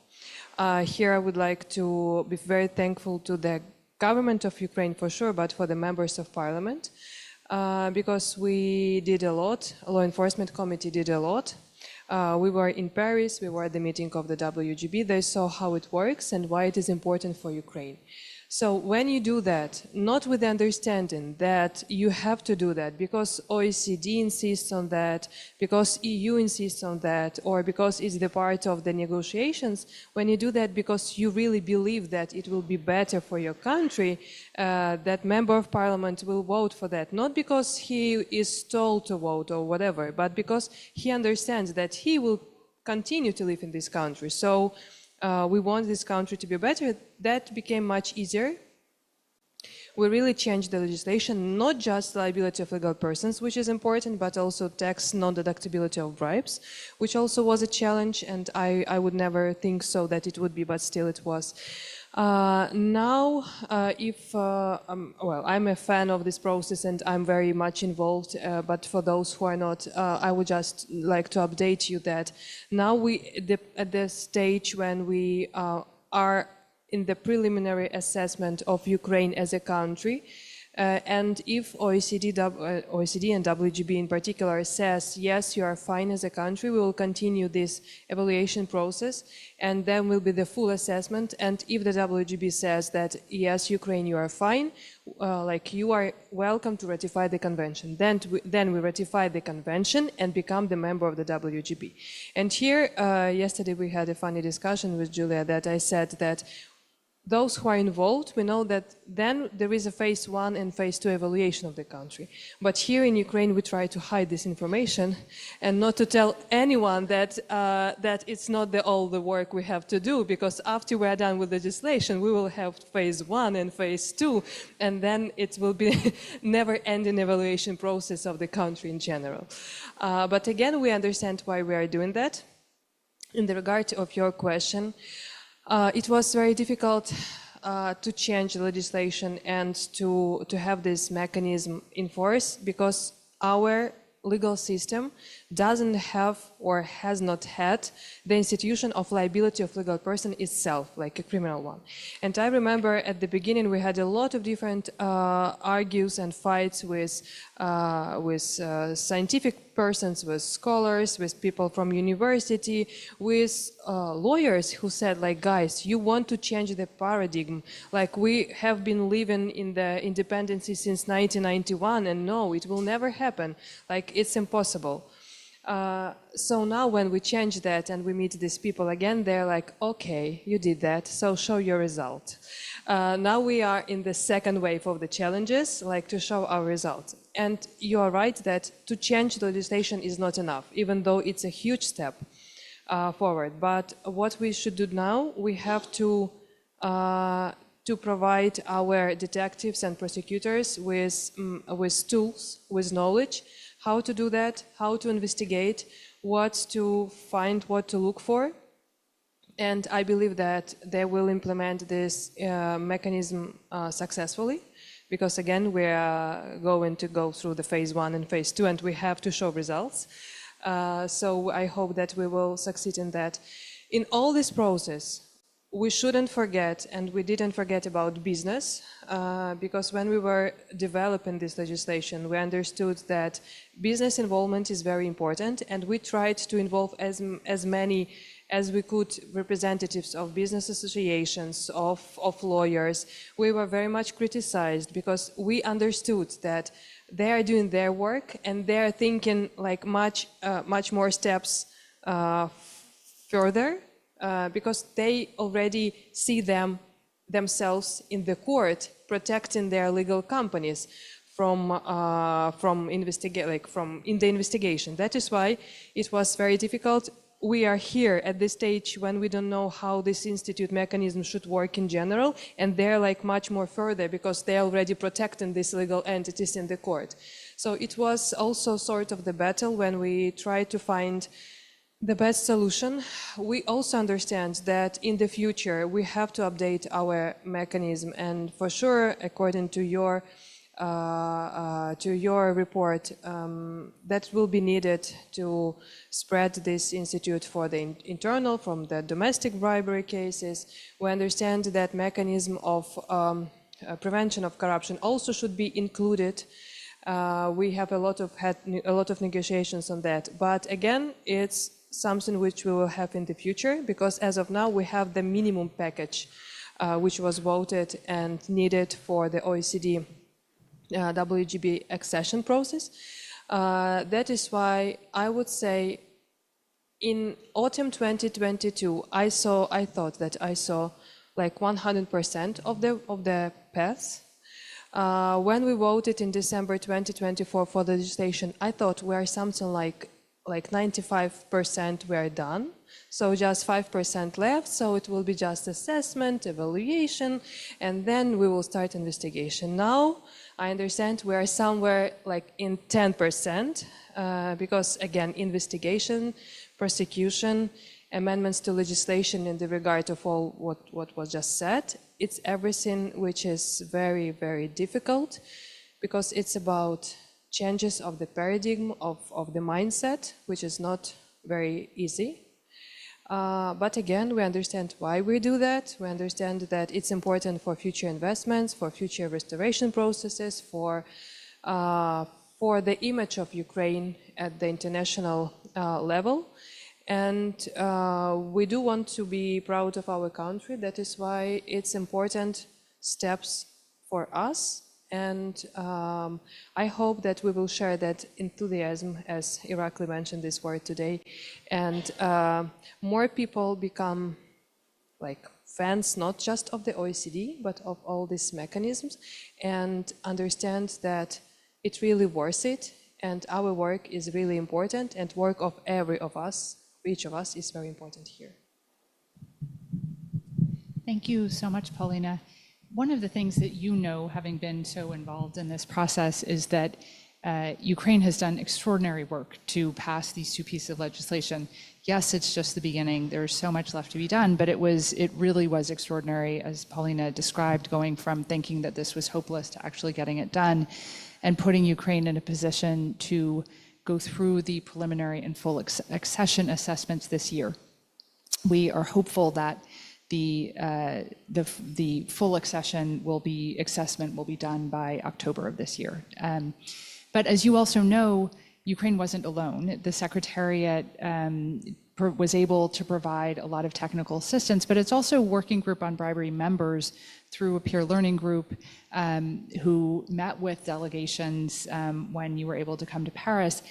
Here I would like to be very thankful to the government of Ukraine for sure, but for the members of parliament, because we did a lot. Law Enforcement Committee did a lot. We were in Paris, we were at the meeting of the WGB, they saw how it works and why it is important for Ukraine. So when you do that, not with the understanding that you have to do that because OECD insists on that, because EU insists on that, or because it's the part of the negotiations, when you do that because you really believe that it will be better for your country, that member of parliament will vote for that, not because he is told to vote or whatever, but because he understands that he will continue to live in this country. So we want this country to be better. That became much easier. We really changed the legislation, not just liability of legal persons, which is important, but also tax non-deductibility of bribes, which also was a challenge, and I would never think so that it would be, but still it was. Now, well, I'm a fan of this process and I'm very much involved, but for those who are not, I would just like to update you that now at the stage when we are in the preliminary assessment of Ukraine as a country, and if OECD and WGB in particular says, yes, you are fine as a country, we will continue this evaluation process, and then will be the full assessment. And if the WGB says that, yes, Ukraine, you are fine, like you are welcome to ratify the convention, then we ratify the convention and become the member of the WGB. And here, yesterday we had a funny discussion with Julia that I said that those who are involved, we know that then there is a phase 1 and phase 2 evaluation of the country. But here in Ukraine, we try to hide this information and not to tell anyone that, that it's not all the work we have to do, because after we are done with legislation, we will have phase 1 and phase 2, and then it will be never-ending evaluation process of the country in general. But again, we understand why we are doing that. In the regard of your question, it was very difficult to change the legislation and to have this mechanism in force, because our legal system doesn't have or has not had the institution of liability of legal person itself, like a criminal one. And I remember at the beginning we had a lot of different argues and fights with scientific persons, with scholars, with people from university, with lawyers who said, like, guys, you want to change the paradigm. Like, we have been living in the independency since 1991, and no, it will never happen. Like, it's impossible. So now when we change that and we meet these people again, they're like, okay, you did that, so show your result. Now we are in the second wave of the challenges, like to show our results. And you are right that to change the legislation is not enough, even though it's a huge step forward. But what we should do now, we have to provide our detectives and prosecutors with tools, with knowledge, how to do that, how to investigate, what to find, what to look for. And I believe that they will implement this mechanism successfully, because again, we are going to go through the phase 1 and phase 2, and we have to show results. So I hope that we will succeed in that. In all this process, we shouldn't forget, and we didn't forget about business, because when we were developing this legislation, we understood that business involvement is very important, and we tried to involve as many as we could, representatives of business associations, of lawyers. We were very much criticized because we understood that they are doing their work and they are thinking like much more steps further, because they already see themselves in the court protecting their legal companies from in the investigation. That is why it was very difficult. We are here at this stage when we don't know how this institute mechanism should work in general, and they're like much more further because they're already protecting these legal entities in the court. So it was also sort of the battle when we tried to find the best solution. We also understand that in the future we have to update our mechanism, and for sure, according to your report, that will be needed to spread this institute for the internal, from the domestic bribery cases. We understand that mechanism of prevention of corruption also should be included. We have had a lot of negotiations on that, but again, it's something which we will have in the future, because as of now we have the minimum package which was voted and needed for the OECD WGB accession process. That is why I would say in autumn 2022, I thought that I saw like 100% of the paths. When we voted in December 2024 for the legislation, I thought we are something like 95% we are done. So just 5% left, so it will be just assessment, evaluation, and then we will start investigation. Now, I understand we are somewhere like in 10%, because again, investigation, prosecution, amendments to legislation in the regard of all what was just said, it's everything which is very, very difficult, because it's about changes of the paradigm of the mindset, which is not very easy. But again, we understand why we do that. We understand that it's important for future investments, for future restoration processes, for the image of Ukraine at the international level. And we do want to be proud of our country. That is why it's important steps for us. And I hope that we will share that enthusiasm, as Irakli mentioned this word today, and more people become like fans not just of the OECD, but of all these mechanisms, and understand that it's really worth it, and our work is really important, and work of each of us is very important here. Thank you so much, Paulina. One of the things that you know, having been so involved in this process, is that Ukraine has done extraordinary work to pass these two pieces of legislation. Yes, it's just the beginning. There's so much left to be done, but it really was extraordinary, as Paulina described, going from thinking that this was hopeless to actually getting it done and putting Ukraine in a position to go through the preliminary and full accession assessments this year. We are hopeful that the full assessment will be done by October of this year. But as you also know, Ukraine wasn't alone. The Secretariat was able to provide a lot of technical assistance, but it's also working group on bribery members through a peer learning group who met with delegations when you were able to come to Paris.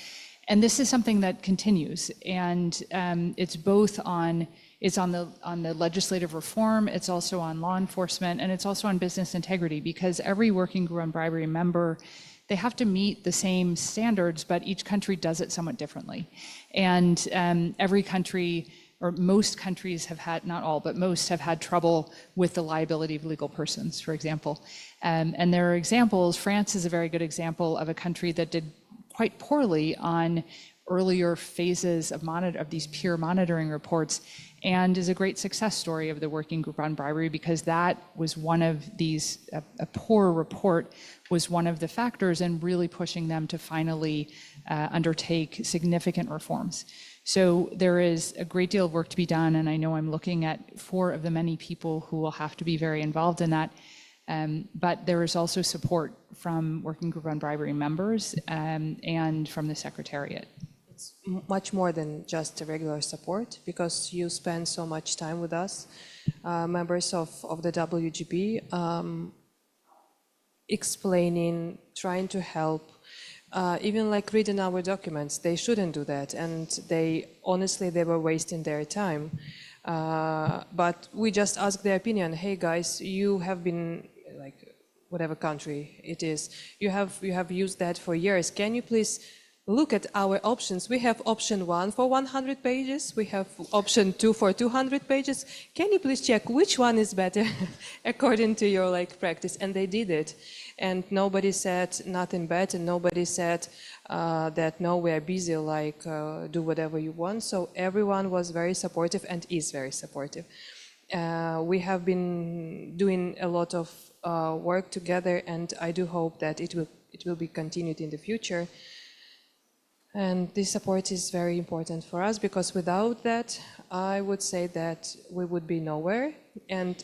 And this is something that continues. And it's both on the legislative reform, it's also on law enforcement, and it's also on business integrity, because every working group on bribery member, they have to meet the same standards, but each country does it somewhat differently. And every country, or most countries have had, not all, but most have had trouble with the liability of legal persons, for example. And there are examples. France is a very good example of a country that did quite poorly on earlier phases of these peer monitoring reports, and is a great success story of the working group on bribery, because that was one of these, a poor report was one of the factors in really pushing them to finally undertake significant reforms. So there is a great deal of work to be done, and I know I'm looking at 4 of the many people who will have to be very involved in that. But there is also support from Working Group on Bribery members and from the Secretariat. It's much more than just a regular support, because you spend so much time with us, members of the WGB, explaining, trying to help, even like reading our documents. They shouldn't do that, and honestly, they were wasting their time. But we just ask their opinion. Hey guys, you have been, like, whatever country it is, you have used that for years. Can you please look at our options? We have option 1 for 100 pages. We have option 2 for 200 pages. Can you please check which one is better according to your practice? And they did it. And nobody said nothing bad, and nobody said that no, we are busy, do whatever you want. So everyone was very supportive and is very supportive. We have been doing a lot of work together, and I do hope that it will be continued in the future. And this support is very important for us, because without that, I would say that we would be nowhere. And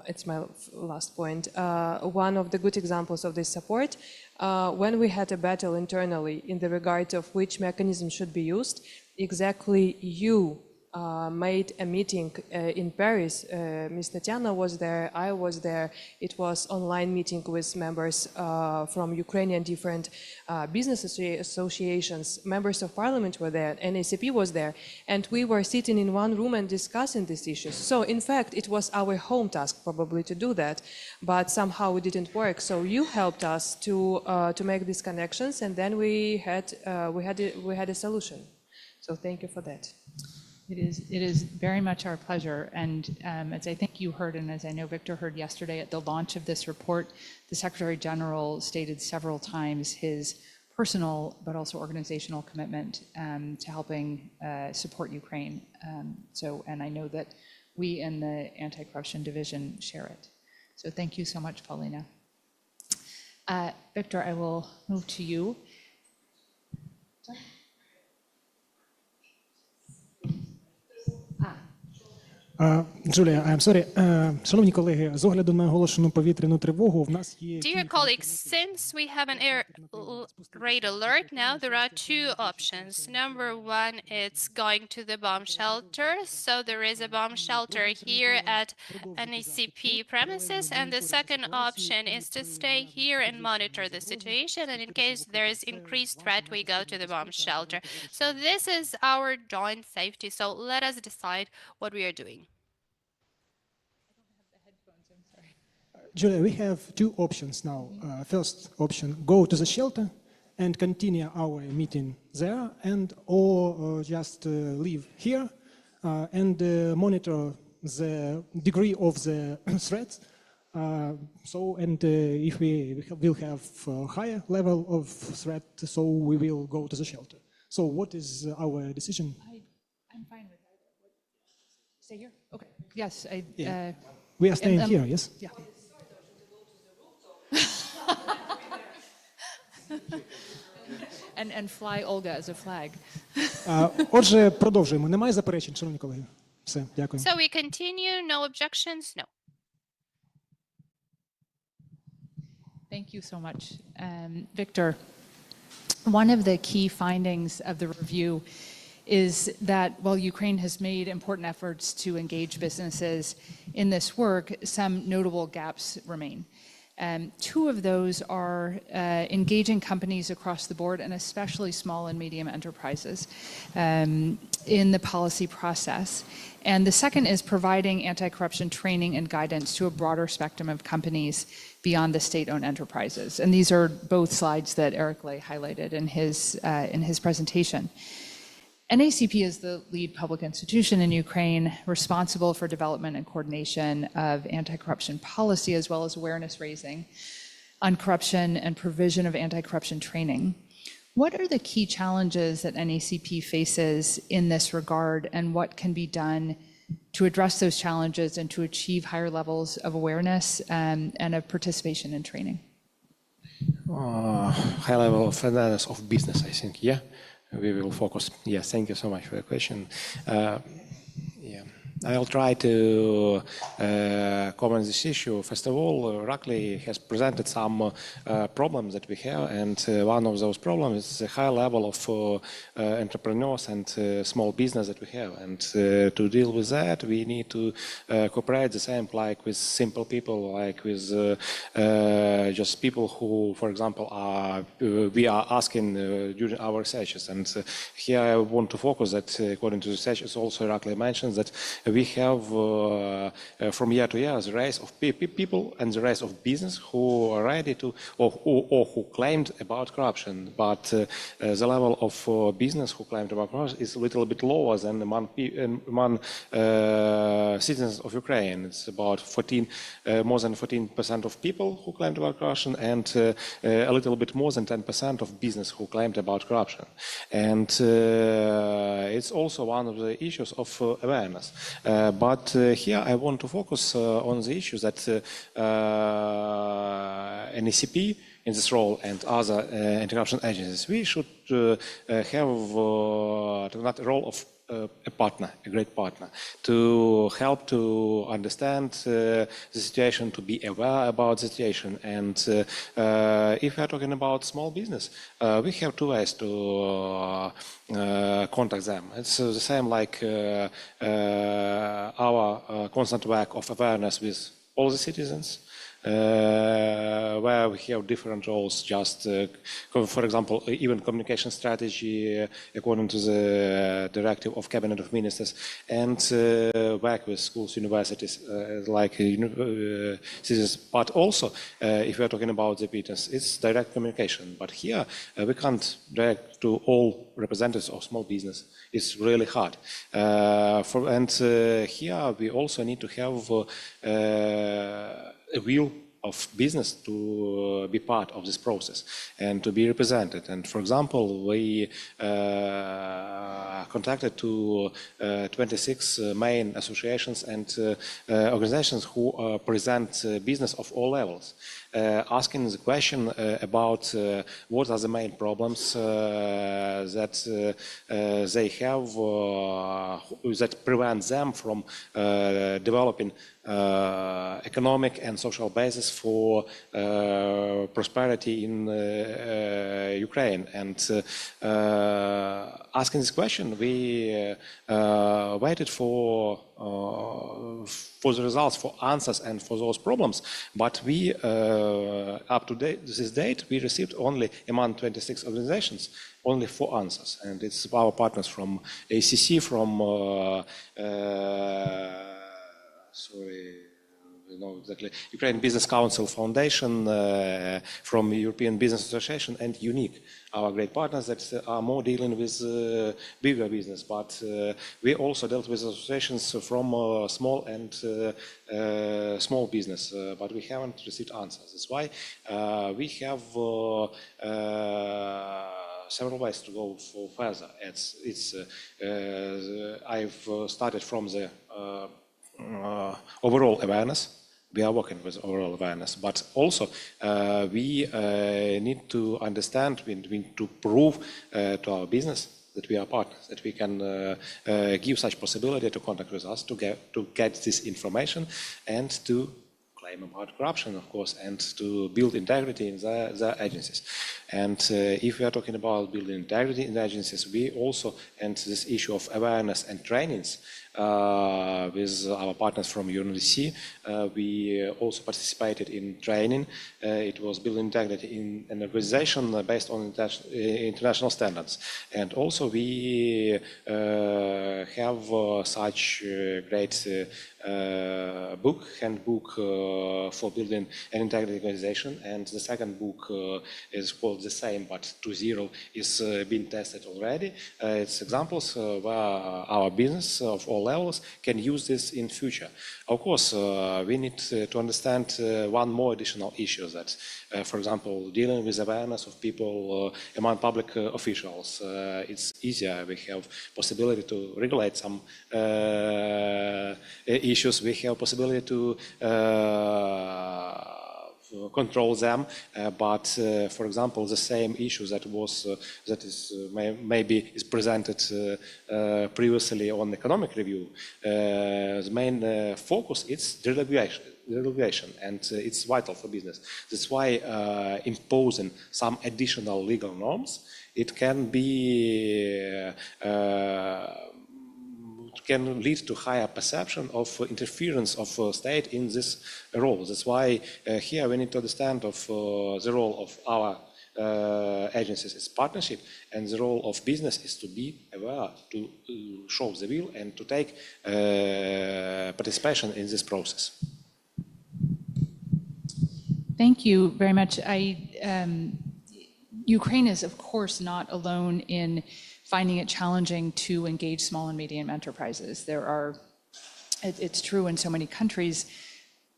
it's my last point, one of the good examples of this support, when we had a battle internally in the regard of which mechanism should be used, exactly you made a meeting in Paris. Ms. Tatiana was there, I was there. It was online meeting with members from Ukrainian different business associations. Members of parliament were there, NACP was there, and we were sitting in one room and discussing these issues. So in fact, it was our home task probably to do that, but somehow it didn't work. So you helped us to make these connections, and then we had a solution. So thank you for that. It is very much our pleasure. And as I think you heard, and as I know Victor heard yesterday at the launch of this report, the Secretary-General stated several times his personal but also organizational commitment to helping support Ukraine. And I know that we in the Anti-Corruption Division share it. So thank you so much, Paulina. Victor, I will move to you. Julia, I'm sorry. Шановні колеги, з огляду на оголошену повітряну тривогу, в нас є... Dear colleagues, since we have an air raid alert now, there are 2 options. Number 1, it's going to the bomb shelter. So there is a bomb shelter here at NACP premises. And the second option is to stay here and monitor the situation. And in case there is increased threat, we go to the bomb shelter. So this is our joint safety. So let us decide what we are doing. Julia, we have two options now. First option, go to the shelter and continue our meeting there, and or just live here and monitor the degree of the threats. If we will have a higher level of threat, so we will go to the shelter. So what is our decision? I'm fine with that. Stay here? Okay. Yes. We are staying here, yes? Yeah. And fly Olga as a flag. Отже, продовжуємо. Немає заперечень, шановні колеги? Все, дякую. So we continue, no objections, no. Thank you so much. Victor, one of the key findings of the review is that while Ukraine has made important efforts to engage businesses in this work, some notable gaps remain. Two of those are engaging companies across the board, and especially small and medium enterprises, in the policy process. And the second is providing anti-corruption training and guidance to a broader spectrum of companies beyond the state-owned enterprises. And these are both slides that Eric Lay highlighted in his presentation. NACP is the lead public institution in Ukraine responsible for development and coordination of anti-corruption policy, as well as awareness raising on corruption and provision of anti-corruption training. What are the key challenges that NACP faces in this regard, and what can be done to address those challenges and to achieve higher levels of awareness and of participation in training? High level of awareness of business, I think, yeah. We will focus. Yes, thank you so much for your question. I'll try to comment this issue. First of all, Rakli has presented some problems that we have, and one of those problems is the high level of entrepreneurs and small business that we have. And to deal with that, we need to cooperate the same like with simple people, like with just people who, for example, we are asking during our researches. And here I want to focus that according to the research, also Rakli mentions that we have from year to year the rise of people and the rise of business who are ready to or who claimed about corruption, but the level of business who claimed about corruption is a little bit lower than among citizens of Ukraine. It's about more than 14% of people who claimed about corruption, and a little bit more than 10% of business who claimed about corruption. And it's also one of the issues of awareness. But here I want to focus on the issue that NACP in this role and other anti-corruption agencies, we should have that role of a partner, a great partner, to help to understand the situation, to be aware about the situation. And if we are talking about small business, we have two ways to contact them. It's the same like our constant work of awareness with all the citizens, where we have different roles, just for example, even communication strategy according to the directive of Cabinet of Ministers, and work with schools, universities, like citizens. But also, if we are talking about the business, it's direct communication. But here, we can't direct to all representatives of small business. It's really hard. Here, we also need to have a will of business to be part of this process and to be represented. And for example, we contacted to 26 main associations and organizations who present business of all levels, asking the question about what are the main problems that they have that prevent them from developing economic and social basis for prosperity in Ukraine. And asking this question, we waited for the results, for answers and for those problems. But we, up to this date, we received only among 26 organizations, only 4 answers. And it's our partners from ACC, from exactly, Ukrainian Business Council Foundation, from European Business Association, and Unique, our great partners that are more dealing with bigger business. But we also dealt with associations from small and small business, but we haven't received answers. That's why we have several ways to go further. I've started from the overall awareness. We are working with overall awareness, but also we need to understand, we need to prove to our business that we are partners, that we can give such possibility to contact with us to get this information and to claim about corruption, of course, and to build integrity in the agencies. And if we are talking about building integrity in the agencies, we also, and this issue of awareness and trainings, with our partners from UNODC, we also participated in training. It was building integrity in an organization based on international standards. And also we have such great handbook for building an integrity organization. And the second book is called the same, but 2.0 is being tested already. It's examples where our business of all levels can use this in future. Of course, we need to understand one more additional issue that, for example, dealing with awareness of people among public officials. It's easier. We have possibility to regulate some issues. We have possibility to control them, but for example, the same issue maybe is presented previously on economic review. The main focus is deregulation, and it's vital for business. That's why imposing some additional legal norms, it can be can lead to higher perception of interference of state in this role. That's why here we need to understand of the role of our agencies is partnership, and the role of business is to be aware, to show the will, and to take participation in this process. Thank you very much. Ukraine is, of course, not alone in finding it challenging to engage small and medium enterprises. It's true in so many countries,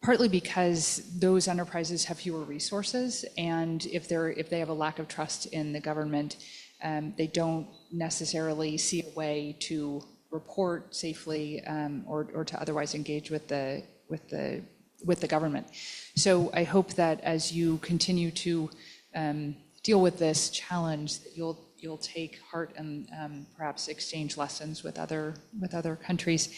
partly because those enterprises have fewer resources, and if they have a lack of trust in the government, they don't necessarily see a way to report safely or to otherwise engage with the government. So I hope that as you continue to deal with this challenge, that you'll take heart and perhaps exchange lessons with other countries.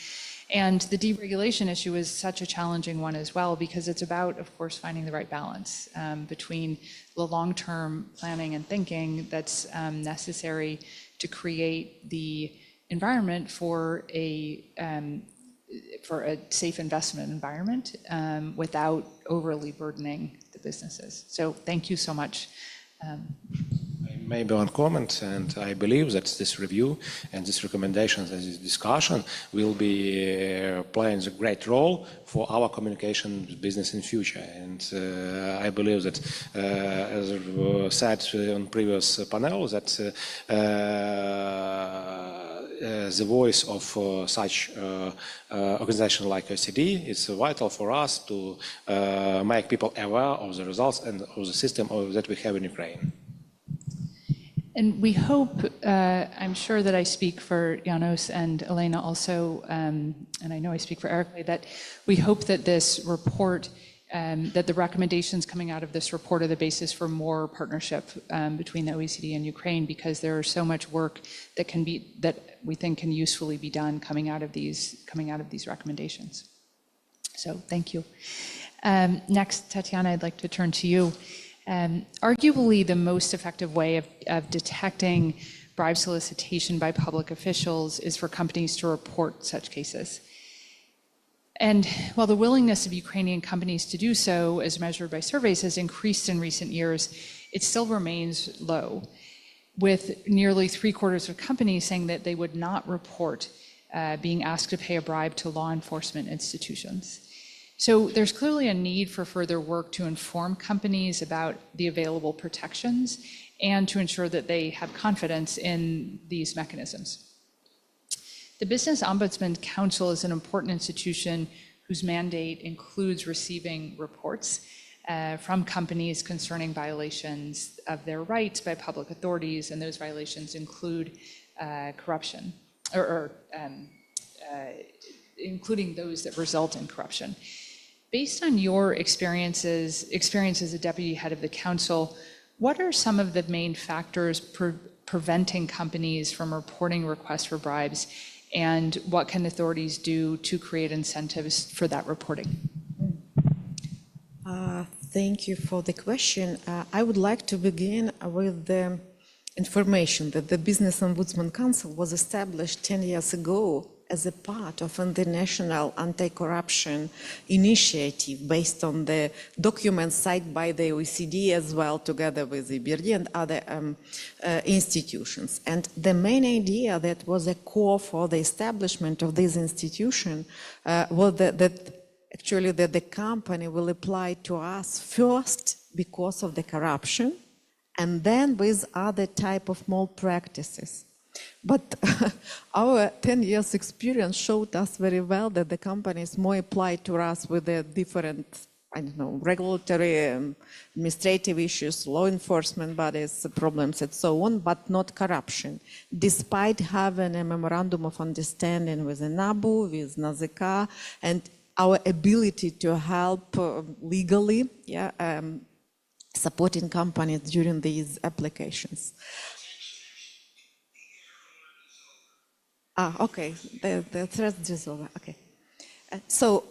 And the deregulation issue is such a challenging one as well, because it's about, of course, finding the right balance between the long-term planning and thinking that's necessary to create the environment for a safe investment environment without overly burdening the businesses. So thank you so much. Maybe one comment, and I believe that this review and these recommendations and this discussion will be playing a great role for our communication with business in future. And I believe that, as said on previous panel, that the voice of such organization like OECD is vital for us to make people aware of the results and of the system that we have in Ukraine. And we hope, I'm sure that I speak for Janos and Elena also, and I know I speak for Eric, that we hope that this report, that the recommendations coming out of this report are the basis for more partnership between the OECD and Ukraine, because there is so much work that we think can usefully be done coming out of these recommendations. So thank you. Next, Tatiana, I'd like to turn to you. Arguably, the most effective way of detecting bribe solicitation by public officials is for companies to report such cases. And while the willingness of Ukrainian companies to do so, as measured by surveys, has increased in recent years, it still remains low, with nearly 3/4 of companies saying that they would not report being asked to pay a bribe to law enforcement institutions. So there's clearly a need for further work to inform companies about the available protections and to ensure that they have confidence in these mechanisms. The Business Ombudsman Council is an important institution whose mandate includes receiving reports from companies concerning violations of their rights by public authorities, and those violations include corruption, including those that result in corruption. Based on your experience as a deputy head of the council, what are some of the main factors preventing companies from reporting requests for bribes, and what can authorities do to create incentives for that reporting? Thank you for the question. I would like to begin with the information that the Business Ombudsman Council was established 10 years ago as a part of an international anti-corruption initiative based on the documents cited by the OECD as well, together with the EBRD and other institutions. And the main idea that was a core for the establishment of this institution was that the company will apply to us first because of the corruption, and then with other type of malpractices. But our 10 years experience showed us very well that the companies more apply to us with the different, regulatory, administrative issues, law enforcement bodies, problems and so on, but not corruption. Despite having a memorandum of understanding with the NABU, with NACP, and our ability to help legally, supporting companies during these applications. Okay, the threat is over, okay. So,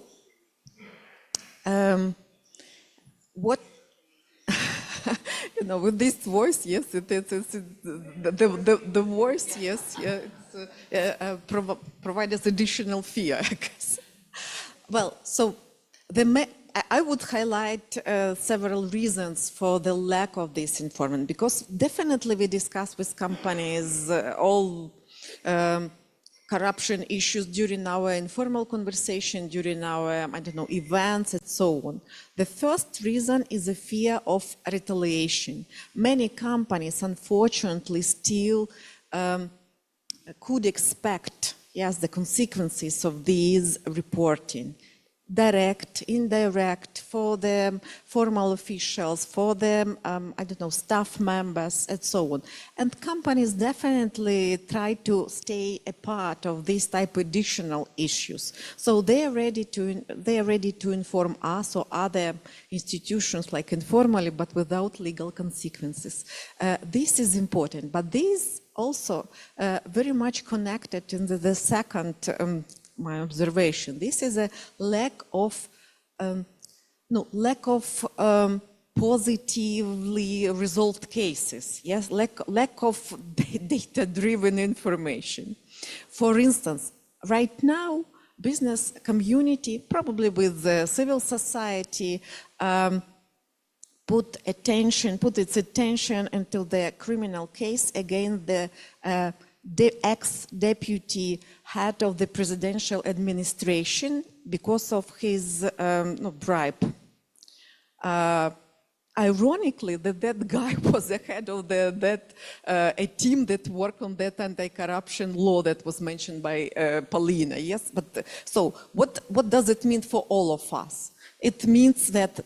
what, with this voice, yes, the voice, yes, provides additional fear, I guess. Well, so I would highlight several reasons for the lack of this information, because definitely we discuss with companies all corruption issues during our informal conversation, during our, events and so on. The first reason is a fear of retaliation. Many companies, unfortunately, still could expect, the consequences of these reporting. Direct, indirect, for the formal officials, for the, staff members, and so on. And companies definitely try to stay a part of these type of additional issues. So they are ready to inform us or other institutions, like informally, but without legal consequences. This is important, but this also very much connected to the second my observation. This is a lack of positively resolved cases. Yes, lack of data-driven information. For instance, right now, business community, probably with the civil society, put its attention into the criminal case against the ex-deputy head of the presidential administration because of his bribe. Ironically, that guy was the head of a team that worked on that anti-corruption law that was mentioned by Paulina. Yes, but so what does it mean for all of us? It means that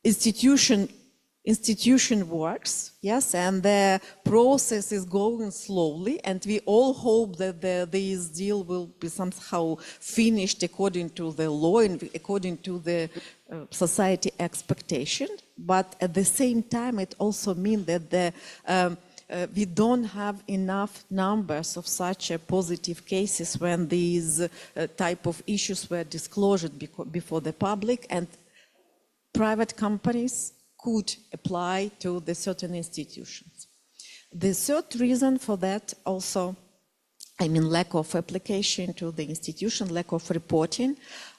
institution works, yes, and the process is going slowly, and we all hope that this deal will be somehow finished according to the law and according to the society expectation. But at the same time, it also means that we don't have enough numbers of such positive cases when these type of issues were disclosed before the public, and private companies could apply to the certain institutions. The third reason for that also, lack of application to the institution, lack of reporting,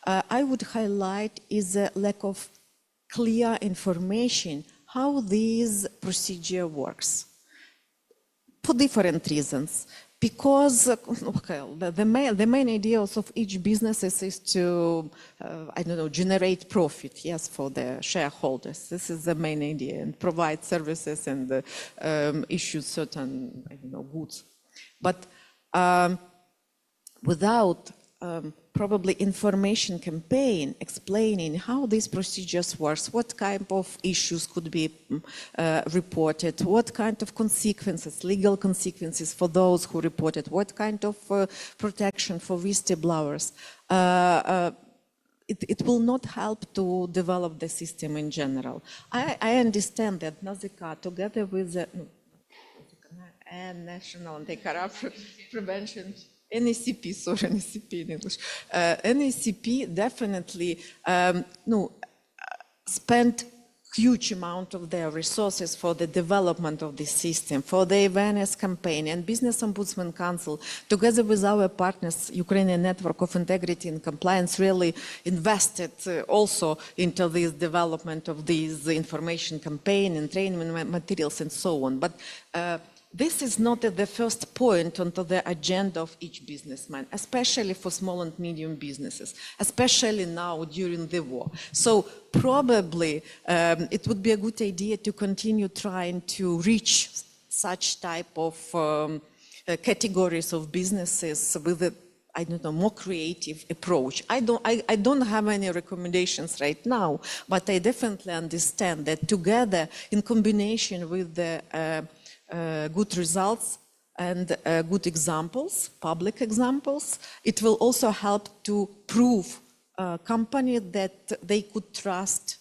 I would highlight is a lack of clear information how this procedure works. For different reasons. because okay, the main ideas of each business is to, I don't know, generate profit, yes, for the shareholders. This is the main idea, and provide services and issue certain, I don't know, goods. But without probably information campaign explaining how these procedures work, what kind of issues could be reported, what kind of consequences, legal consequences for those who reported, what kind of protection for whistleblowers. It will not help to develop the system in general. I understand that NACP, together with the National Anti-Corruption Prevention, NACP, sorry, NACP in English. NACP definitely spent huge amount of their resources for the development of this system, for the awareness campaign, and Business Ombudsman Council, together with our partners, Ukrainian Network of Integrity and Compliance, really invested also into this development of these information campaign and training materials and so on. But this is not the first point onto the agenda of each businessman, especially for small and medium businesses, especially now during the war. So probably it would be a good idea to continue trying to reach such type of categories of businesses with a, I don't know, more creative approach. I don't have any recommendations right now, but I definitely understand that together, in combination with the good results and good examples, public examples, it will also help to prove companies that they could trust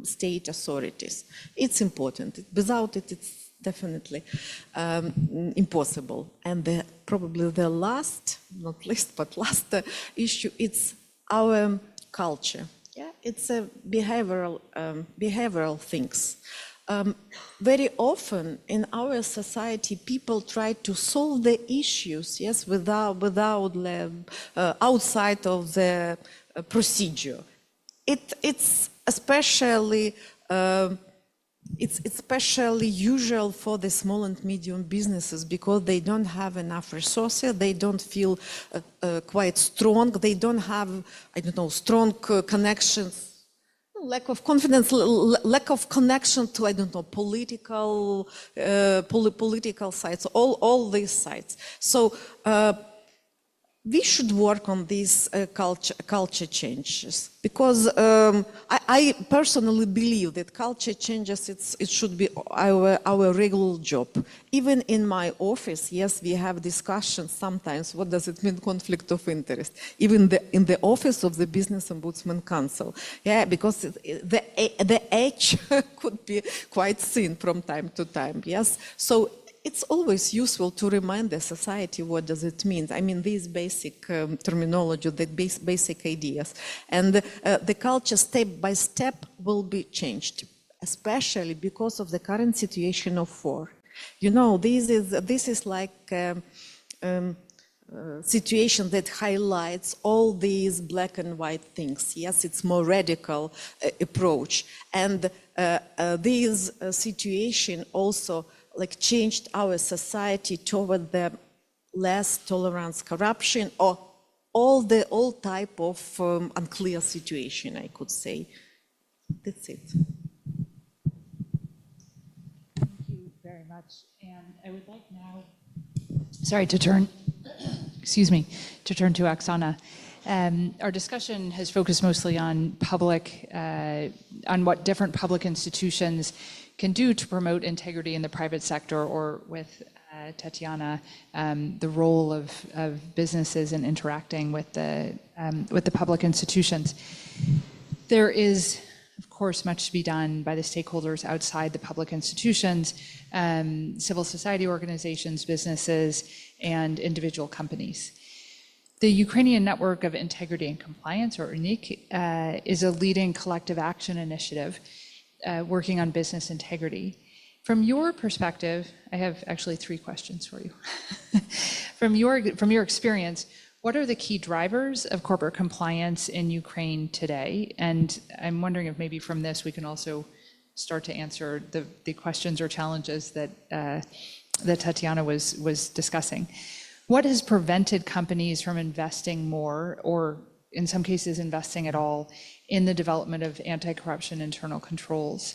state authorities. It's important. Without it, it's definitely impossible. And probably the last, not least, but last issue, it's our culture. Yeah, it's a behavioral things. Very often in our society, people try to solve the issues, yes, without outside of the procedure. It's especially usual for the small and medium businesses because they don't have enough resources, they don't feel quite strong, they don't have, I don't know, strong connections. Lack of confidence, lack of connection to, I don't know, political sides, all these sides. So we should work on these culture changes because I personally believe that culture changes, it should be our regular job. Even in my office, yes, we have discussions sometimes, what does it mean conflict of interest? Even in the office of the Business Ombudsman Council, yeah, because the edge could be quite thin from time to time, yes. So it's always useful to remind the society what does it mean. I mean, these basic terminology, the basic ideas. And the culture step by step will be changed, especially because of the current situation of war. You know, this is like situation that highlights all these black and white things. Yes, it's more radical approach. And this situation also like changed our society toward the less tolerance, corruption, or all type of unclear situation, I could say. That's it. Thank you very much. And I would like now, sorry, to turn, excuse me, to turn to Oksana. Our discussion has focused mostly on on what different public institutions can do to promote integrity in the private sector, or with Tatiana, the role of businesses in interacting with the public institutions. There is, of course, much to be done by the stakeholders outside the public institutions, civil society organizations, businesses, and individual companies. The Ukrainian Network of Integrity and Compliance, or UNIC, is a leading collective action initiative working on business integrity. From your perspective, I have actually 3 questions for you. From your experience, what are the key drivers of corporate compliance in Ukraine today? And I'm wondering if maybe from this we can also start to answer the questions or challenges that that Tatiana was discussing. What has prevented companies from investing more, or in some cases investing at all, in the development of anti-corruption internal controls?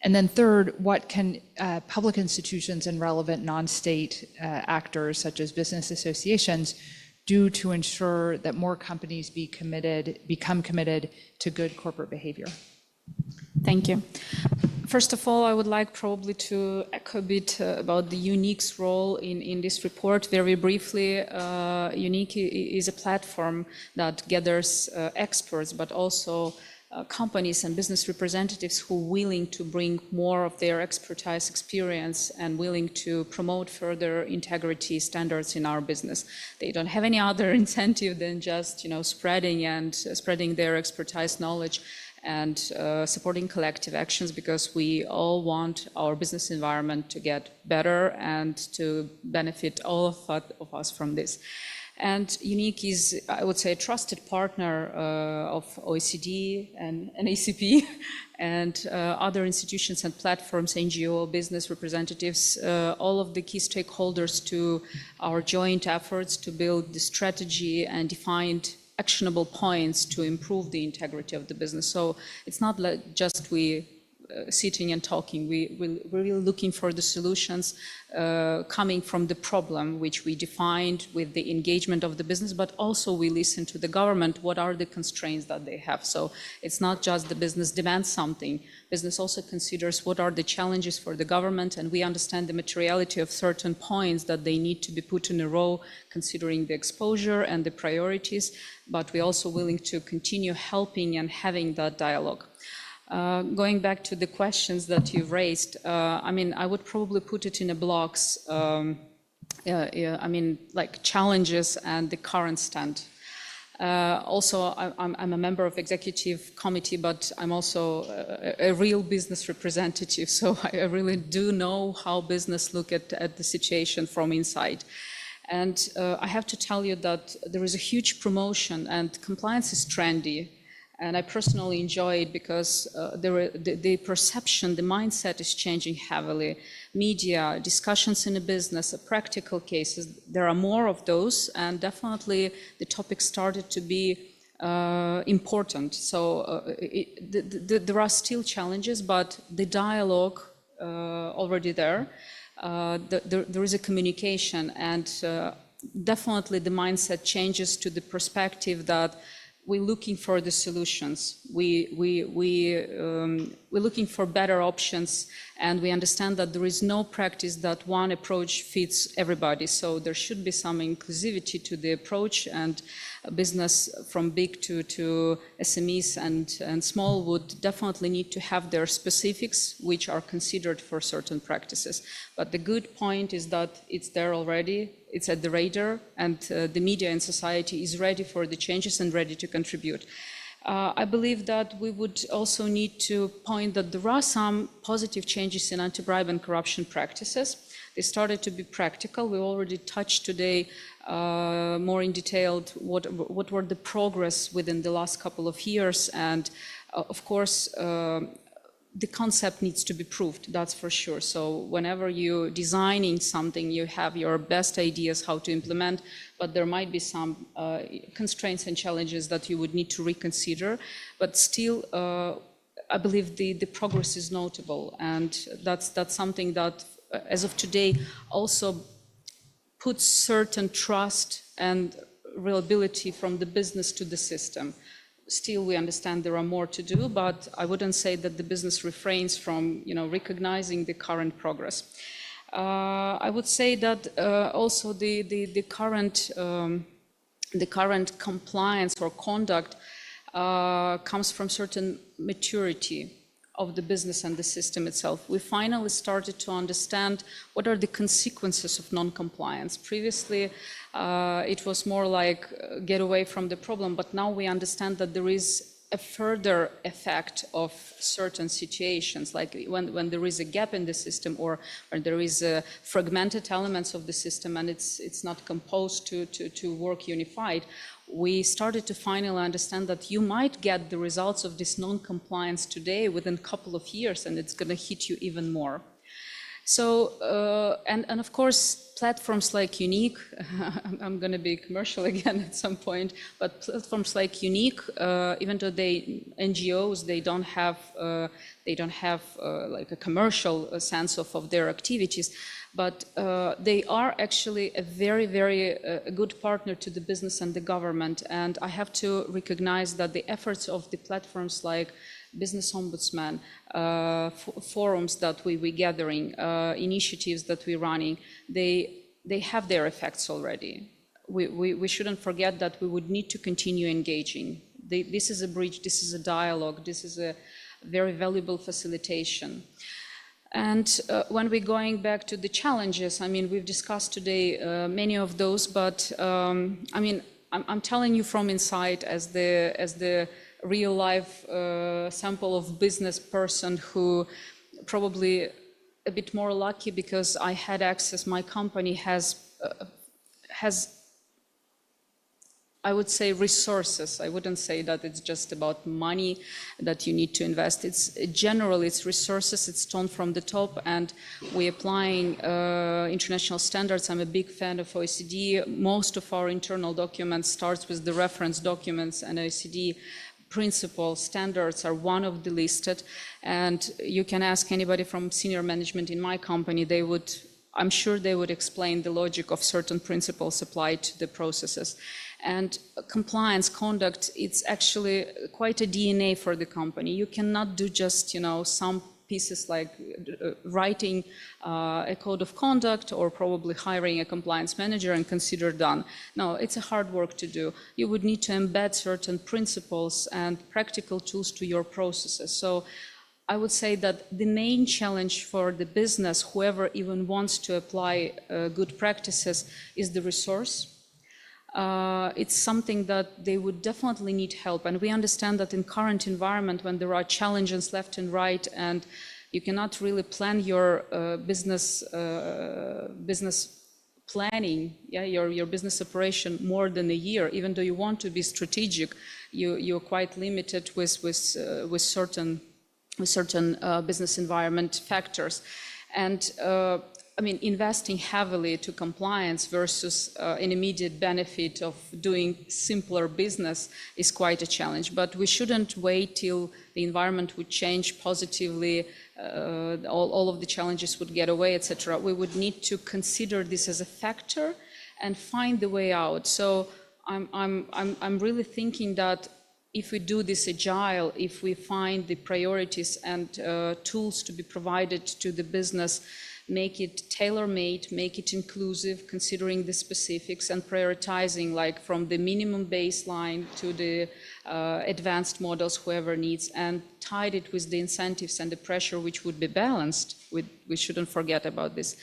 And then third, what can public institutions and relevant non-state actors, such as business associations, do to ensure that more companies become committed to good corporate behavior? Thank you. First of all, I would like probably to echo a bit about the UNIQ's role in this report. Very briefly, UNIQ is a platform that gathers experts, but also companies and business representatives who are willing to bring more of their expertise, experience, and willing to promote further integrity standards in our business. They don't have any other incentive than just spreading their expertise, knowledge, and supporting collective actions, because we all want our business environment to get better and to benefit all of us from this. And UNIQ is, I would say, a trusted partner of OECD and NACP and other institutions and platforms, NGO, business representatives, all of the key stakeholders to our joint efforts to build the strategy and defined actionable points to improve the integrity of the business. So it's not like just we sitting and talking. We're really looking for the solutions coming from the problem, which we defined with the engagement of the business, but also we listen to the government, what are the constraints that they have. So it's not just the business demands something. Business also considers what are the challenges for the government, and we understand the materiality of certain points that they need to be put in a row, considering the exposure and the priorities, but we're also willing to continue helping and having that dialogue. Going back to the questions that you've raised, I would probably put it in a blocks, like challenges and the current stand. Also, I'm a member of executive committee, but I'm also a real business representative, so I really do know how business look at the situation from inside. And I have to tell you that there is a huge promotion, and compliance is trendy. And I personally enjoy it because the perception, the mindset is changing heavily. Media, discussions in a business, practical cases, there are more of those, and definitely the topic started to be important. So there are still challenges, but the dialogue already there. There is a communication, and definitely the mindset changes to the perspective that we're looking for the solutions. We're looking for better options, and we understand that there is no practice that one approach fits everybody. So there should be some inclusivity to the approach, and business from big to SMEs and small would definitely need to have their specifics, which are considered for certain practices. But the good point is that it's there already. It's at the radar, and the media and society is ready for the changes and ready to contribute. I believe that we would also need to point that there are some positive changes in anti-bribe and corruption practices. They started to be practical. We already touched today more in detail what were the progress within the last couple of years, and of course, the concept needs to be proved, that's for sure. So whenever you're designing something, you have your best ideas how to implement, but there might be some constraints and challenges that you would need to reconsider. But still, I believe the progress is notable, and that's something that, as of today, also puts certain trust and reliability from the business to the system. Still, we understand there are more to do, but I wouldn't say that the business refrains from, recognizing the current progress. I would say that also the current compliance or conduct comes from certain maturity of the business and the system itself. We finally started to understand what are the consequences of non-compliance. Previously, it was more like get away from the problem, but now we understand that there is a further effect of certain situations, like when there is a gap in the system, or when there is fragmented elements of the system and it's not composed to work unified. We started to finally understand that you might get the results of this non-compliance today within a couple of years, and it's going to hit you even more. So, and of course, platforms like Unique, I'm going to be commercial again at some point, but platforms like Unique, even though NGOs, they don't have like a commercial sense of their activities, but they are actually a very, very good partner to the business and the government. And I have to recognize that the efforts of the platforms like Business Ombudsman, forums that we're gathering, initiatives that we're running, they have their effects already. We shouldn't forget that we would need to continue engaging. This is a bridge, this is a dialogue, this is a very valuable facilitation. And when we're going back to the challenges, I mean, we've discussed today many of those, but I mean, I'm telling you from inside as the real life sample of business person who probably a bit more lucky because I had access, my company has I would say resources. I wouldn't say that it's just about money that you need to invest. It's generally it's resources, it's torn from the top, and we're applying international standards. I'm a big fan of OECD. Most of our internal documents starts with the reference documents, and OECD principles, standards are one of the listed. And you can ask anybody from senior management in my company, I'm sure they would explain the logic of certain principles applied to the processes. And compliance conduct, it's actually quite a DNA for the company. You cannot do just, some pieces like writing a code of conduct or probably hiring a compliance manager and consider done. No, it's a hard work to do. You would need to embed certain principles and practical tools to your processes. So I would say that the main challenge for the business, whoever even wants to apply good practices, is the resource. It's something that they would definitely need help. And we understand that in current environment, when there are challenges left and right, and you cannot really plan your business planning, your business operation more than a year, even though you want to be strategic, you're quite limited with certain business environment factors. And I mean, investing heavily to compliance versus an immediate benefit of doing simpler business is quite a challenge. But we shouldn't wait till the environment would change positively, all of the challenges would get away, etc. We would need to consider this as a factor and find the way out. So I'm really thinking that if we do this agile, if we find the priorities and tools to be provided to the business, make it tailor-made, make it inclusive, considering the specifics and prioritizing, like from the minimum baseline to the advanced models, whoever needs, and tied it with the incentives and the pressure, which would be balanced. We shouldn't forget about this.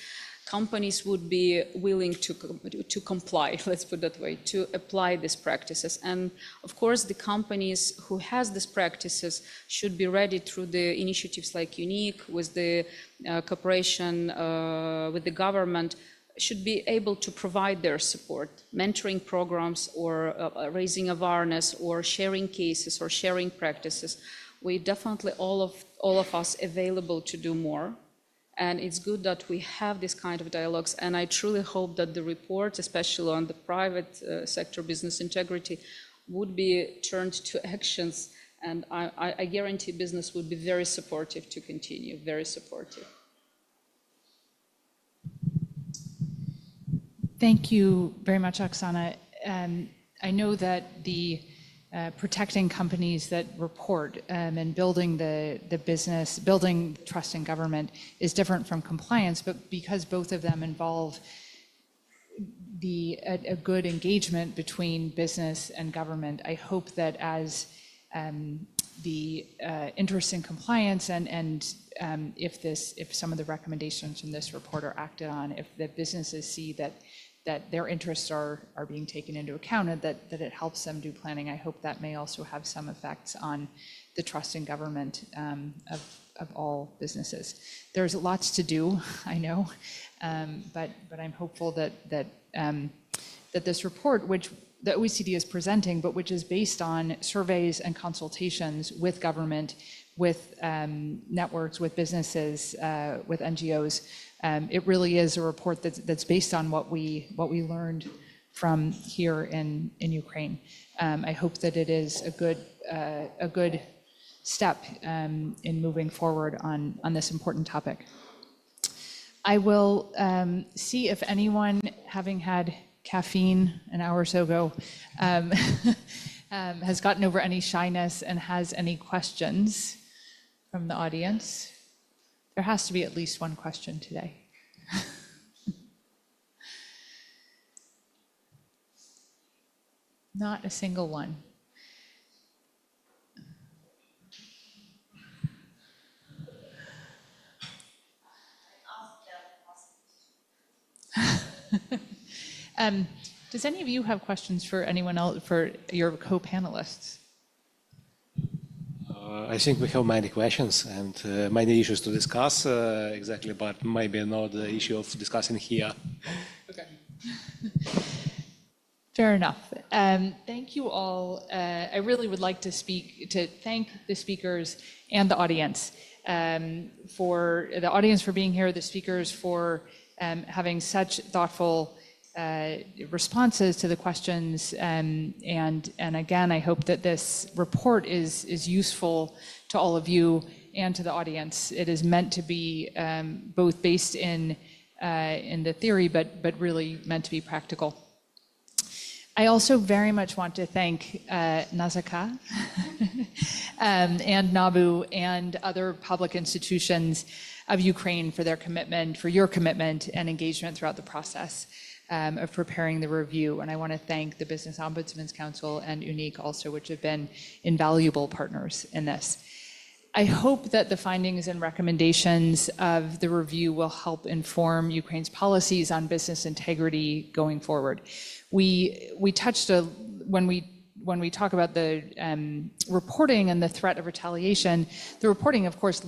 Companies would be willing to comply, let's put it that way, to apply these practices. And of course, the companies who has these practices should be ready through the initiatives like Unique, with the cooperation with the government, should be able to provide their support, mentoring programs or raising awareness or sharing cases or sharing practices. We definitely, all of us, available to do more. And it's good that we have this kind of dialogues. And I truly hope that the report, especially on the private sector business integrity, would be turned to actions. And I guarantee business would be very supportive to continue, very supportive. Thank you very much, Oksana. I know that the protecting companies that report and building the business, building trust in government is different from compliance, but because both of them involve a good engagement between business and government, I hope that as the interest in compliance and if some of the recommendations from this report are acted on, if the businesses see that their interests are being taken into account and that it helps them do planning, I hope that may also have some effects on the trust in government of all businesses. There's lots to do, I know, but I'm hopeful that this report, which the OECD is presenting, but which is based on surveys and consultations with government, with networks, with businesses, with NGOs, it really is a report that's based on what we learned from here in Ukraine. I hope that it is a good step in moving forward on this important topic. I will see if anyone, having had caffeine an hour or so ago, has gotten over any shyness and has any questions from the audience. There has to be at least one question today. Not a single one. Does any of you have questions for anyone else, for your co-panelists? I think we have many questions and many issues to discuss exactly, but maybe not the issue of discussing here. Okay. Fair enough. Thank you all. I really would like to thank the speakers and the audience for being here, the speakers for having such thoughtful responses to the questions. And again, I hope that this report is useful to all of you and to the audience. It is meant to be both based in the theory, but really meant to be practical. I also very much want to thank Nazaka and NABU and other public institutions of Ukraine for their commitment, for your commitment and engagement throughout the process of preparing the review. And I want to thank the Business Ombudsman's Council and UNIQ also, which have been invaluable partners in this. I hope that the findings and recommendations of the review will help inform Ukraine's policies on business integrity going forward. We touched when we talk about the reporting and the threat of retaliation, the reporting, of course,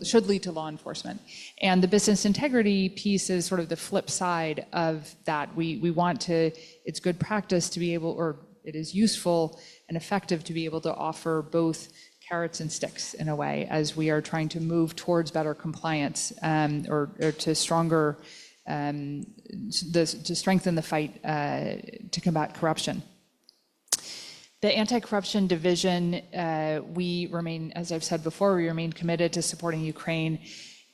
should lead to law enforcement. And the business integrity piece is sort of the flip side of that. We want to, it's good practice to be able, or it is useful and effective to be able to offer both carrots and sticks in a way as we are trying to move towards better compliance or to stronger, to strengthen the fight to combat corruption. The Anti-Corruption Division, we remain, as I've said before, we remain committed to supporting Ukraine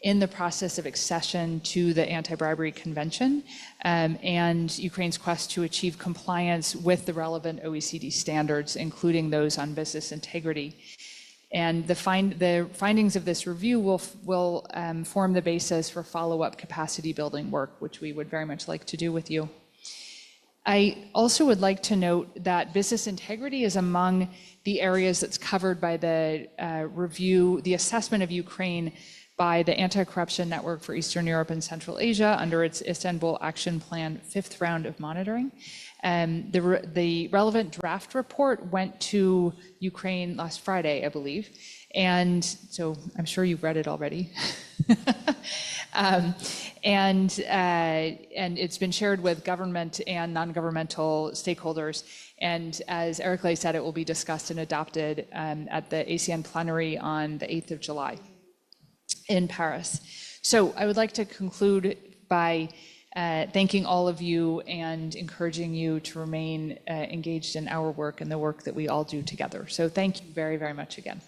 in the process of accession to the Anti-Bribery Convention and Ukraine's quest to achieve compliance with the relevant OECD standards, including those on business integrity. And the findings of this review will form the basis for follow-up capacity building work, which we would very much like to do with you. I also would like to note that business integrity is among the areas that's covered by the review, the assessment of Ukraine by the Anti-Corruption Network for Eastern Europe and Central Asia under its Istanbul Action Plan 5th round of monitoring. The relevant draft report went to Ukraine last Friday, I believe. And so I'm sure you've read it already. And it's been shared with government and non-governmental stakeholders. And as Eric said, it will be discussed and adopted at the ASEAN plenary on the 8th of July in Paris. So I would like to conclude by thanking all of you and encouraging you to remain engaged in our work and the work that we all do together. So thank you very, very much again.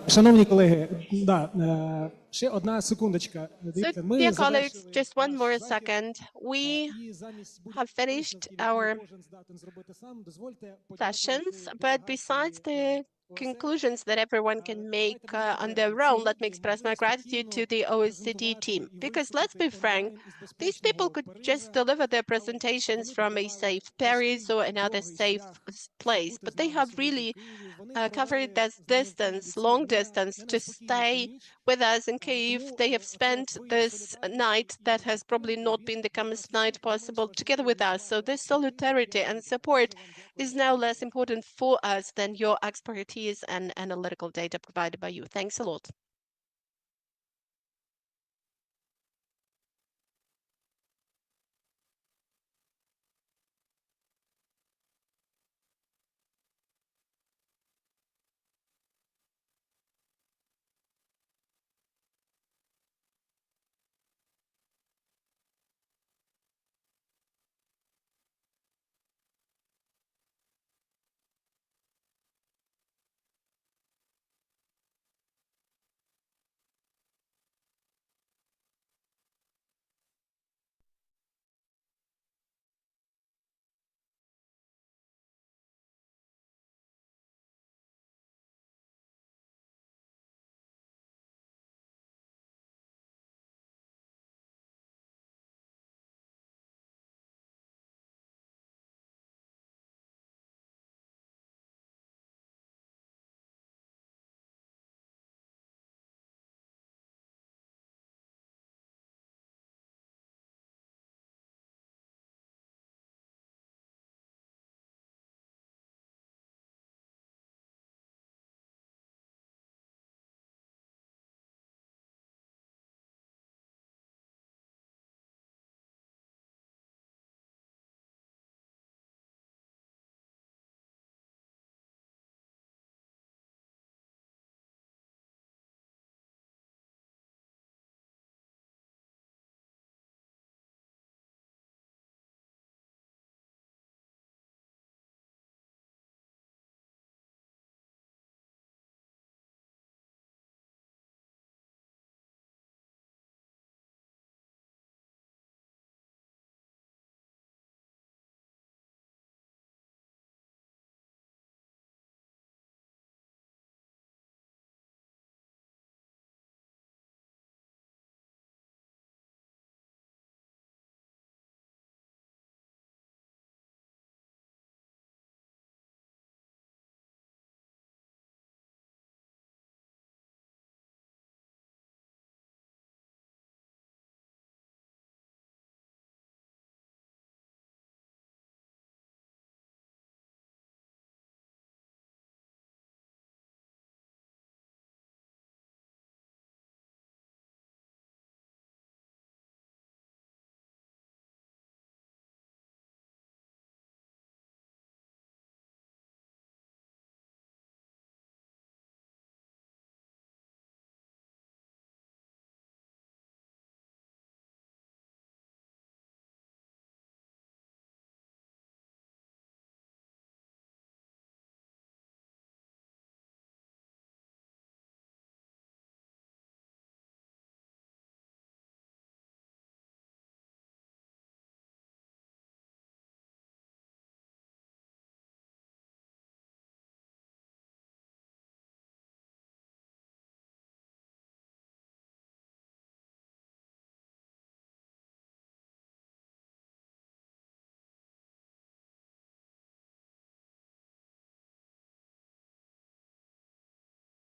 Шановні колеги, ще одна секундочка. So, dear colleagues, just one more second. We have finished our sessions, but besides the conclusions that everyone can make on their own, let me express my gratitude to the OECD team. Because let's be frank, these people could just deliver their presentations from a safe Paris or another safe place, but they have really covered that distance, long distance, to stay with us in Kyiv. They have spent this night that has probably not been the calmest night possible together with us. So this solidarity and support is now less important for us than your expertise and analytical data provided by you. Thanks a lot.